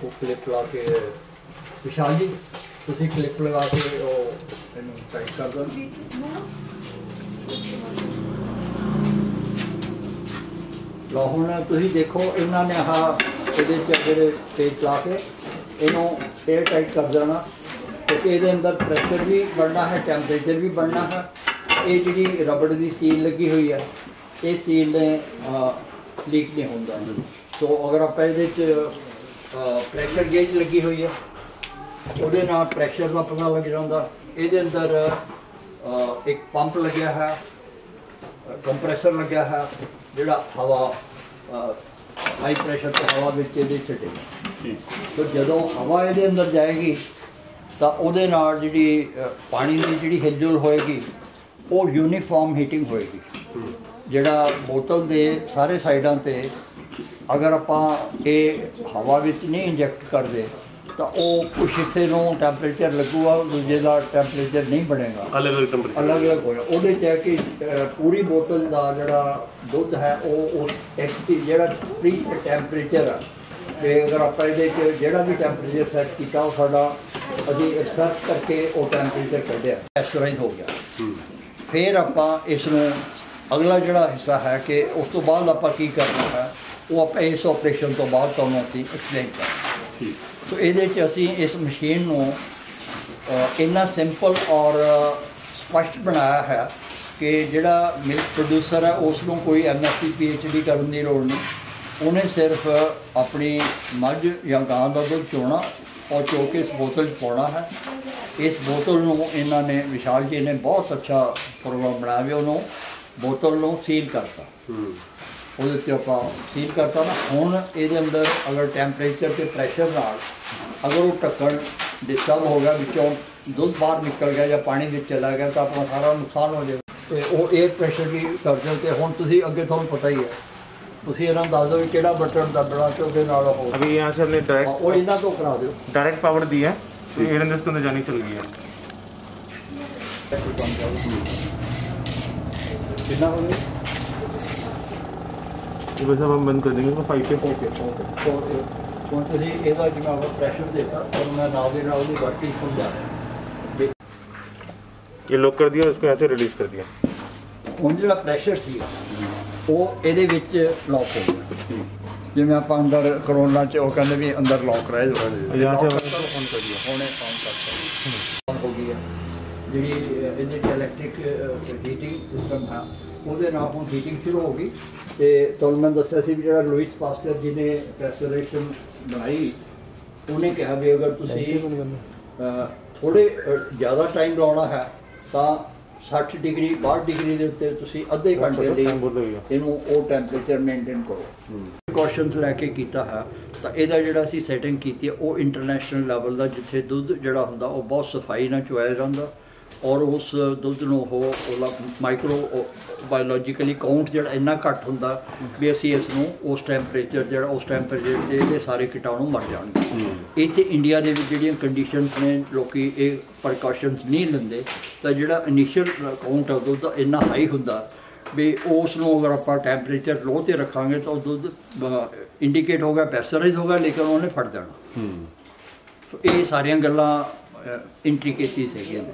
ਉਹ ਕਲਿੱਪ ਲਾ ਕੇ, ਵਿਸ਼ਾਲ ਜੀ ਤੁਸੀਂ ਕਲਿੱਪ ਲਗਾ ਕੇ ਉਹ ਇਹਨੂੰ ਟਾਈਟ ਕਰ ਦਿਓ। ਲਓ ਹੁਣ ਤੁਸੀਂ ਦੇਖੋ ਇਹਨਾਂ ਨੇ ਆਹ ਇਹਦੇ 'ਚ ਜਿਹੜੇ ਪੇਜ ਲਾ ਕੇ ਇਹਨੂੰ 에ਅਰ ਟਾਈਟ ਕਰ ਦੇਣਾ, ਕਿਉਂਕਿ ਇਹਦੇ ਅੰਦਰ ਪ੍ਰੈਸ਼ਰ ਵੀ बढ़ना है, ਟੈਂਪਰੇਚਰ ਵੀ बढ़ना है। ਇਹ ਜਿਹੜੀ ਰਬੜ ਦੀ ਸੀਲ ਲੱਗੀ ਹੋਈ ਹੈ, ਇਹ ਸੀਲ ਨੇ ਲੀਕ ਨਹੀਂ ਹੁੰਦਾ। ਸੋ ਅਗਰ ਆਪਾਂ ਇਹਦੇ 'ਚ ਪ੍ਰੈਸ਼ਰ ਗੇਜ ਲੱਗੀ ਹੋਈ ਹੈ, ਉਹਦੇ ਨਾਲ ਪ੍ਰੈਸ਼ਰ ਦਾ ਪਤਾ ਲੱਗ ਜਾਂਦਾ। ਇਹਦੇ ਅੰਦਰ ਇੱਕ ਪੰਪ ਲੱਗਿਆ ਹੈ, ਕੰਪਰੈਸਰ ਲੱਗਿਆ ਹੈ, ਜਿਹੜਾ ਹਵਾ ਹਾਈ ਪ੍ਰੈਸ਼ਰ ਤੋਂ ਹਵਾ ਵਿੱਚ ਇਹਦੇ ਛੱਡੇਗਾ। तो ਜਦੋਂ ਹਵਾ ਇਹਦੇ ਅੰਦਰ ਜਾਏਗੀ ਤਾਂ ਉਹਦੇ ਨਾਲ ਜਿਹੜੀ ਪਾਣੀ ਦੀ ਜਿਹੜੀ ਹਿਲਜੁਲ ਹੋਏਗੀ ਉਹ ਯੂਨੀਫਾਰਮ ਹੀਟਿੰਗ ਹੋਏਗੀ। ਜਿਹੜਾ ਬੋਤਲ ਦੇ ਸਾਰੇ ਸਾਈਡਾਂ ਤੇ ਅਗਰ ਆਪਾਂ ਇਹ ਹਵਾ ਵਿੱਚ ਨਹੀਂ ਇੰਜੈਕਟ ਕਰਦੇ ਤਾਂ ਉਹ ਕੁਛ ਹਿੱਸੇ ਨੂੰ ਟੈਂਪਰੇਚਰ ਲੱਗੂਗਾ, ਦੂਜੇ ਦਾ ਟੈਂਪਰੇਚਰ ਨਹੀਂ ਬਣੇਗਾ, ਅਲੱਗ-ਅਲੱਗ ਹੋਇਆ। ਉਹਦੇ 'ਚ ਹੈ ਕਿ ਪੂਰੀ ਬੋਤਲ ਦਾ ਜਿਹੜਾ ਦੁੱਧ ਹੈ ਉਹ ਇੱਕ ਜਿਹੜਾ ਪ੍ਰੀ ਟੈਂਪਰੇਚਰ ਆ, ਤੇ ਅਗਰ ਆਪਾਂ ਇਹਦੇ 'ਚ ਜਿਹੜਾ ਵੀ ਟੈਂਪਰੇਚਰ ਸੈੱਟ ਕੀਤਾ ਉਹ ਸਾਡਾ ਅਸੀਂ ਸਰਚ ਕਰਕੇ ਉਹ ਟੈਂਪਰੇਚਰ ਕੱਢਿਆ, ਪੈਸਚਰਾਈਜ਼ ਹੋ ਗਿਆ। ਫਿਰ ਆਪਾਂ ਇਸ ਨੂੰ ਅਗਲਾ ਜਿਹੜਾ ਹਿੱਸਾ ਹੈ ਕਿ ਉਸ ਤੋਂ ਬਾਅਦ ਆਪਾਂ ਕੀ ਕਰਨਾ ਹੈ ਉਹ ਆਪਾਂ ਇਸ ਆਪਰੇਸ਼ਨ ਤੋਂ ਬਾਅਦ ਤੁਹਾਨੂੰ ਅਸੀਂ ਐਕਸਪਲੇਨ ਕਰਾਂਗੇ। ਸੋ ਇਹਦੇ 'ਚ ਅਸੀਂ ਇਸ ਮਸ਼ੀਨ ਨੂੰ ਇੰਨਾ ਸਿੰਪਲ ਔਰ ਸਪਸ਼ਟ ਬਣਾਇਆ ਹੈ ਕਿ ਜਿਹੜਾ ਮਿਲਕ ਪ੍ਰੋਡਿਊਸਰ ਹੈ ਉਸ ਨੂੰ ਕੋਈ MSc PhD ਕਰਨ ਦੀ ਲੋੜ ਨਹੀਂ। ਉਹਨੇ ਸਿਰਫ ਆਪਣੀ ਮੱਝ ਜਾਂ ਗਾਂ ਦਾ ਦੁੱਧ ਚੋਣਾ ਔਰ ਚੋ ਕੇ ਇਸ ਬੋਤਲ 'ਚ ਪਾਉਣਾ ਹੈ। ਇਸ ਬੋਤਲ ਨੂੰ ਇਹਨਾਂ ਨੇ ਵਿਸ਼ਾਲ ਜੀ ਨੇ ਬਹੁਤ ਅੱਛਾ ਪ੍ਰੋਗਰਾਮ ਬਣਾਇਆ ਵੀ ਉਹਨੂੰ ਬੋਤਲ ਨੂੰ ਸੀਲ ਕਰਤਾ। ਉਹਦੇ 'ਤੇ ਆਪਾਂ ਸੀਲ ਕਰਤਾ ਨਾ। ਹੁਣ ਇਹਦੇ ਅੰਦਰ ਅਗਰ ਟੈਂਪਰੇਚਰ ਅਤੇ ਪ੍ਰੈਸ਼ਰ ਨਾਲ ਅਗਰ ਉਹ ਢੱਕਣ ਡਿਸਟਰਬ ਹੋ ਗਿਆ, ਵਿੱਚੋਂ ਦੁੱਧ ਬਾਹਰ ਨਿਕਲ ਗਿਆ ਜਾਂ ਪਾਣੀ ਵਿੱਚ ਚਲਾ ਗਿਆ ਤਾਂ ਆਪਣਾ ਸਾਰਾ ਨੁਕਸਾਨ ਹੋ ਜਾਏਗਾ। ਅਤੇ ਉਹ 에ਅਰ ਪ੍ਰੈਸ਼ਰ ਵੀ ਕਰਦੇ। ਅਤੇ ਹੁਣ ਤੁਸੀਂ ਅੱਗੇ ਤੁਹਾਨੂੰ ਪਤਾ ਹੀ ਹੈ, ਤੁਸੀਂ ਇਹਨਾਂ ਨੂੰ ਦੱਸ ਦਿਓ ਕਿ ਕਿਹੜਾ ਬਟਨ ਦਬਣਾ ਅਤੇ ਉਹਦੇ ਨਾਲ ਉਹ अभी यहाँ से हमने डायरेक्ट ਉਹ ਇਹਨਾਂ ਤੋਂ ਕਰਾ ਦਿਓ। डायरेक्ट पावर दी है तो एयर अंदर उसके अंदर जानी चल गई है। कितना हो गया? ये बस अब हम बंद कर देंगे इसको 5 पे। Okay okay. ਹੁਣ ਤੁਸੀਂ ਇਹਦਾ ਜਿਵੇਂ ਆਪਾਂ ਪ੍ਰੈਸ਼ਰ ਦੇਤਾ ਔਰ ਮੈਂ ਨਾਲ ਦੀ ਨਾਲ ਉਹਦੀ ਵਰਕਿੰਗ ਸਮਝਾ ਰਿਹਾ। ये लॉक कर दिया, इसको यहाँ से रिलीज कर दिया। ਹੁਣ ਜਿਹੜਾ ਪ੍ਰੈਸ਼ਰ ਸੀ ਉਹ ਇਹਦੇ ਵਿੱਚ ਲੌਕ ਹੋ ਗਿਆ। ਜਿਵੇਂ ਆਪਾਂ ਅੰਦਰ ਕਰੋਨਾ 'ਚ ਉਹ ਕਹਿੰਦੇ ਵੀ ਅੰਦਰ ਲੌਕ ਰਹੇ यहाँ से ਹੁਣ ਇਹ ਕੰਮ ਕਰਦਾ ਹੋ ਗਈ ਹੈ। ਜਿਹੜੀ ਇਹਦੇ 'ਚ ਇਲੈਕਟ੍ਰਿਕ ਹੀਟਿੰਗ ਸਿਸਟਮ ਹੈ ਉਹਦੇ ਨਾਲ ਹੁਣ ਹੀਟਿੰਗ ਸ਼ੁਰੂ ਹੋ ਗਈ। ਅਤੇ ਤੁਹਾਨੂੰ ਮੈਂ ਦੱਸਿਆ ਸੀ ਵੀ ਜਿਹੜਾ ਲੂਇਸ ਪਾਸਚਰ ਜਿਹਨੇ ਪ੍ਰੈਸ਼ਰਾਈਜ਼ੇਸ਼ਨ ਬਣਾਈ ਉਹਨੇ ਕਿਹਾ ਵੀ ਅਗਰ ਤੁਸੀਂ ਥੋੜ੍ਹੇ ਜ਼ਿਆਦਾ ਟਾਈਮ ਲਾਉਣਾ ਹੈ ਤਾਂ 60 ਡਿਗਰੀ 62 ਡਿਗਰੀ ਦੇ ਉੱਤੇ ਤੁਸੀਂ ਅੱਧੇ ਘੰਟੇ ਲਈ ਇਹਨੂੰ ਉਹ ਟੈਂਪਰੇਚਰ ਮੇਨਟੇਨ ਕਰੋ। ਪ੍ਰੀਕਾਸ਼ਨਸ ਲੈ ਕੇ ਕੀਤਾ ਹੈ ਤਾਂ ਇਹਦਾ ਜਿਹੜਾ ਅਸੀਂ ਸੈਟਿੰਗ ਕੀਤੀ ਹੈ ਉਹ ਇੰਟਰਨੈਸ਼ਨਲ ਲੈਵਲ ਦਾ, ਜਿੱਥੇ ਦੁੱਧ ਜਿਹੜਾ ਹੁੰਦਾ ਉਹ ਬਹੁਤ ਸਫਾਈ ਨਾਲ ਚੁਆਇਆ ਜਾਂਦਾ ਔਰ ਉਸ ਦੁੱਧ ਨੂੰ ਉਹਦਾ ਮਾਈਕਰੋ ਬਾਇਓਲੋਜੀਕਲੀ ਕਾਊਂਟ ਜਿਹੜਾ ਇੰਨਾ ਘੱਟ ਹੁੰਦਾ ਵੀ ਅਸੀਂ ਇਸ ਨੂੰ ਉਸ ਟੈਂਪਰੇਚਰ 'ਤੇ ਇਹਦੇ ਸਾਰੇ ਕੀਟਾਣੂ ਮਰ ਜਾਣਗੇ। ਇੱਥੇ ਇੰਡੀਆ ਦੇ ਵਿੱਚ ਜਿਹੜੀਆਂ ਕੰਡੀਸ਼ਨਸ ਨੇ ਲੋਕੀ ਇਹ ਪ੍ਰੀਕਾਸ਼ਨਸ ਨਹੀਂ ਲੈਂਦੇ ਤਾਂ ਜਿਹੜਾ ਇਨੀਸ਼ੀਅਲ ਕਾਊਂਟ ਆ ਦੁੱਧ ਦਾ ਇੰਨਾ ਹਾਈ ਹੁੰਦਾ ਵੀ ਉਸ ਨੂੰ ਅਗਰ ਆਪਾਂ ਟੈਂਪਰੇਚਰ ਲੋ 'ਤੇ ਰੱਖਾਂਗੇ ਤਾਂ ਉਹ ਦੁੱਧ ਇੰਡੀਕੇਟ ਹੋ ਗਿਆ ਪੈਸਚਰਾਈਜ਼ ਹੋ ਗਿਆ, ਲੇਕਿਨ ਉਹਨੇ ਫੜ ਜਾਣਾ। ਸੋ ਇਹ ਸਾਰੀਆਂ ਗੱਲਾਂ ਇੰਟਰੀਕੇਸੀਜ਼ ਹੈਗੀਆਂ ਨੇ।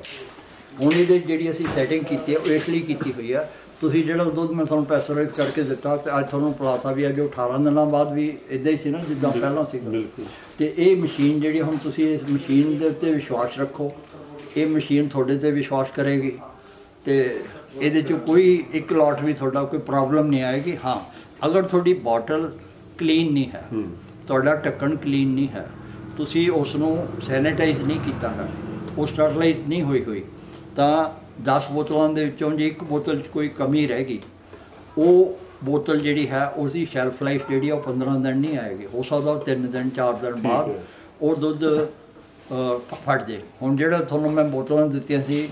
ਹੁਣ ਇਹਦੇ ਜਿਹੜੀ ਅਸੀਂ ਸੈਟਿੰਗ ਕੀਤੀ ਹੈ ਉਹ ਇਸ ਲਈ ਕੀਤੀ ਹੋਈ ਆ, ਤੁਸੀਂ ਜਿਹੜਾ ਦੁੱਧ ਮੈਂ ਤੁਹਾਨੂੰ ਪੈਸਚਰਾਈਜ਼ ਕਰਕੇ ਦਿੱਤਾ ਅਤੇ ਅੱਜ ਤੁਹਾਨੂੰ ਪਲਾਤਾ ਵੀ ਅੱਜ 18 ਦਿਨਾਂ ਬਾਅਦ ਵੀ ਇੱਦਾਂ ਹੀ ਸੀ ਨਾ ਜਿੱਦਾਂ ਪਹਿਲਾਂ ਸੀਗਾ। ਅਤੇ ਇਹ ਮਸ਼ੀਨ ਜਿਹੜੀ ਹੁਣ ਤੁਸੀਂ ਇਸ ਮਸ਼ੀਨ ਦੇ ਉੱਤੇ ਵਿਸ਼ਵਾਸ ਰੱਖੋ, ਇਹ ਮਸ਼ੀਨ ਤੁਹਾਡੇ 'ਤੇ ਵਿਸ਼ਵਾਸ ਕਰੇਗੀ ਅਤੇ ਇਹਦੇ 'ਚ ਕੋਈ ਇੱਕ ਲੋਟ ਵੀ ਤੁਹਾਡਾ ਕੋਈ ਪ੍ਰੋਬਲਮ ਨਹੀਂ ਆਏਗੀ। ਹਾਂ, ਅਗਰ ਤੁਹਾਡੀ ਬੋਟਲ ਕਲੀਨ ਨਹੀਂ ਹੈ, ਤੁਹਾਡਾ ਢੱਕਣ ਕਲੀਨ ਨਹੀਂ ਹੈ, ਤੁਸੀਂ ਉਸ ਨੂੰ ਸੈਨੀਟਾਈਜ਼ ਨਹੀਂ ਕੀਤਾ ਹੈ, ਉਹ ਸਟਰਲਾਈਜ਼ ਨਹੀਂ ਹੋਈ ਤਾਂ 10 ਬੋਤਲਾਂ ਦੇ ਵਿੱਚੋਂ ਜੇ ਇੱਕ ਬੋਤਲ 'ਚ ਕੋਈ ਕਮੀ ਰਹਿ ਗਈ, ਉਹ ਬੋਤਲ ਜਿਹੜੀ ਹੈ ਉਸਦੀ ਸ਼ੈਲਫ ਲਾਈਫ ਜਿਹੜੀ ਆ ਉਹ 15 ਦਿਨ ਨਹੀਂ ਆਏਗੀ। ਹੋ ਸਕਦਾ 3 ਦਿਨ 4 ਦਿਨ ਬਾਅਦ ਉਹ ਦੁੱਧ ਫਟ ਜੇ। ਹੁਣ ਜਿਹੜਾ ਤੁਹਾਨੂੰ ਮੈਂ ਬੋਤਲਾਂ ਦਿੱਤੀਆਂ ਸੀ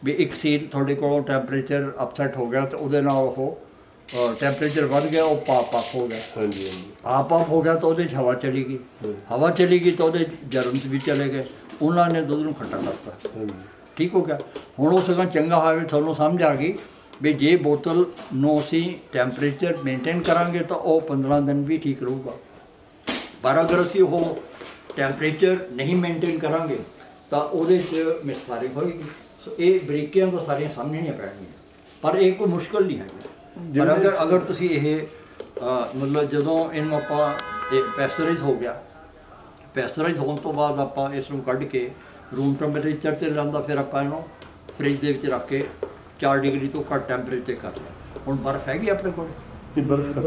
ਵੀ ਇੱਕ ਸੀਲ ਤੁਹਾਡੇ ਕੋਲੋਂ ਟੈਂਪਰੇਚਰ ਅਪਸੈਟ ਹੋ ਗਿਆ ਤਾਂ ਉਹਦੇ ਨਾਲ ਉਹ ਟੈਂਪਰੇਚਰ ਵੱਧ ਗਿਆ, ਉਹ ਪਾਪ ਹੋ ਗਿਆ। ਆਪ ਹੋ ਗਿਆ ਤਾਂ ਉਹਦੇ 'ਚ ਹਵਾ ਚਲੀ ਗਈ, ਤਾਂ ਉਹਦੇ ਜਰਮਸ ਵੀ ਚਲੇ ਗਏ, ਉਹਨਾਂ ਨੇ ਦੁੱਧ ਨੂੰ ਖੱਟਾ ਕਰਤਾ। ਠੀਕ ਹੋ ਗਿਆ। ਹੁਣ ਉਹ ਸਗੋਂ ਚੰਗਾ ਹੋਇਆ ਵੀ ਤੁਹਾਨੂੰ ਸਮਝ ਆ ਗਈ ਵੀ ਜੇ ਬੋਤਲ ਨੂੰ ਅਸੀਂ ਟੈਂਪਰੇਚਰ ਮੇਨਟੇਨ ਕਰਾਂਗੇ ਤਾਂ ਉਹ 15 ਦਿਨ ਵੀ ਠੀਕ ਰਹੂਗਾ। ਪਰ ਅਗਰ ਅਸੀਂ ਉਹ ਟੈਂਪਰੇਚਰ ਨਹੀਂ ਮੇਨਟੇਨ ਕਰਾਂਗੇ ਤਾਂ ਉਹਦੇ 'ਚ ਮਿਸਫਾਇਰਿੰਗ ਹੋਏਗੀ। ਸੋ ਇਹ ਬਰੀਕੀਆਂ ਤਾਂ ਸਾਰੀਆਂ ਸਾਹਮਣੀਆਂ ਪੈਣਗੀਆਂ, ਪਰ ਇਹ ਕੋਈ ਮੁਸ਼ਕਲ ਨਹੀਂ ਹੈਗੀ। ਪਰ ਅਗਰ ਤੁਸੀਂ ਇਹ ਮਤਲਬ ਜਦੋਂ ਇਹਨੂੰ ਆਪਾਂ ਪੈਸਚਰਾਈਜ਼ ਹੋ ਗਿਆ, ਪੈਸਚਰਾਈਜ਼ ਹੋਣ ਤੋਂ ਬਾਅਦ ਆਪਾਂ ਇਸ ਨੂੰ ਕੱਢ ਕੇ ਰੂਮ ਟੈਂਪਰੇਚਰ 'ਤੇ ਲਿਆਂਦਾ, ਫਿਰ ਆਪਾਂ ਇਹਨੂੰ ਫ੍ਰਿਜ ਦੇ ਵਿੱਚ ਰੱਖ ਕੇ 4 ਡਿਗਰੀ ਤੋਂ ਘੱਟ ਟੈਂਪਰੇਚਰ ਕਰ ਲਿਆ। ਹੁਣ ਬਰਫ਼ ਹੈਗੀ ਆਪਣੇ ਕੋਲ, ਬਰਫ਼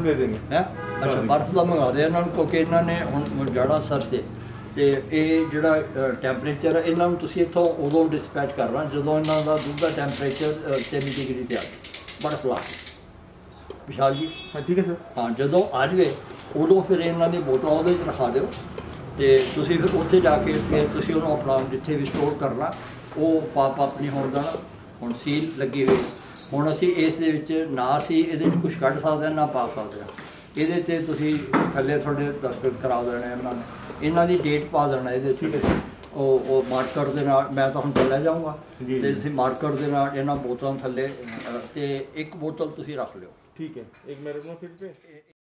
ਦੇ ਦੇਣੀ ਹੈ। ਅੱਛਾ, ਬਰਫ਼ ਦਾ ਮੰਗਾ ਦੇ ਇਹਨਾਂ ਨੂੰ, ਕਿਉਂਕਿ ਇਹਨਾਂ ਨੇ ਹੁਣ ਜਾੜਾ ਸਰਸ ਤੇ ਇਹ ਜਿਹੜਾ ਟੈਂਪਰੇਚਰ ਇਹਨਾਂ ਨੂੰ ਤੁਸੀਂ ਇੱਥੋਂ ਉਦੋਂ ਡਿਸਪੈਚ ਕਰਨਾ ਜਦੋਂ ਇਹਨਾਂ ਦਾ ਦੁੱਧ ਦਾ ਟੈਂਪਰੇਚਰ 3 ਡਿਗਰੀ 'ਤੇ ਆ ਜਾਵੇ, ਬਰਫ਼ ਲਾ ਕੇ। ਵਿਸ਼ਾਲ ਜੀ, ਹਾਂ ਠੀਕ ਹੈ ਸਰ। ਹਾਂ, ਜਦੋਂ ਆ ਜਾਵੇ ਉਦੋਂ ਫਿਰ ਇਹਨਾਂ ਦੀ ਬੋਤਲਾਂ ਉਹਦੇ 'ਚ ਰਖਾ ਦਿਓ, ਤੇ ਤੁਸੀਂ ਫਿਰ ਉੱਥੇ ਜਾ ਕੇ ਫਿਰ ਤੁਸੀਂ ਉਹਨੂੰ ਆਪਣਾ ਜਿੱਥੇ ਵੀ ਸਟੋਰ ਕਰਨਾ ਉਹ ਪਾਪ ਆਪਣੀ ਹੋਣ ਦੇਣਾ। ਹੁਣ ਸੀਲ ਲੱਗੀ ਹੋਈ, ਹੁਣ ਅਸੀਂ ਇਸ ਦੇ ਵਿੱਚ ਨਾ ਅਸੀਂ ਇਹਦੇ 'ਚ ਕੁਛ ਕੱਢ ਸਕਦੇ ਹਾਂ ਨਾ ਪਾ ਸਕਦੇ ਹਾਂ। ਇਹਦੇ 'ਤੇ ਤੁਸੀਂ ਥੱਲੇ ਤੁਹਾਡੇ ਦਸਤਖਤ ਕਰਾ ਦੇਣੇ ਇਹਨਾਂ ਨੇ, ਇਹਨਾਂ ਦੀ ਡੇਟ ਪਾ ਦੇਣਾ ਇਹਦੇ 'ਚ। ਉਹ ਮਾਰਕਰ ਦੇ ਨਾਲ, ਮੈਂ ਤਾਂ ਹੁਣ ਚਲਾ ਜਾਊਂਗਾ, ਤੇ ਤੁਸੀਂ ਮਾਰਕਰ ਦੇ ਨਾਲ ਇਹਨਾਂ ਬੋਤਲਾਂ ਥੱਲੇ, ਤੇ ਇੱਕ ਬੋਤਲ ਤੁਸੀਂ ਰੱਖ ਲਿਓ। ठीक है, एक मेरे को फिर पे